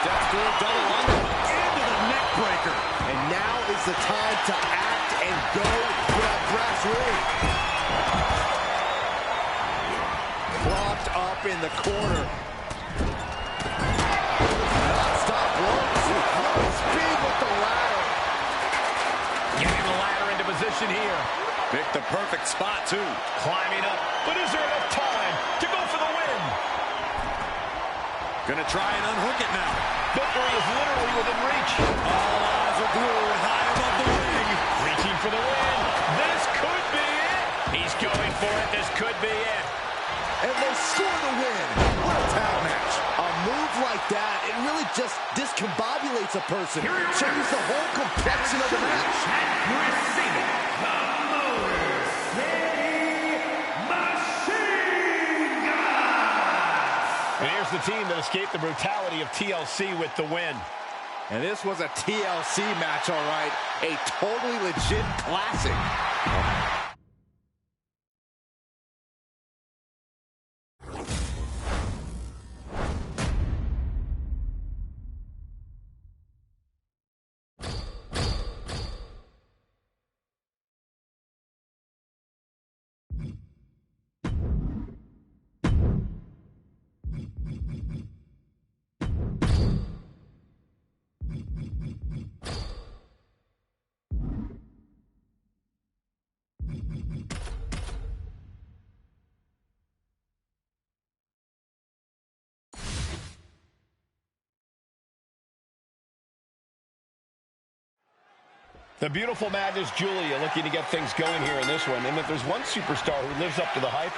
Steps through a double underhook into the neck breaker. And now is the time to act and go for that brass ring. Propped up in the corner. Non-stop blows. Speed with the ladder. Getting the ladder into position here. Picked the perfect spot, too. Climbing up. But is there enough time to go for the win? Gonna try and unhook it now. Victory is literally within reach. All eyes are glued high above the ring. Reaching for the win. This could be it. He's going for it. This could be it. And they score the win. What a tag match. A move like that, it really just discombobulates a person. Changes the whole complexion of the match. Receiving the Motor City Machine Guns. And here's the team that escaped the brutality of TLC with the win. And this was a TLC match, all right. A totally legit classic. The beautiful Madness Julia looking to get things going here in this one. And if there's one superstar who lives up to the hype,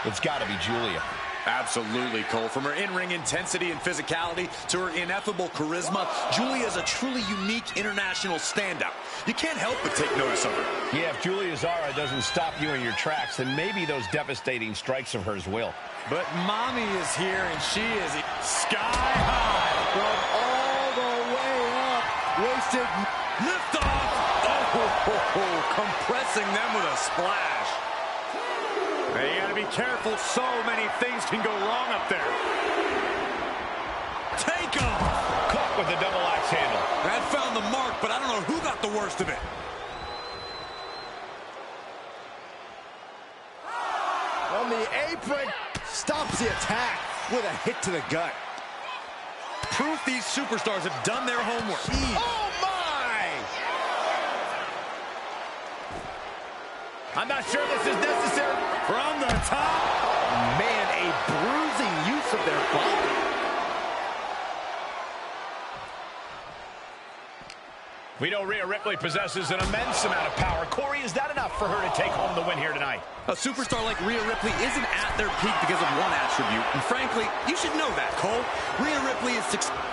it's got to be Julia. Absolutely, Cole. From her in-ring intensity and physicality to her ineffable charisma, Julia is a truly unique international standout. You can't help but take notice of her. Yeah, if Julia's aura doesn't stop you in your tracks, then maybe those devastating strikes of hers will. But Mommy is here, and she is sky high. From all the way up. Wasted. Lift off. Oh, compressing them with a splash. Hey, you gotta be careful. So many things can go wrong up there. Take off. Caught with the double axe handle. That found the mark, but I don't know who got the worst of it. On the apron. Stops the attack with a hit to the gut. Proof these superstars have done their homework. Oh, my! I'm not sure this is necessary. From the top. Man, a bruising use of their body. We know Rhea Ripley possesses an immense amount of power. Corey, is that enough for her to take home the win here tonight? A superstar like Rhea Ripley isn't at their peak because of one attribute. And frankly, you should know that, Cole. Rhea Ripley is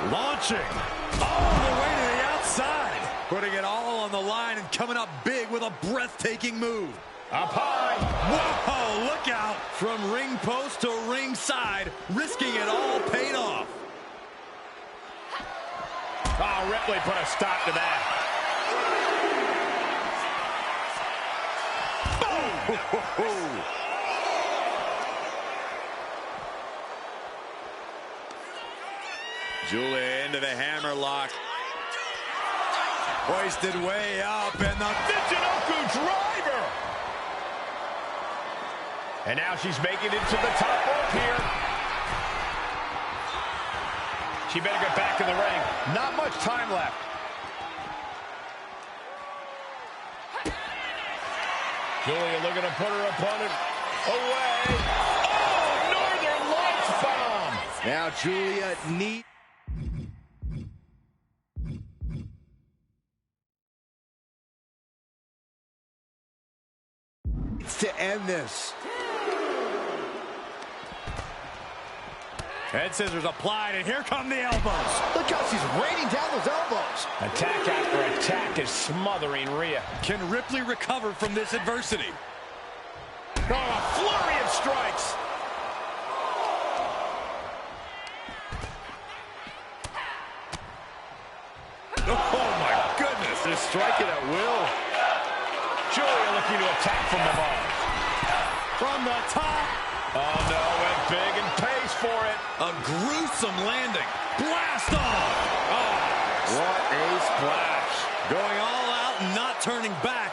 launching all the way to the outside. Putting it all on the line and coming up big with a breathtaking move. Up high. Whoa, look out. From ring post to ring side, risking it all paid off. Oh, Ripley put a stop to that. Boom! Julia into the hammerlock. Hoisted way up, and the Michinoku driver. And now she's making it to the top rope here. She better get back in the ring. Not much time left. Julia looking to put her opponent away. Oh, Northern Lights bomb. Now Julia needs to end this. Head scissors applied, and here come the elbows. Look how she's raining down those elbows. Attack after attack is smothering Rhea. Can Ripley recover from this adversity? Oh, a flurry of strikes. Oh, my goodness. Just striking at will. Julia looking to attack from above. From the top. Oh, no, went big and pays for it. A gruesome landing. Blast off. Oh, what a splash. Going all out and not turning back.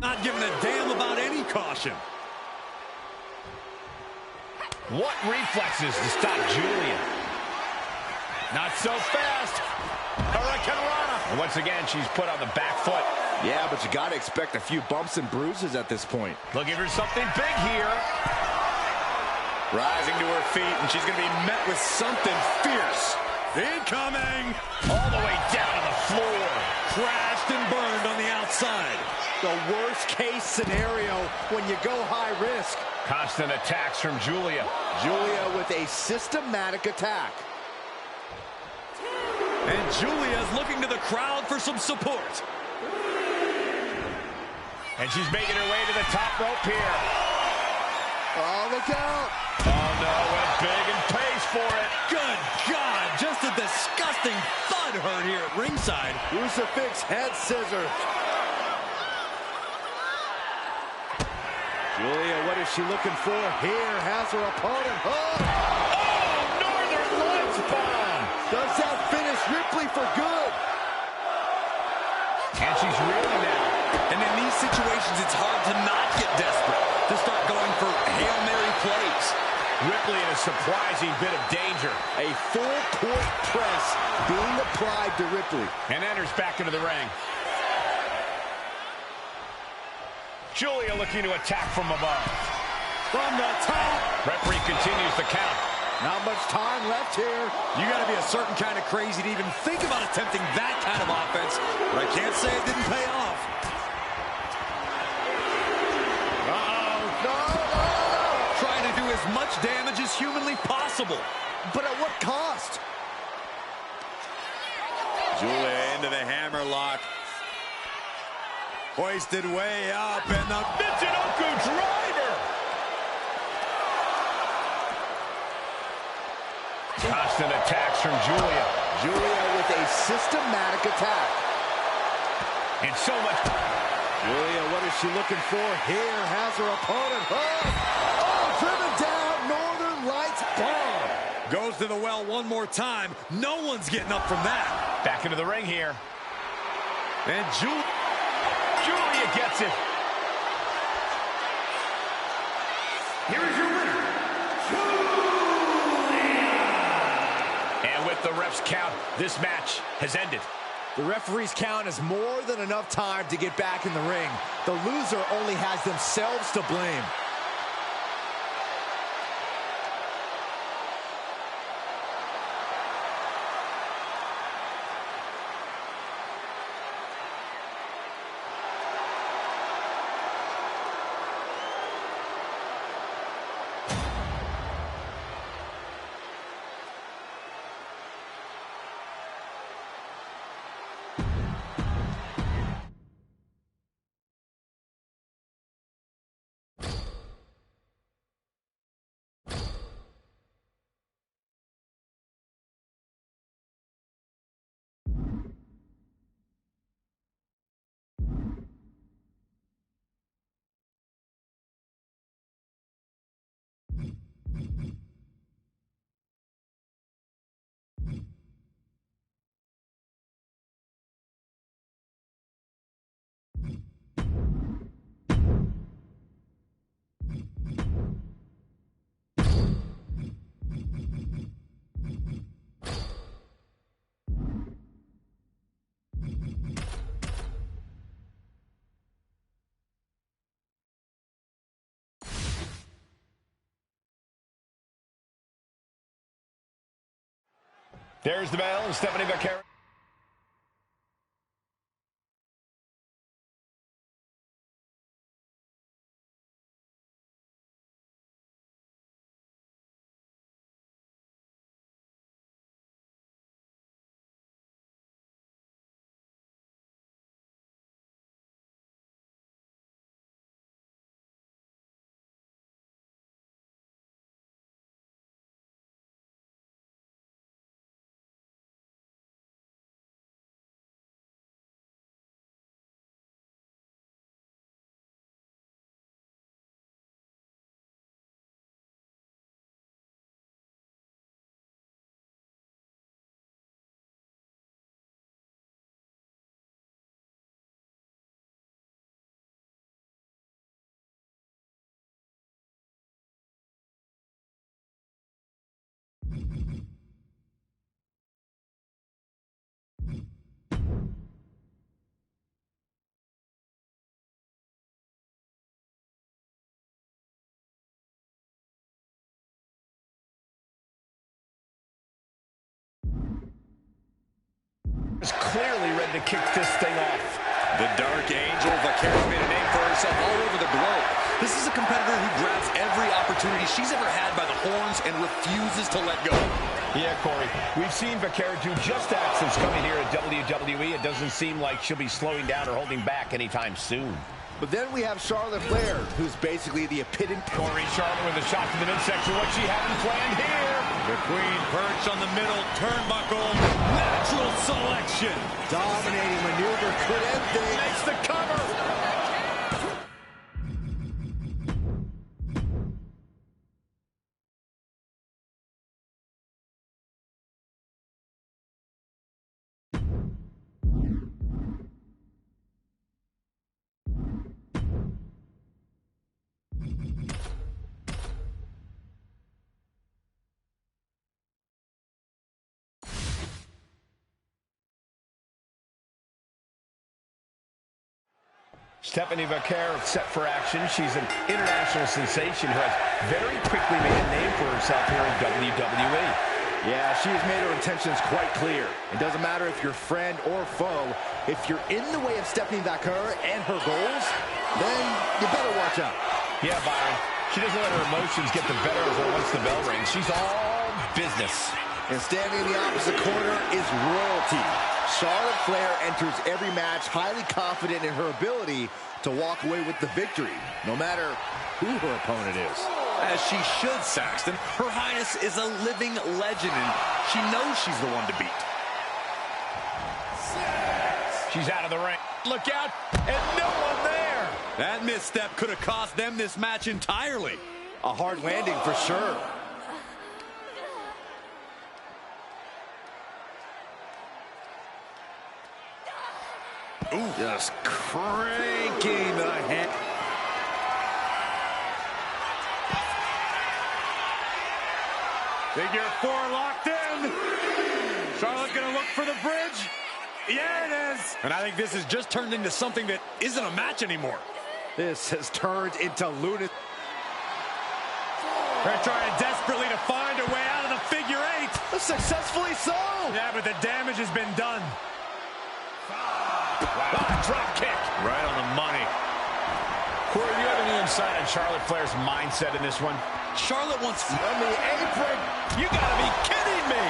Not giving a damn about any caution. What reflexes to stop Julia? Not so fast. Hurricanrana. And once again, she's put on the back foot. Yeah, but you got to expect a few bumps and bruises at this point. Looking for something big here. Rising to her feet, and she's going to be met with something fierce. Incoming. All the way down to the floor. Crashed and burned on the outside. The worst case scenario when you go high risk. Constant attacks from Julia. Julia with a systematic attack. And Julia's looking to the crowd for some support. And she's making her way to the top rope here. Oh, look out. Oh, no, went big and pays for it. Good God, just a disgusting thud heard here at ringside. Crucifix head scissors. Julia, what is she looking for here? Has her opponent hooked. Oh, Northern Lights bomb. Does that finish Ripley for good? And she's reeling now. And in these situations, it's hard to not get desperate, to start going for Hail Mary plays. Ripley in a surprising bit of danger. A full court press being applied to Ripley. And enters back into the ring. Julia looking to attack from above. From the top. Referee continues the count. Not much time left here. You got to be a certain kind of crazy to even think about attempting that kind of offense, but I can't say it didn't pay off. No. Trying to do as much damage as humanly possible. But at what cost? Julia into the hammerlock. Hoisted way up, and the Michinoku driver. Constant attacks from Julia. Julia with a systematic attack. And so much. Julia, what is she looking for here? Has her opponent hooked. Oh, driven down. Northern Lights bomb. Goes to the well one more time. No one's getting up from that. Back into the ring here. And Julia gets it. Here is your winner, And with the ref's count, this match has ended. The referee's count is more than enough time to get back in the ring. The loser only has themselves to blame. There's the bell, and Stephanie Vaquero. Is clearly ready to kick this thing off. The Dark Angel, Vaquero's made a name for herself all over the globe. This is a competitor who grabs every opportunity she's ever had by the horns and refuses to let go. Yeah, Corey, we've seen Vaquero do just that since coming here at WWE. It doesn't seem like she'll be slowing down or holding back anytime soon. But then we have Charlotte Flair, who's basically the epitome. Corey, Charlotte with a shot to the midsection. What's she having planned here? The Queen perched on the middle turnbuckle. Natural selection. Dominating maneuver could end things. Makes the cover. Stephanie Vaquer set for action. She's an international sensation who has very quickly made a name for herself here in WWE. Yeah, she has made her intentions quite clear. It doesn't matter if you're friend or foe. If you're in the way of Stephanie Vaquer and her goals, then you better watch out. Yeah, Byron. She doesn't let her emotions get the better of her once the bell rings. She's all business. And standing in the opposite corner is royalty. Charlotte Flair enters every match highly confident in her ability to walk away with the victory, no matter who her opponent is. As she should, Saxton. Her Highness is a living legend, and she knows she's the one to beat. She's out of the ring. Look out, and no one there. That misstep could have cost them this match entirely. A hard landing for sure. Ooh, just cranking the head. Figure 4 locked in. Charlotte gonna look for the bridge. Yeah, it is. And I think this has just turned into something that isn't a match anymore. This has turned into lunacy. They're trying desperately to find a way out of the figure 8. Successfully so. Yeah, but the damage has been done. Drop kick. Right on the money. Corey, do you have any insight on Charlotte Flair's mindset in this one? Charlotte wants... On the apron. You gotta be kidding me.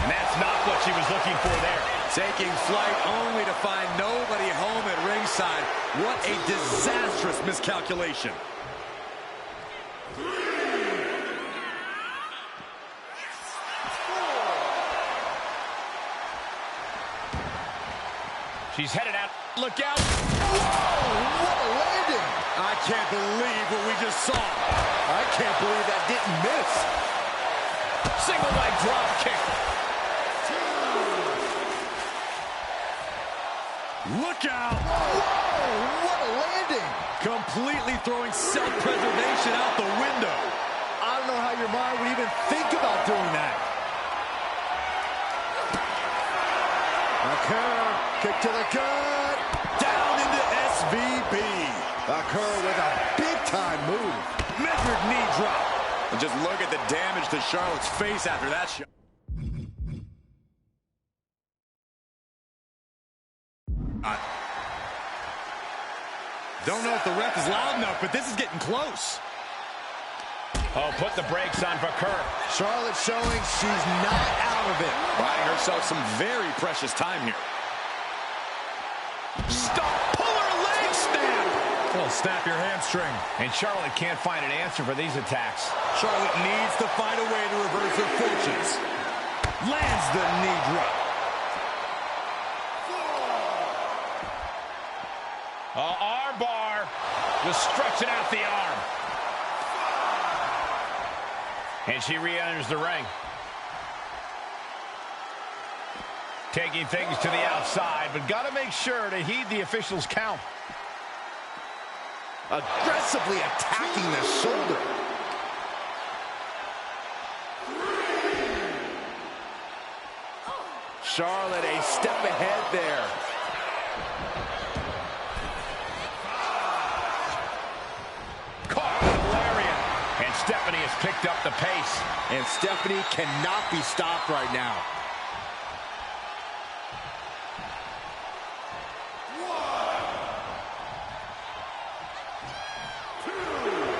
And that's not what she was looking for there. Taking flight only to find nobody home at ringside. What a disastrous miscalculation. She's headed out. Look out. Whoa, what a landing. I can't believe what we just saw. I can't believe that didn't miss. Single leg drop kick. Look out. Whoa, what a landing. Completely throwing self-preservation out the window. I don't know how your mind would even think about doing that. Vaquer, kick to the gut. Down into SVB. Vaquer with a big-time move. Measured knee drop. And just look at the damage to Charlotte's face after that shot. Don't know if the ref is loud enough, but this is getting close. Oh, put the brakes on Vaquer. Charlotte showing she's not out of it. Buying herself some very precious time here. Stop. Pull her leg snap. Well, snap your hamstring. And Charlotte can't find an answer for these attacks. Charlotte needs to find a way to reverse her fortunes. Lands the knee drop. Arm bar. Just stretching out the arm. And she re-enters the ring. Taking things to the outside, but got to make sure to heed the officials' count. Aggressively attacking the shoulder. Charlotte a step ahead there. Caught with a lariat. And Stephanie has picked up the pace. And Stephanie cannot be stopped right now.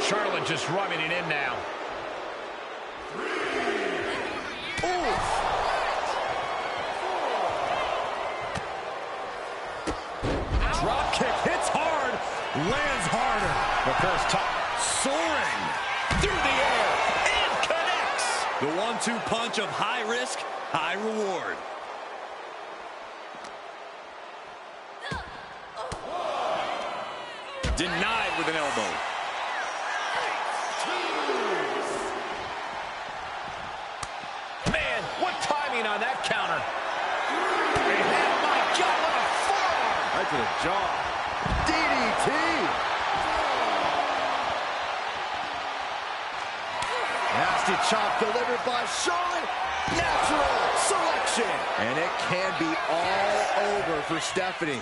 Charlotte just rubbing it in now. Drop kick hits hard, lands harder. The first top. Soaring Through the air. And connects. the 1-2 punch of high risk, high reward. Denied with an elbow. Man, what timing on that counter. And my God, what a forearm. Right to the jaw. DDT. Nasty chop delivered by Charlotte. Natural selection. And it can be all over for Stephanie.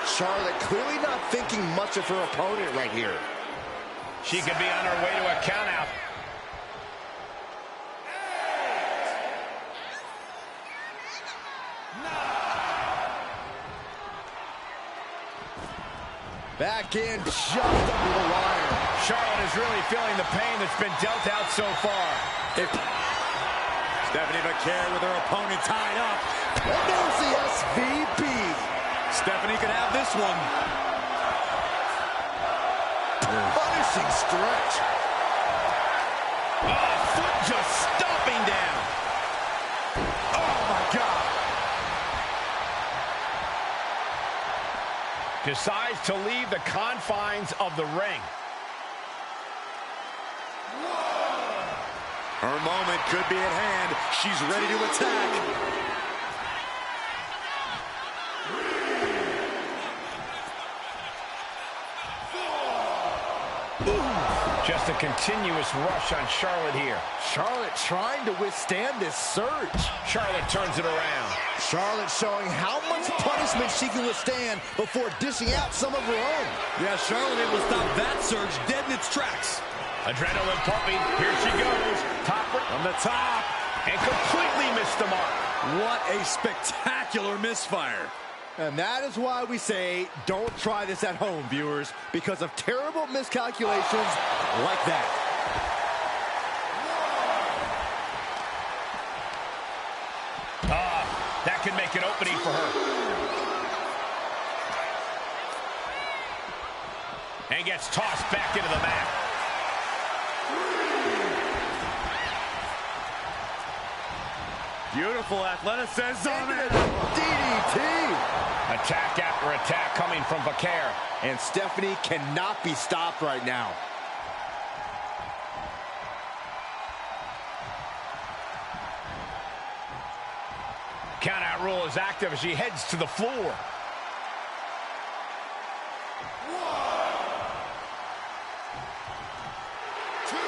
Charlotte clearly not thinking much of her opponent right here. She could be on her way to a countout. Back in, just under the wire. Charlotte is really feeling the pain that's been dealt out so far. Stephanie McCare with her opponent tied up. And there's the SVP. Stephanie could have this one. Punishing stretch. Oh, foot just stomping down. Oh, my God. Decides to leave the confines of the ring. Her moment could be at hand. She's ready to attack. Just a continuous rush on Charlotte here. Charlotte trying to withstand this surge. Charlotte turns it around. Charlotte showing how much punishment she can withstand before dishing out some of her own. Yeah, Charlotte able to stop that surge dead in its tracks. Adrenaline pumping. Here she goes. Top On the top. and completely missed the mark. What a spectacular misfire. And that is why we say, don't try this at home, viewers, because of terrible miscalculations like that. That could make an opening for her. And gets tossed back into the mat. Beautiful athleticism. DDT. Attack after attack coming from Bakar. And Stephanie cannot be stopped right now. Countout rule is active as she heads to the floor.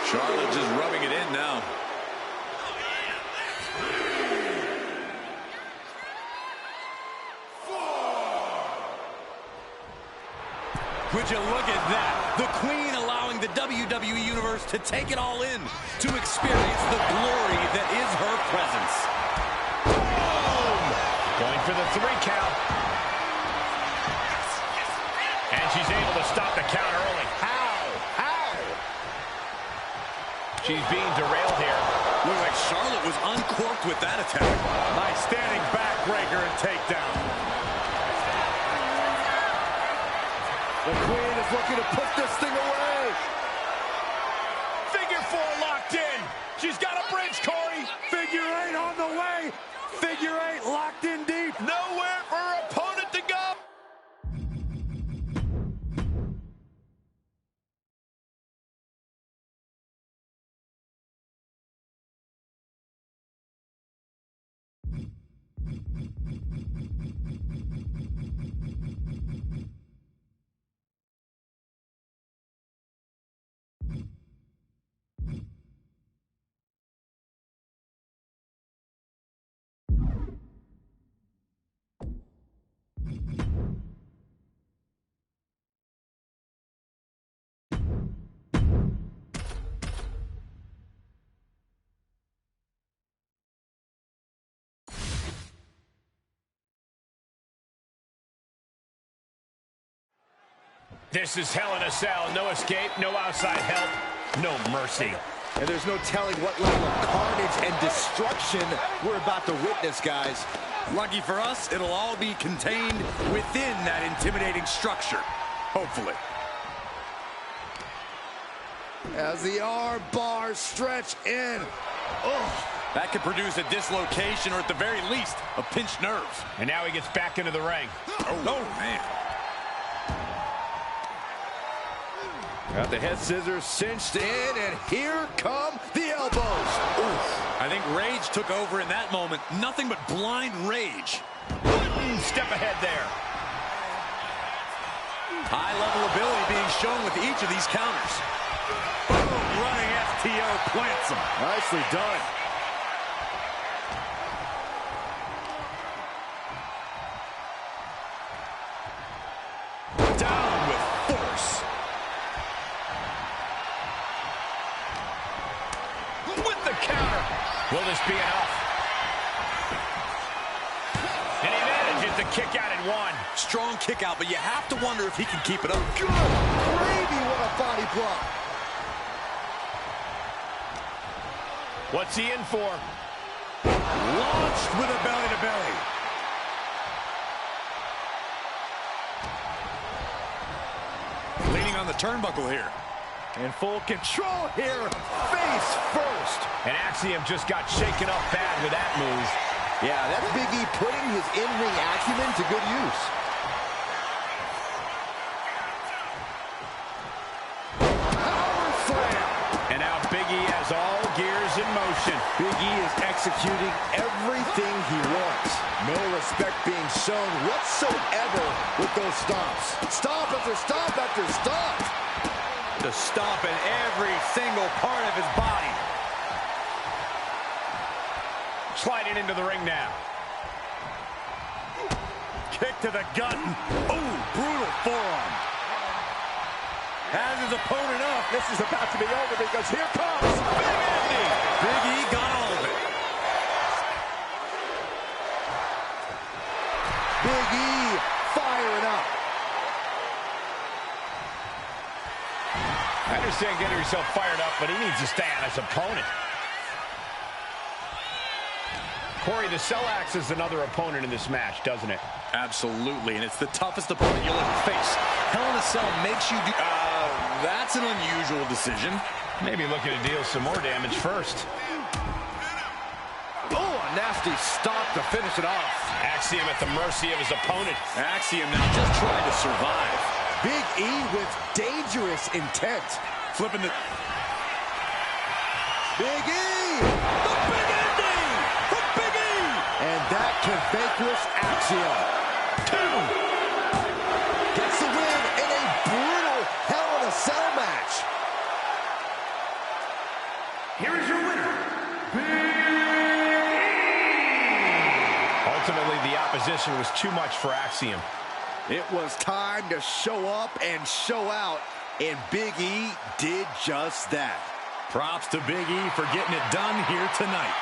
Charlotte just rubbing it in now. Would you look at that? The Queen allowing the WWE Universe to take it all in, to experience the glory that is her presence. Boom! Going for the 3 count. And she's able to stop the count early. How? How? She's being derailed here. Looked like Charlotte was uncorked with that attack. Nice standing backbreaker and takedown. The Queen is looking to put this thing away. Figure 4 locked in. She's got a bridge, Corey. Figure 8 on the way. Figure 8 locked in deep. Nowhere for her opponent to go. This is Hell in a Cell. No escape, no outside help, no mercy. And there's no telling what level of carnage and destruction we're about to witness, guys. Lucky for us, it'll all be contained within that intimidating structure. Hopefully. As the arm bars stretch in. Oh. That could produce a dislocation or at the very least, a pinched nerve. And now he gets back into the ring. Oh man. Got the head scissors cinched in, and here come the elbows. Oof. I think rage took over in that moment. Nothing but blind rage. Step ahead there. High-level ability being shown with each of these counters. Boom, running FTO plants him. Nicely done. Will this be enough? And he manages to kick out at one. Strong kick out, but you have to wonder if he can keep it up. Good gravy, what a body block. What's he in for? Launched with a belly-to-belly. Leaning on the turnbuckle here. In full control here, face first. And Axiom just got shaken up bad with that move. Yeah, that's Big E putting his in-ring acumen to good use. Power slam. And now Big E has all gears in motion. Big E is executing everything he wants. No respect being shown whatsoever with those stomps. Stomp after stomp after stomp. To stomp in every single part of his body. Sliding into the ring now. Kick to the gut. Ooh, brutal forearm. Has his opponent up. This is about to be over because here comes Big E. Big E got all of it. Big E firing up. I understand getting yourself fired up, but he needs to stay on his opponent. Corey, the Cell acts as another opponent in this match, doesn't it? Absolutely, and it's the toughest opponent you'll ever face. Hell in a Cell makes you do... that's an unusual decision. Maybe looking to deal some more damage first. Oh, a nasty stomp to finish it off. Axiom at the mercy of his opponent. Axiom now just trying to survive. Big E with dangerous intent. Flipping the... Big E! The big ending from Big E! And that can vanquish Axiom. 2. Gets the win in a brutal Hell in a Cell match. Here is your winner, Ultimately, the opposition was too much for Axiom. It was time to show up and show out, and Big E did just that. Props to Big E for getting it done here tonight.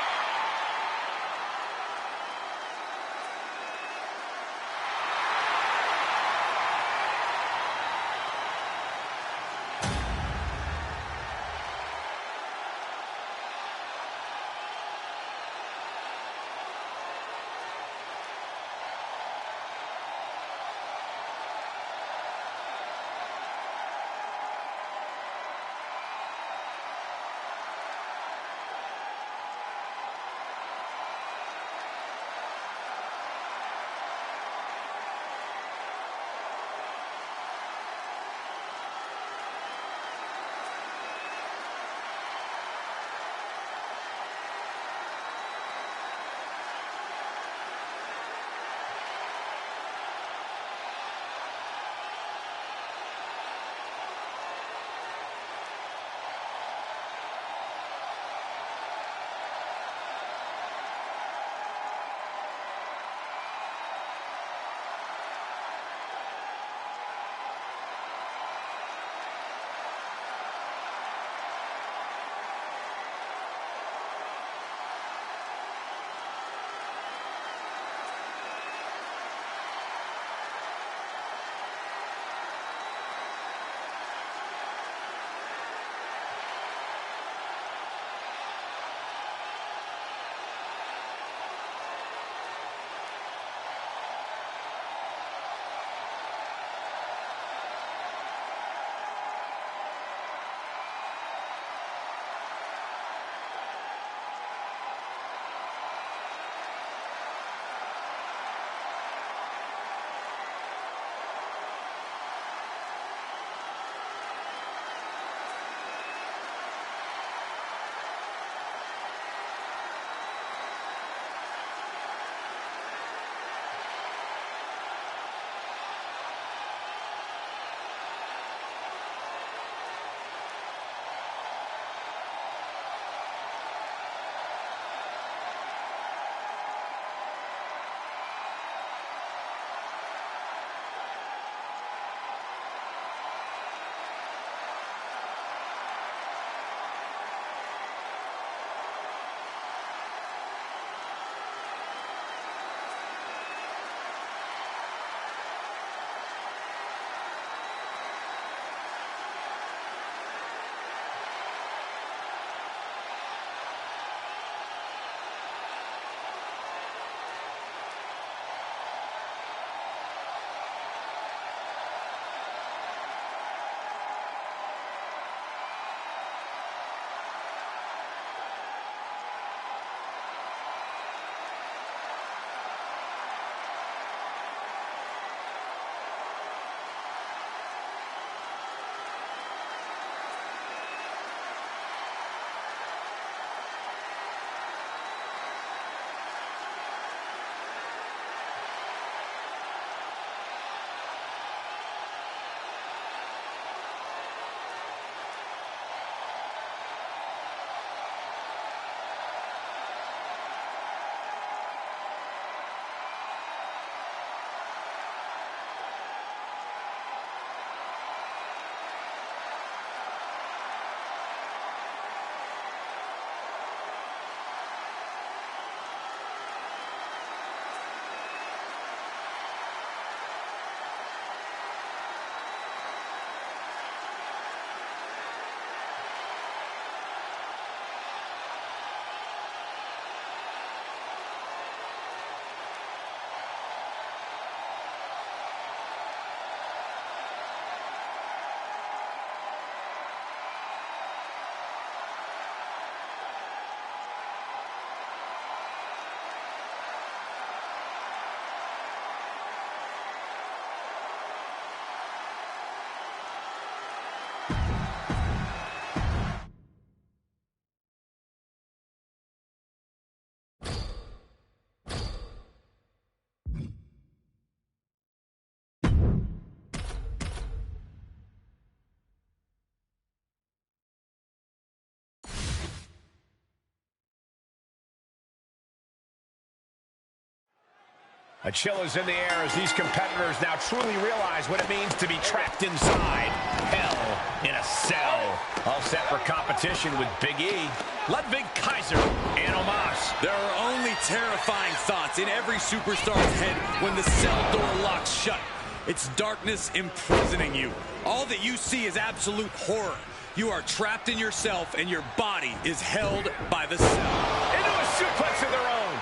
A chill is in the air as these competitors now truly realize what it means to be trapped inside hell in a cell. All set for competition with Big E, Ludwig Kaiser, and Omos. There are only terrifying thoughts in every superstar's head when the cell door locks shut. It's darkness imprisoning you. All that you see is absolute horror. You are trapped in yourself, and your body is held by the cell. Into a suplex of their own.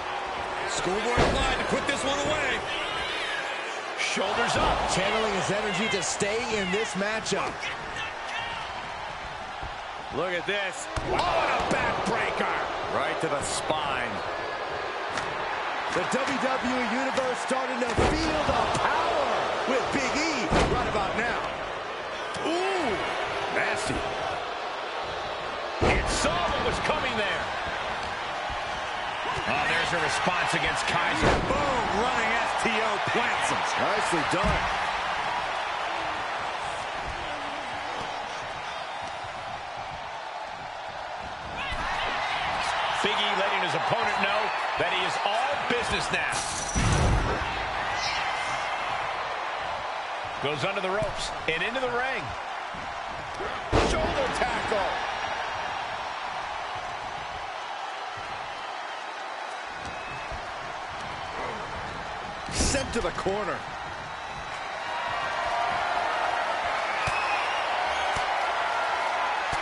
Schoolboy Clyde to put this one away. Shoulders up. Channeling his energy to stay in this matchup. Look at this. Oh, and a backbreaker. Right to the spine. The WWE Universe starting to feel the power with Big E right about now. Ooh, nasty. It saw what was coming there. Oh, there's a response against Kaiser. Boom, running STO plants him. Nicely done. Big E letting his opponent know that he is all business now. Goes under the ropes and into the ring. Shoulder tackle. Sent to the corner.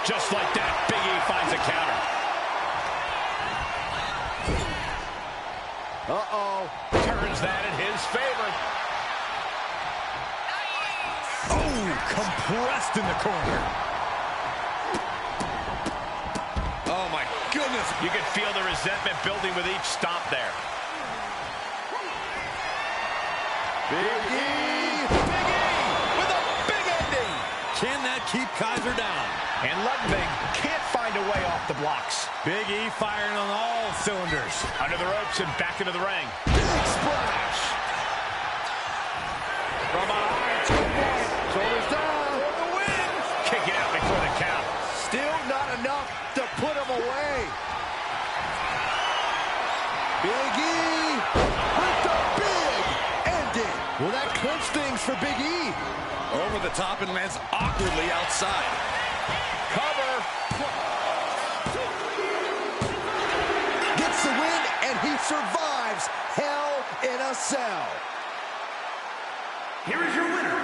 Just like that, Big E finds a counter. Uh-oh. Turns that in his favor. Oh, compressed in the corner. Oh, my goodness. You can feel the resentment building with each stomp there. Big E! Big E with a big ending. Can that keep Kaiser down? And Ludwig can't find a way off the blocks. Big E firing on all cylinders. Under the ropes and back into the ring. Big splash! From behind, Shoulders down for the win! kicking out before the count. Still not enough to put him away. Big E with the big ending. Will that clinch things for Big E? Over the top and lands awkwardly outside. Cover. Gets the win, and he survives Hell in a Cell. Here is your winner,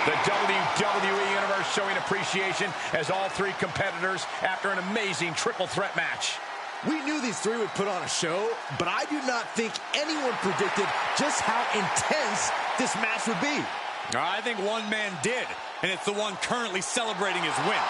The WWE Universe showing appreciation as all three competitors after an amazing triple threat match. We knew these three would put on a show, but I do not think anyone predicted just how intense this match would be. I think one man did, and it's the one currently celebrating his win.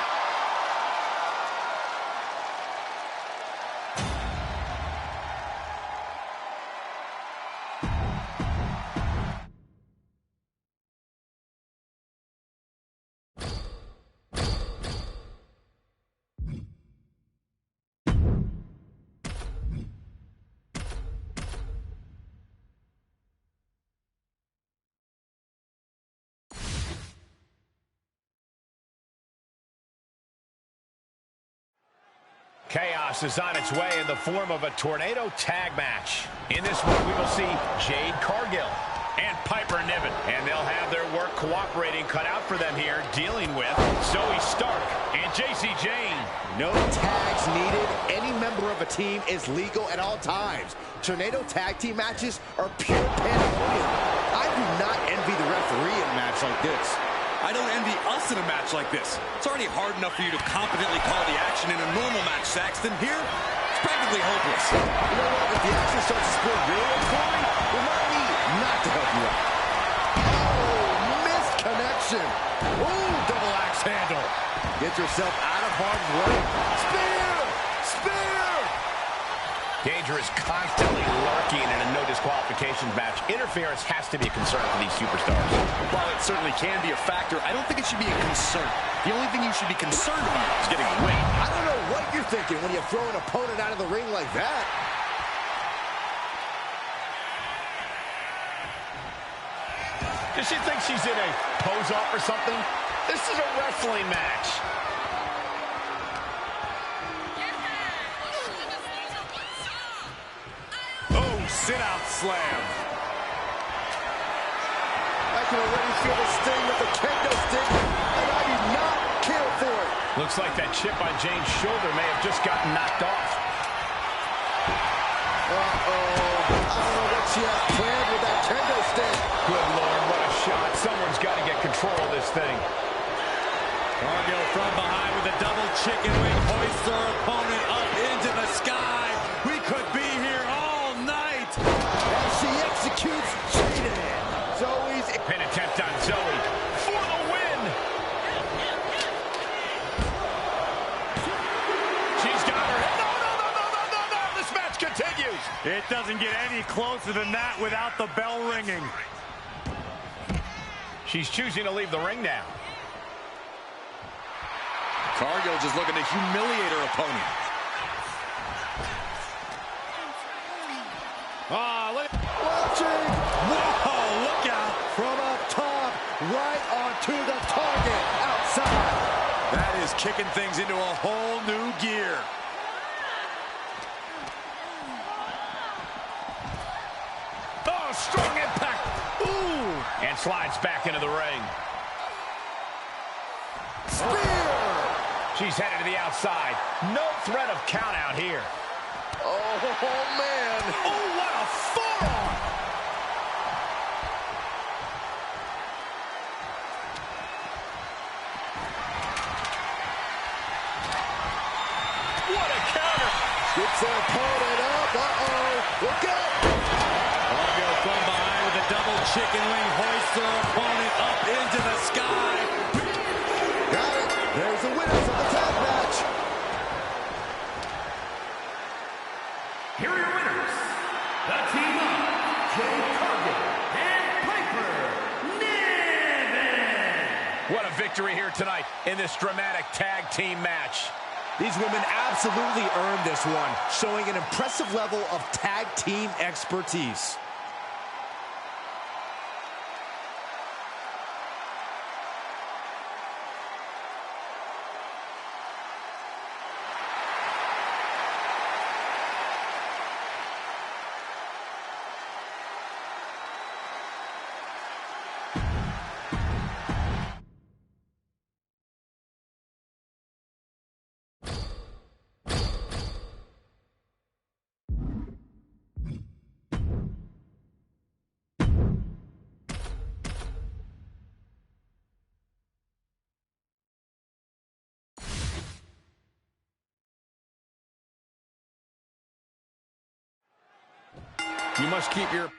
Chaos is on its way in the form of a tornado tag match. In this one, we will see Jade Cargill and Piper Niven. And they'll have their work cooperating cut out for them here, dealing with Zoe Stark and JC Jane. No tags needed. Any member of a team is legal at all times. Tornado tag team matches are pure pandemonium. I do not envy the referee in a match like this. I don't envy us in a match like this. It's already hard enough for you to competently call the action in a normal match, Saxton. Here, it's practically hopeless. You know what? If the action starts to split real way, Corey, remind me not to help you out. Oh, missed connection. Ooh, double axe handle. Get yourself out of harm's way. Spear! Spear! Danger is constantly lurking in a no disqualifications match. Interference has to be a concern for these superstars. While it certainly can be a factor, I don't think it should be a concern. The only thing you should be concerned about is getting a win. I don't know what you're thinking when you throw an opponent out of the ring like that. Does she think she's in a pose-off or something? This is a wrestling match. sit-out slam. I can already feel the sting with the kendo stick, and I do not care for it. Looks like that chip on Jane's shoulder may have just gotten knocked off. Uh-oh. I don't know what she has planned with that kendo stick. Good Lord, what a shot. Someone's got to get control of this thing. Cargill from behind with a double chicken wing, hoists our opponent up into the sky. We could be here all night. And she executes cheating. Zoe's Pin attempt on Zoe for the win. She's got her. No. This match continues. It doesn't get any closer than that without the bell ringing. She's choosing to leave the ring now. Cargill just looking to humiliate her opponent. watching. Whoa, look out. From up top, right onto the target, outside. That is kicking things into a whole new gear. Oh, strong impact. Ooh. And slides back into the ring. Spear. She's headed to the outside. No threat of count out here. Oh, man. Oh, what a forearm. What a counter. Gets their opponent up. Uh-oh. Look out. Cargill from behind with a double chicken wing, hoists their opponent up into the sky. Got it. There's the winners of the tag match. Here are your winners, the team of Jade Cargill and Piper Niven. What a victory here tonight in this dramatic tag team match. These women absolutely earned this one, showing an impressive level of tag team expertise. You must keep your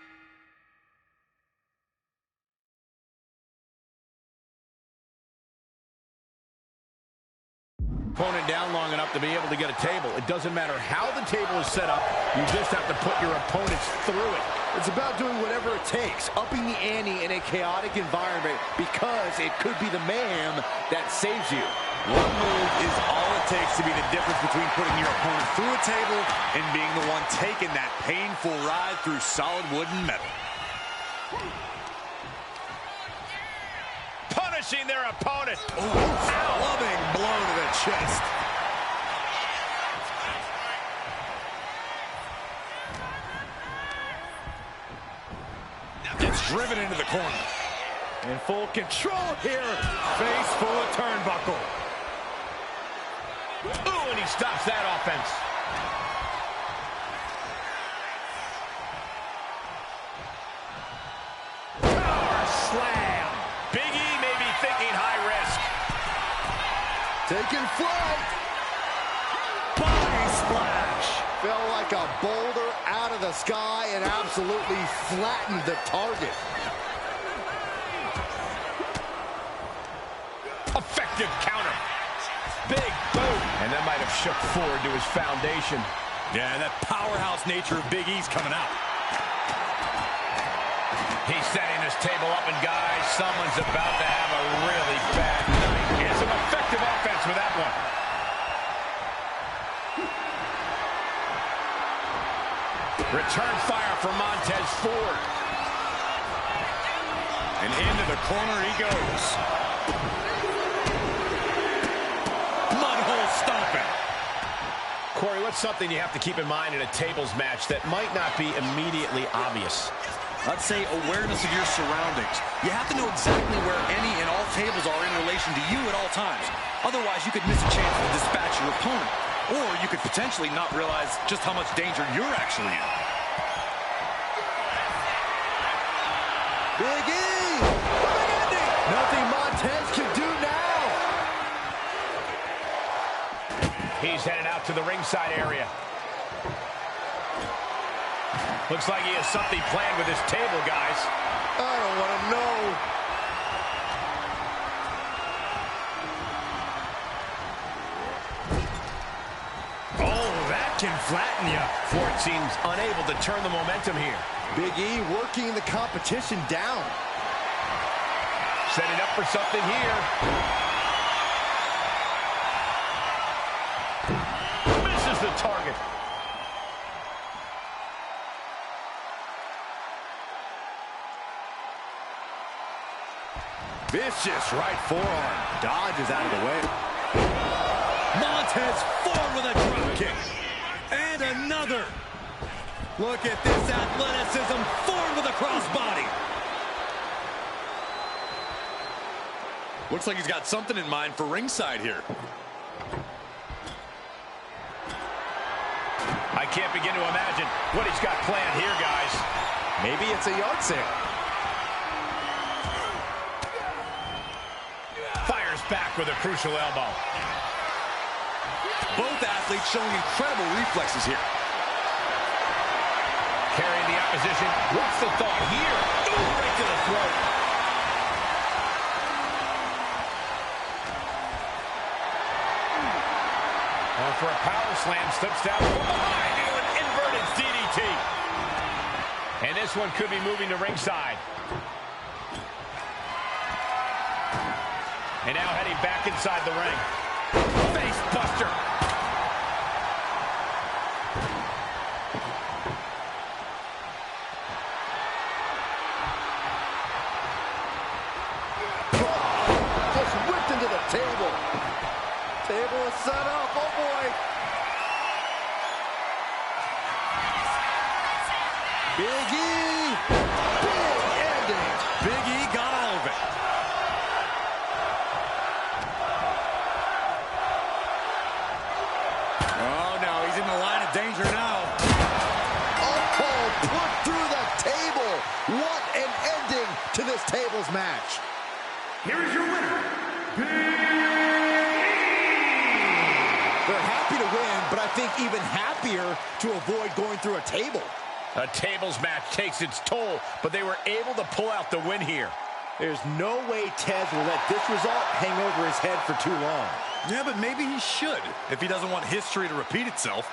opponent down long enough to be able to get a table. It doesn't matter how the table is set up. You just have to put your opponents through it. It's about doing whatever it takes, upping the ante in a chaotic environment, because it could be the mayhem that saves you. One move is all it takes to be the difference between putting your opponent through a table and being the one taking that painful ride through solid wood and metal. Punishing their opponent. Loving blow to the chest. Gets driven into the corner. In full control here. Face full of turnbuckle. Ooh, and he stops that offense. Power slam. Big E may be thinking high risk. Taking flight. Body splash. Fell like a boulder out of the sky and absolutely flattened the target. Effective counter. Big boot. And that might have shook forward to his foundation. Yeah, that powerhouse nature of Big E's coming out. He's setting this table up, and guys, someone's about to have a really bad night. And some effective offense with that one. Return fire from Montez Ford. And into the corner he goes. Mudhole stomping. Corey, what's something you have to keep in mind in a tables match that might not be immediately obvious? I'd say awareness of your surroundings. You have to know exactly where any and all tables are in relation to you at all times. Otherwise, you could miss a chance to dispatch your opponent. Or you could potentially not realize just how much danger you're actually in. Big E! Big ending! Nothing Montez can do now! He's headed out to the ringside area. Looks like he has something planned with his table, guys. I don't want to know. Oh, that can flatten you. Ford seems unable to turn the momentum here. Big E working the competition down. Setting up for something here. Misses the target. Vicious right forearm. Dodges out of the way. Montez forward with a drop kick. And another. Look at this athleticism. Forward with a crossbody. Looks like he's got something in mind for ringside here. I can't begin to imagine what he's got planned here, guys. Maybe it's a yard sale. Fires back with a crucial elbow. Both athletes showing incredible reflexes here. Carrying the opposition. What's the thought here? Ooh, right to the throat. Going for a power slam. Slips down from behind into an inverted DDT. And this one could be moving to ringside. And now heading back inside the ring. Face buster. Just whipped into the table. Table is set up. Oh, boy. Big E. Big ending. Big E got all of it. Oh, no, he's in the line of danger now. Oh, put through the table. What an ending to this tables match. Here is your winner, They're happy to win, but I think even happier to avoid going through a table. A tables match takes its toll, but they were able to pull out the win here. There's no way Tez will let this result hang over his head for too long. Yeah, but maybe he should, if he doesn't want history to repeat itself.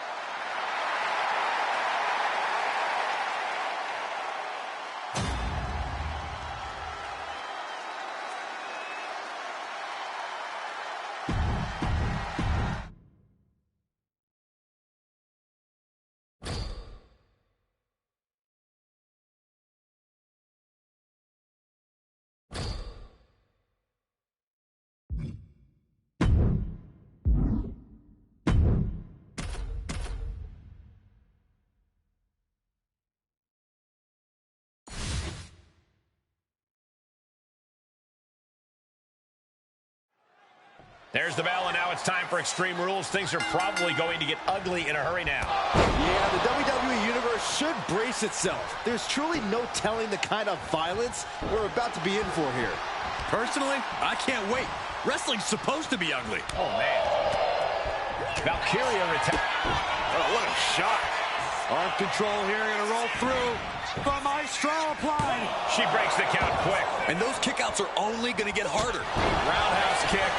There's the bell, and now it's time for Extreme Rules. Things are probably going to get ugly in a hurry now. Yeah, the WWE Universe should brace itself. There's truly no telling the kind of violence we're about to be in for here. Personally, I can't wait. Wrestling's supposed to be ugly. Oh, man. Valkyria attack. Oh, what a shot. Arm control here, gonna roll through. The Maestro applied. She breaks the count quick. And those kickouts are only going to get harder. Roundhouse kick.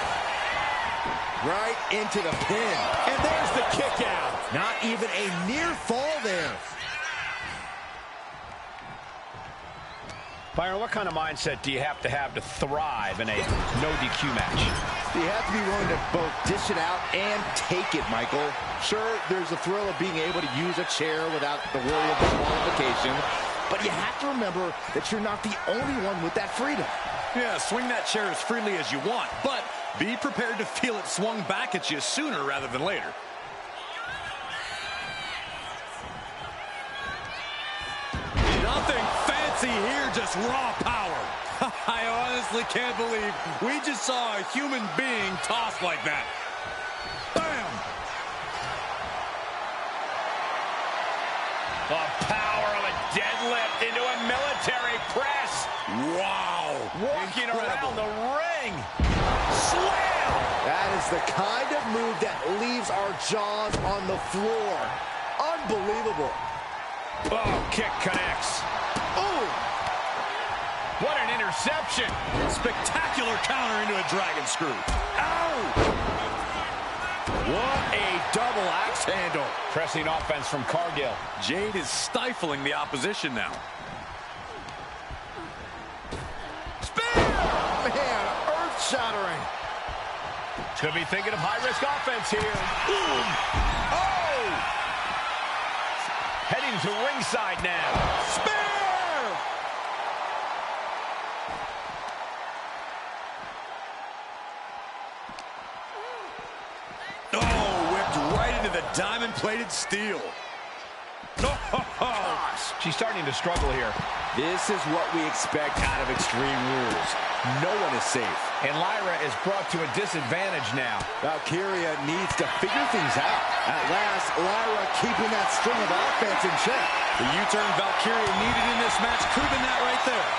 Right into the pin. And there's the kick out. Not even a near fall there. Byron, what kind of mindset do you have to thrive in a no DQ match? You have to be willing to both dish it out and take it, Michael. Sure, there's the thrill of being able to use a chair without the worry of disqualification, but you have to remember that you're not the only one with that freedom. Yeah, swing that chair as freely as you want, but be prepared to feel it swung back at you sooner rather than later. Nothing fancy here, just raw power. I honestly can't believe we just saw a human being tossed like that. Bam! The power of a deadlift into a military press. Wow! Walking around the ring. Slam! That is the kind of move that leaves our jaws on the floor. Unbelievable. Oh, kick connects. Ooh! What an interception. Spectacular counter into a dragon screw. Ow! What a double axe handle. Pressing offense from Cargill. Jade is stifling the opposition now. Man, earth-shattering. Could be thinking of high-risk offense here. Ooh. Oh! Heading to ringside now. Spear! Oh, whipped right into the diamond-plated steel. Gosh, she's starting to struggle here. This is what we expect out of Extreme Rules. No one is safe. And Lyra is brought to a disadvantage now. Valkyria needs to figure things out. At last, Lyra keeping that string of offense in check. The U-turn Valkyria needed in this match could have been that right there.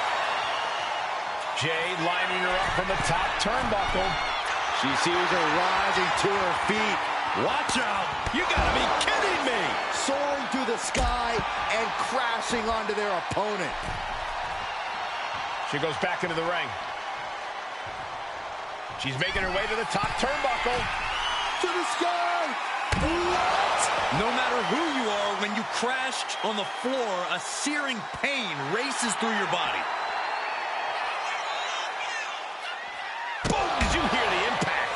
Jade lining her up from the top turnbuckle. She sees her rising to her feet. Watch out! You gotta be kidding me! Soaring through the sky and crashing onto their opponent. She goes back into the ring. She's making her way to the top turnbuckle. To the sky! What? No matter who you are, when you crash on the floor, a searing pain races through your body. Boom! Did you hear the impact?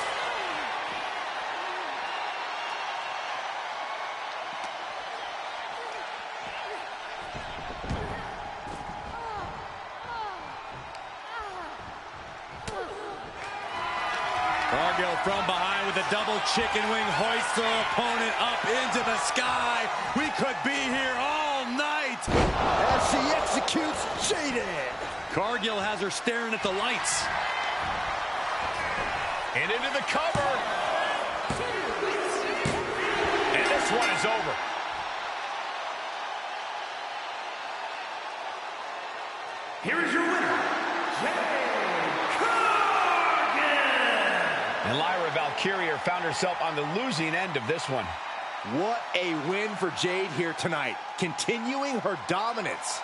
Cargill from behind with a double chicken wing hoists her opponent up into the sky. We could be here all night. As she executes Jaded. Cargill has her staring at the lights. And into the cover. And this one is over. Here is your winner, And Lyra Valkyria found herself on the losing end of this one. What a win for Jade here tonight, continuing her dominance.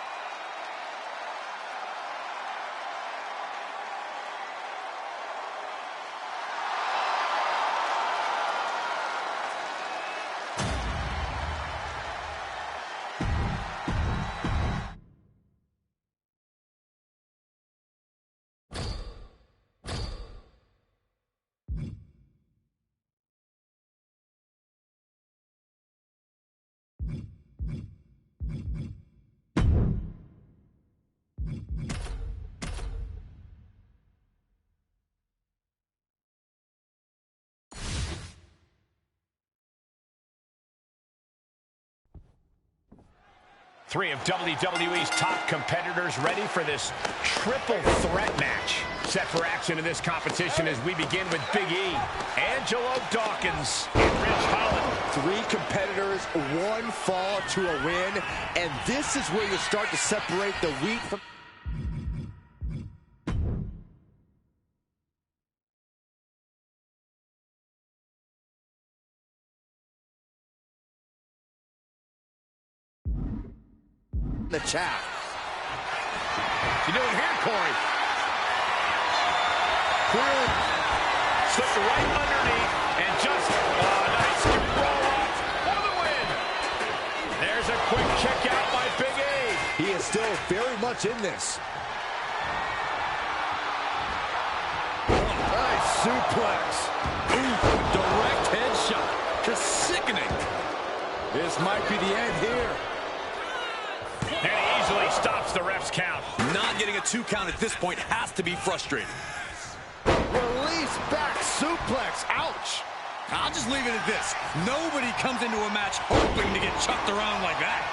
Three of WWE's top competitors ready for this triple threat match. Set for action in this competition as we begin with Big E, Angelo Dawkins, and Ridge Holland. Three competitors, one fall to a win, and this is where you start to separate the wheat from the chaff. You doing here, Corey? Clearly slipped right underneath and just a nice roll up for the win. There's a quick kick out by Big E. He is still very much in this. Nice suplex. Ooh, direct headshot. Just sickening. This might be the end here. And he easily stops the ref's count. Not getting a 2 count at this point has to be frustrating. Release back suplex. Ouch. I'll just leave it at this. Nobody comes into a match hoping to get chucked around like that.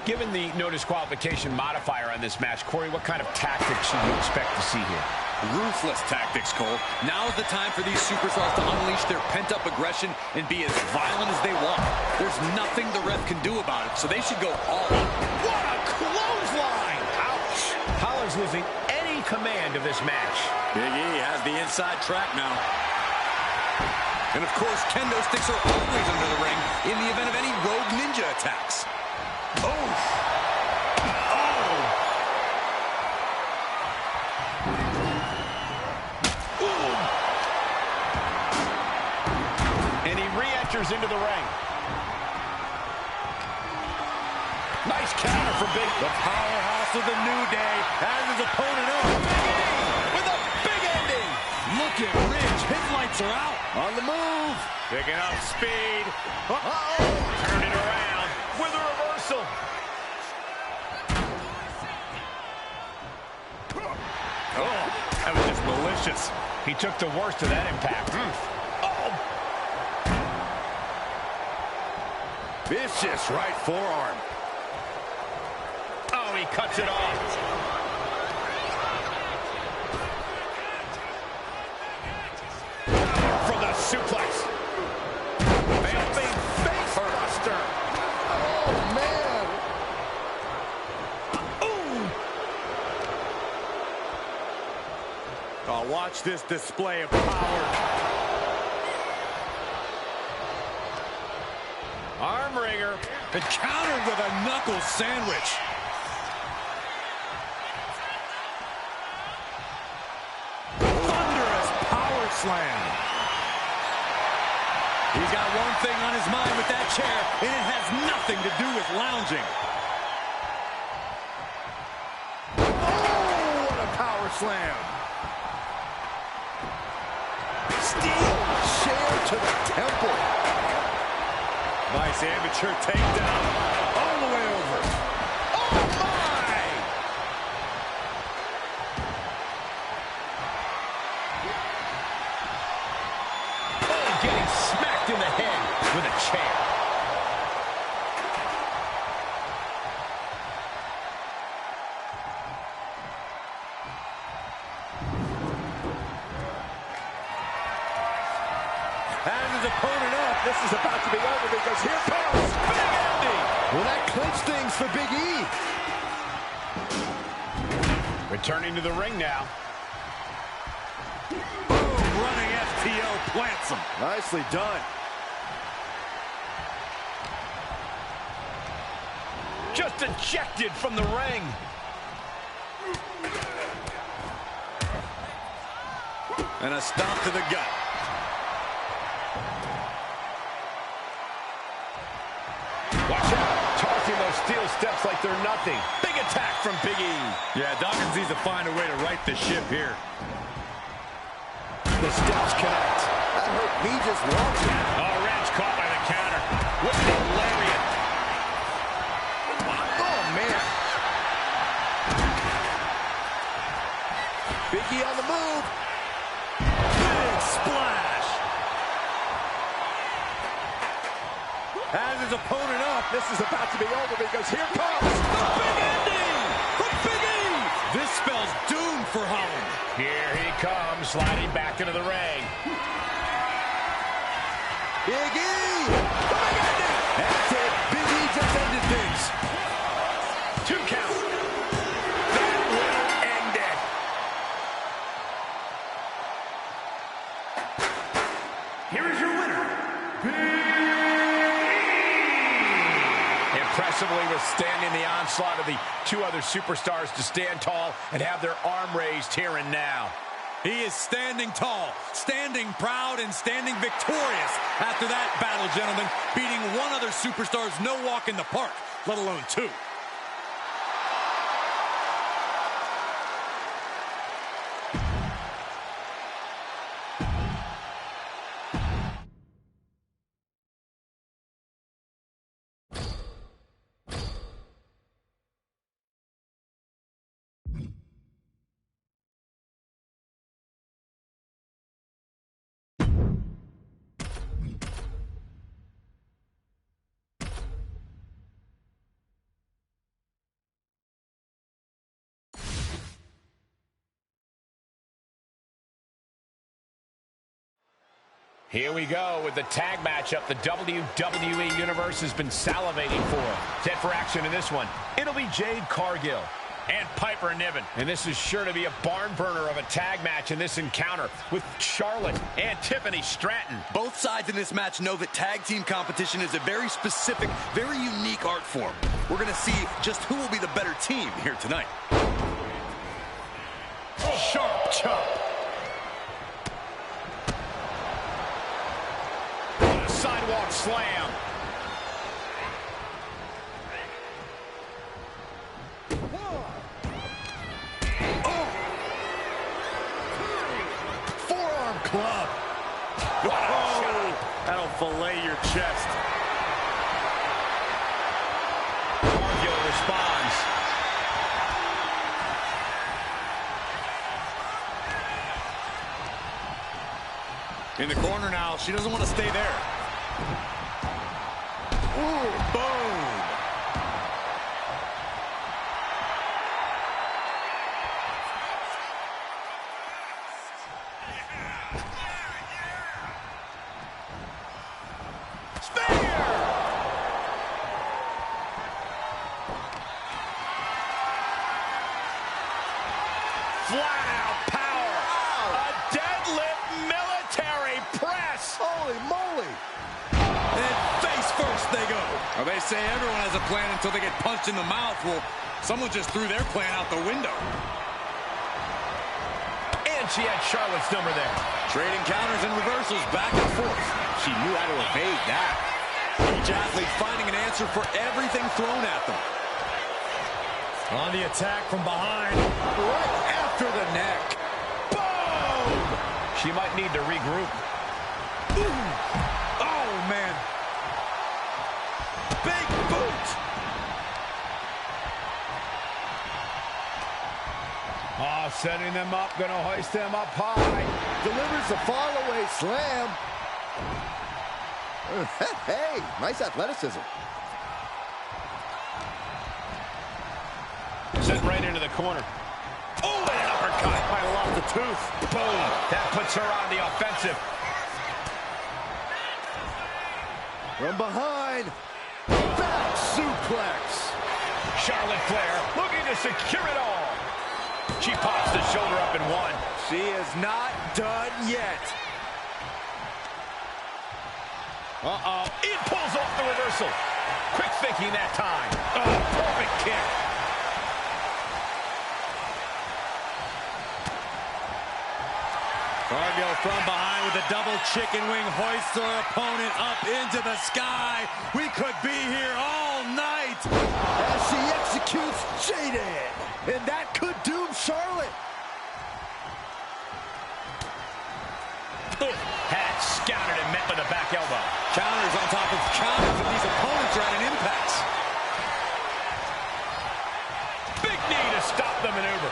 Given the no disqualification modifier on this match, Corey, what kind of tactics should you expect to see here? Ruthless tactics, Cole. Now is the time for these superstars to unleash their pent-up aggression and be as violent as they want. There's nothing the ref can do about it, so they should go all out. What a clothesline! Ouch! Holland's losing any command of this match. Big E has the inside track now. And, of course, kendo sticks are always under the ring in the event of any rogue ninja attacks. Oh! Oh! Ooh. And he re-enters into the ring. Nice counter for Big E. The powerhouse of the New Day has his opponent up. Big E with a big ending. Look at Ridge. His lights are out. On the move. Picking up speed. Turn it around with a reversal. Oh, that was just malicious. He took the worst of that impact. Uh-oh. Vicious right forearm. Oh, he cuts it off. For the suplex. Vamping face buster. Oh, man. Oh, watch this display of power. Arm wringer. And countered with a knuckle sandwich. Thunderous power slam. He's got one thing on his mind with that chair, and it has nothing to do with lounging. Oh, what a power slam. Steel chair to the temple. Nice amateur takedown all the way over. Oh, my! Oh, getting smacked in the head with a chair. Has his opponent up. This is about to be over because here comes Big Andy. Well, that clinched things for Big E. Returning to the ring now. Boom, running FTO plants him. Nicely done. Just ejected from the ring. And a stomp to the gut. Watch out. Tossing those steel steps like they're nothing. Big attack from Big E. Yeah, Dawkins needs to find a way to right the ship here. The steps connect. That hurt me just watching. Oh, Reg caught by the counter. What a lariat. Oh, man. Big E on the move. Big splash. Has his opponent up. This is about to be over because here comes the big ending from Big E. This spells doom for Holland. Here he comes, sliding back into the ring. Big E. The big ending. That's it. Big E just ended things. 2 count. That will end it. Here is your winner, Impressively withstanding the onslaught of the 2 other superstars to stand tall and have their arm raised here and now. He is standing tall, standing proud, and standing victorious after that battle, gentlemen, beating one other superstar's no walk in the park, let alone 2. Here we go with the tag matchup the WWE Universe has been salivating for. Set for action in this one. It'll be Jade Cargill and Piper Niven. And this is sure to be a barn burner of a tag match in this encounter with Charlotte and Tiffany Stratton. Both sides in this match know that tag team competition is a very specific, very unique art form. We're going to see just who will be the better team here tonight. Sharp chop. Sidewalk slam. Forearm club. Oh, that'll fillet your chest. Cargill responds. In the corner now, she doesn't want to stay there. Ooh, boom. Flat out power. A deadlift military press. Holy moly. And face first they go. Well, they say everyone has a plan until they get punched in the mouth. Well, someone just threw their plan out the window. And she had Charlotte's number there. Trading counters and reversals back and forth. She knew how to evade that. Each athlete finding an answer for everything thrown at them. On the attack from behind. Right after the neck. Boom! She might need to regroup. Ooh. Oh, man. Big boot. Oh, setting them up, gonna hoist them up high. Delivers the fall-away slam. Hey, nice athleticism. Sent right into the corner. Oh, and an uppercut. Might have lost the tooth. Boom. That puts her on the offensive. From behind. Back suplex. Charlotte Flair looking to secure it all. She pops the shoulder up in one. She is not done yet. Uh-oh. It pulls off the reversal. Quick thinking that time. Oh, perfect kick. Cargill from behind with a double chicken wing, hoists her opponent up into the sky. We could be here all night. As she executes Jaded. And that could doom Charlotte. Had scouted and met with a back elbow. Counters on top of counters, and these opponents are at an impasse. Big knee to stop the maneuver.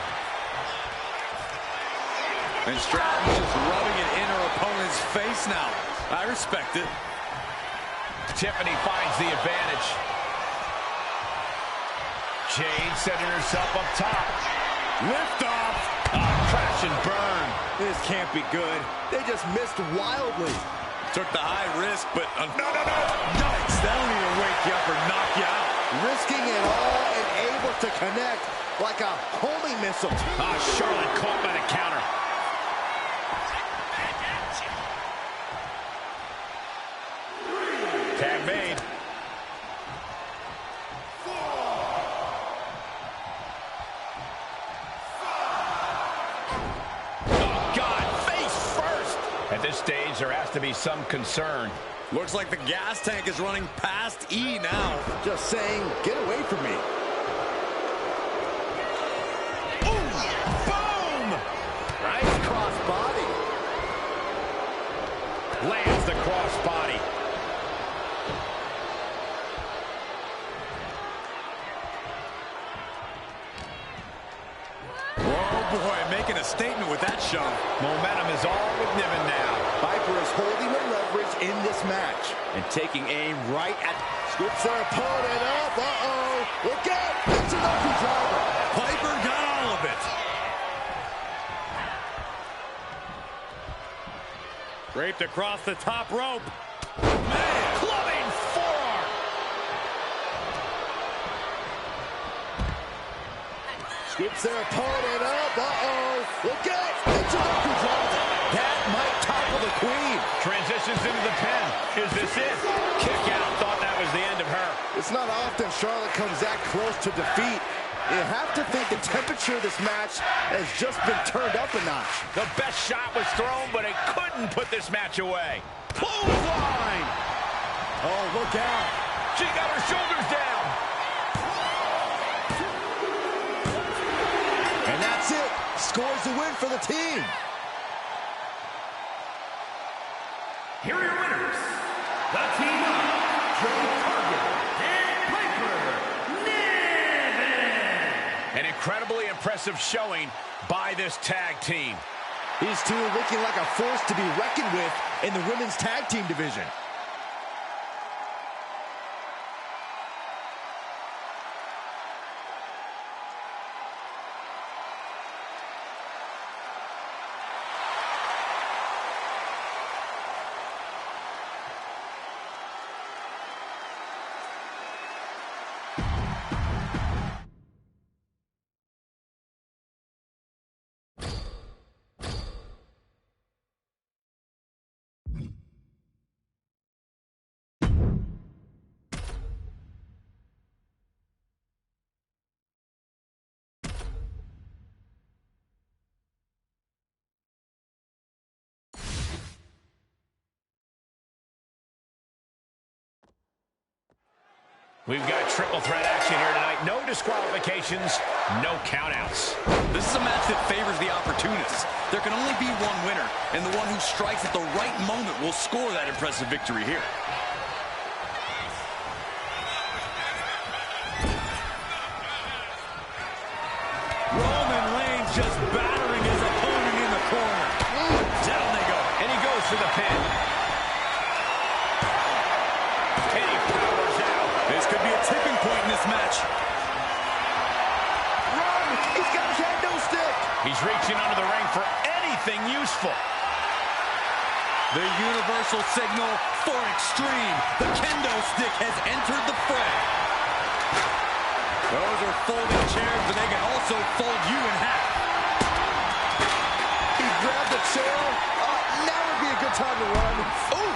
And Stratton's just rubbing it in her opponent's face now. I respect it. Tiffany finds the advantage. Jade setting herself up top. Lift off. Crash and burn. This can't be good. They just missed wildly. Took the high risk, but No. Yikes. That'll either wake you up or knock you out. Risking it all and able to connect like a homing missile. Charlotte caught by the counter. Tag made. Oh, God, face first. At this stage, there has to be some concern. looks like the gas tank is running past E now. Just saying, get away from me. Boom! Nice cross body. Lands the cross body. Oh boy, making a statement with that shove. Momentum is all with Niven now. Piper is holding the leverage in this match and taking aim right at... Scoops their opponent up. Uh-oh. Look out. It's an ugly driver. Piper got all of it. Great Looked across the top rope. Man, clubbing forearm. Sweeps their opponent up. Uh-oh. Look out. It's a drop. That might topple the queen. Transitions into the pin. Is this it? Kick out. Thought that was the end of her. It's not often Charlotte comes that close to defeat. You have to think the temperature of this match has just been turned up a notch. The best shot was thrown, but it couldn't put this match away. Clothesline! Oh, look out. She got her shoulders down. And that's it. Scores the win for the team. Here are your winners, the team of Jade Cargill and Piper Niven. An incredibly impressive showing by this tag team. These two are looking like a force to be reckoned with in the women's tag team division. We've got triple threat action here tonight. No disqualifications, no countouts. This is a match that favors the opportunists. There can only be one winner, and the one who strikes at the right moment will score that impressive victory here. Roman Reigns just battering his opponent in the corner. Down they go. And he goes for the pin. And he powers out. This could be a tipping point in this match. Run! He's got a kendo stick! He's reaching under the ring for anything useful. The universal signal for extreme. The kendo stick has entered the fray. Those are folding chairs, but they can also fold you in half. He grabbed the chair. Now would be a good time to run. Ooh!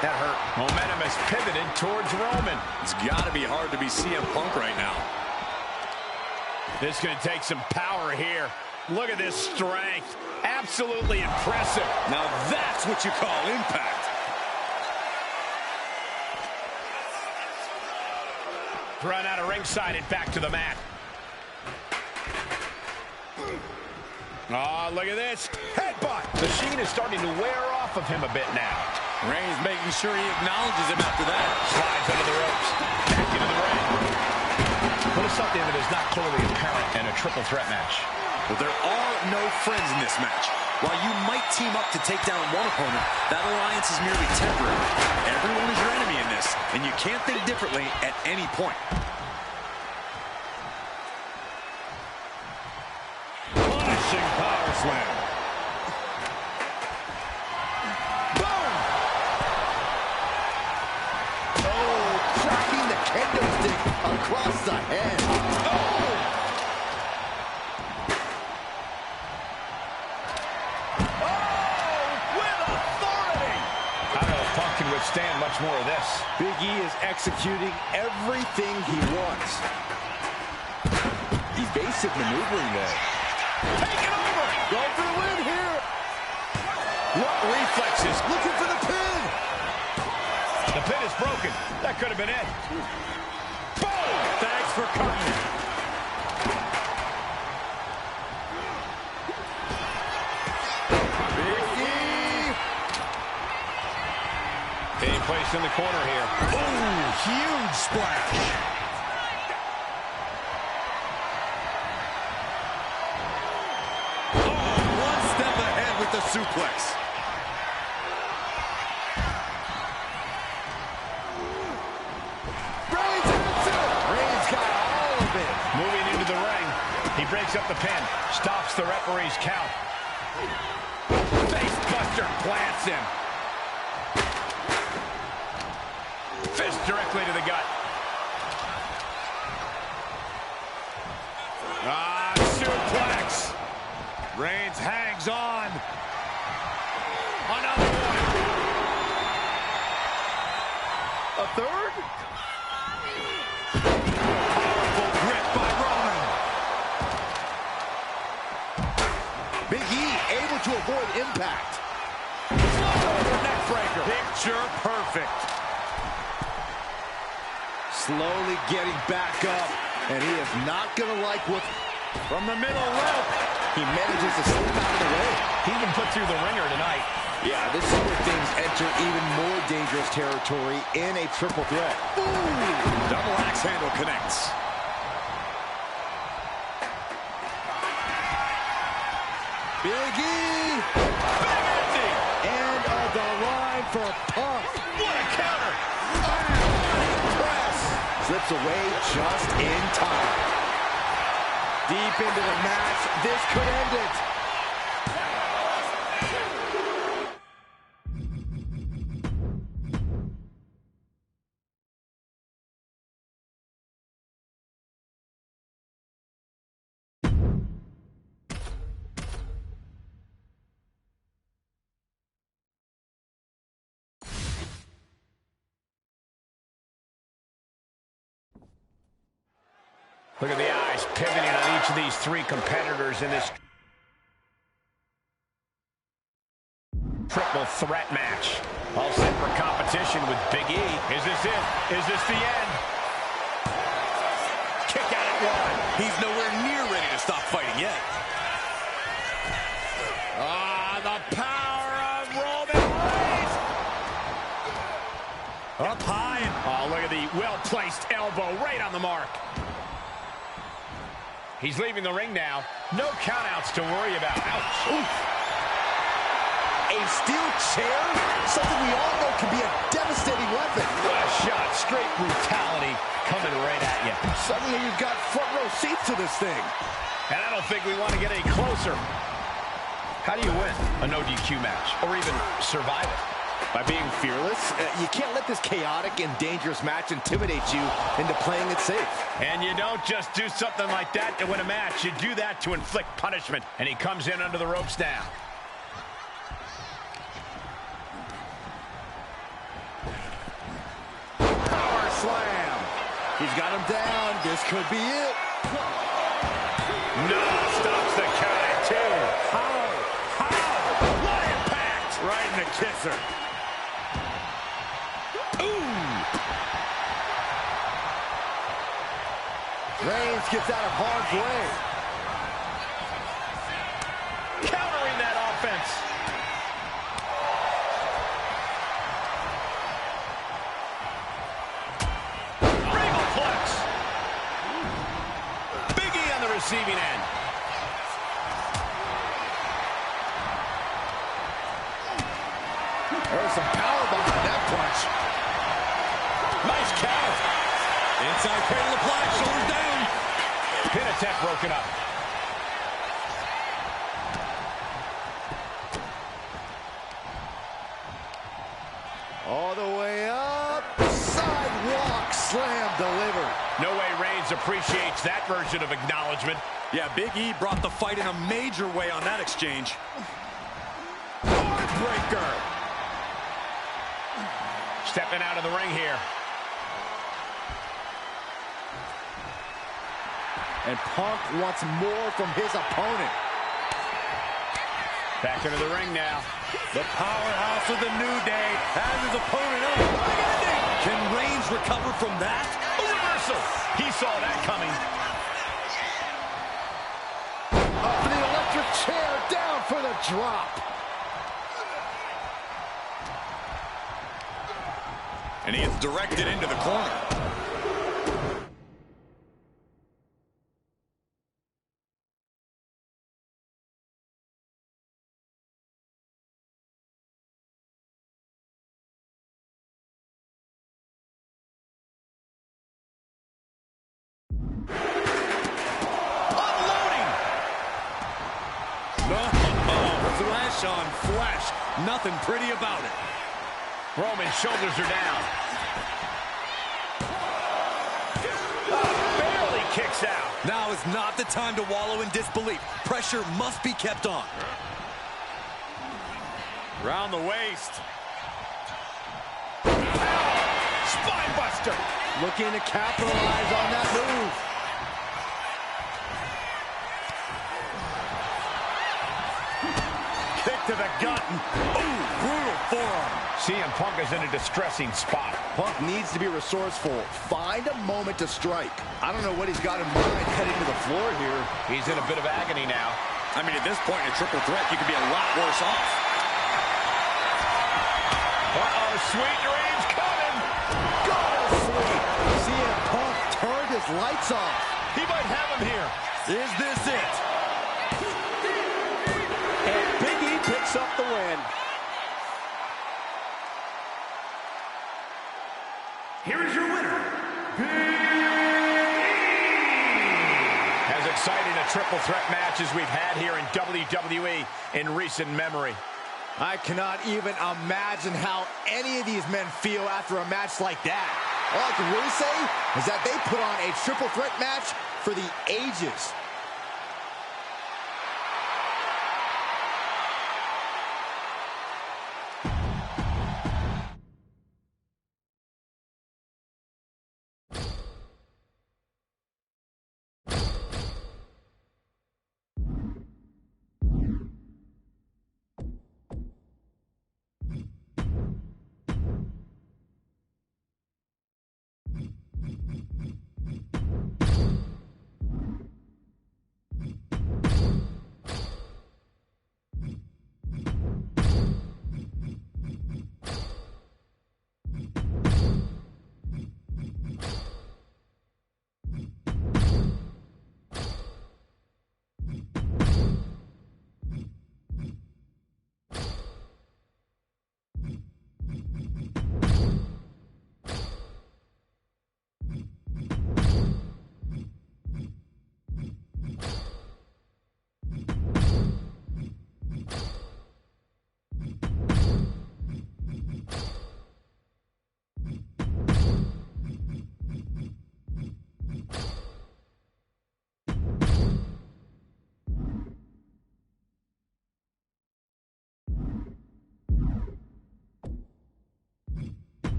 That hurt. Momentum has pivoted towards Roman. It's got to be hard to be CM Punk right now. This is going to take some power here. Look at this strength. Absolutely impressive. Now that's what you call impact. Run out of ringside and back to the mat. Oh, look at this. Headbutt. The sheen is starting to wear off of him a bit now. Reigns making sure he acknowledges him after that. Slides under the ropes. Back into the ring. What is something that is not clearly apparent in a triple threat match? Well, there are no friends in this match. While you might team up to take down one opponent, that alliance is merely temporary. Everyone is your enemy in this, and you can't think differently at any point. Punishing power slam. Boom! Oh, cracking the kendo stick across the head. Oh! Withstand much more of this. Big E is executing everything he wants. Evasive maneuvering there. Take it over! Go for the win here! What reflexes? Looking for the pin! The pin is broken. That could have been it. Boom! Thanks for cutting it. Being placed in the corner here. Ooh, huge splash. Oh, one step ahead with the suplex. Reigns answer! Reigns got all of it. Moving into the ring. He breaks up the pin. Stops the referee's count. Face buster plants him. Fist directly to the gut. Suplex. Reigns hangs on. Another one. A third? Powerful grip by Roman. Big E able to avoid impact. Neck breaker. Picture perfect. Slowly getting back up, and he is not going to like what... From the middle rope. He manages to slip out of the way. He even put through the ringer tonight. Yeah, this is where things enter even more dangerous territory in a triple threat. Ooh! Double axe handle connects. Big E! Big ending! And the line for Punk. What a counter! Press! Slips away just in time. Deep into the match, this could end it. Look at the eyes pivoting on each of these three competitors in this triple threat match. All set for competition with Big E. Is this it? Is this the end? Kick out at one. He's nowhere near ready to stop fighting yet. The power of Roman Reigns. Up high. Oh, look at the well-placed elbow right on the mark. He's leaving the ring now. No countouts to worry about. Ouch. Oof. A steel chair? Something we all know can be a devastating weapon. What a shot. Straight brutality coming right at you. Suddenly you've got front row seats to this thing. And I don't think we want to get any closer. How do you win a no DQ match or even survive it? By being fearless, you can't let this chaotic and dangerous match intimidate you into playing it safe. And you don't just do something like that to win a match. You do that to inflict punishment. And he comes in under the ropes now. Power slam. He's got him down. This could be it. No, stops the count at two. How? What impact! Right in the kisser. Reigns gets out of harm's way. Countering that offense. Regal flex. Big E on the receiving end. There's some power behind that punch. Nice count. Inside cradle applied, shoulders down. Pin attempt broken up. All the way up. Sidewalk slam delivered. No way Reigns appreciates that version of acknowledgement. Yeah, Big E brought the fight in a major way on that exchange. Heartbreaker. Stepping out of the ring here. And Punk wants more from his opponent. Back into the ring now. The powerhouse of the New Day has his opponent up. Can Reigns recover from that? A reversal. He saw that coming. Up for the electric chair, down for the drop. And he is directed into the corner. Flesh on flesh. Nothing pretty about it. Roman's shoulders are down. kicks out. Now is not the time to wallow in disbelief. Pressure must be kept on. Round the waist. Spine buster. Looking to capitalize on that move. Kick to the gut. Ooh, brutal forearm. CM Punk is in a distressing spot. Punk needs to be resourceful. Find a moment to strike. I don't know what he's got in mind heading to the floor here. He's in a bit of agony now. I mean, at this point in a triple threat, you could be a lot worse off. Uh-oh, sweet dreams coming. Go sweet. CM Punk turned his lights off. He might have him here. Is this it? And Big E picks up the win. Here is your winner, As exciting a triple threat match as we've had here in WWE in recent memory. I cannot even imagine how any of these men feel after a match like that. All I can really say is that they put on a triple threat match for the ages.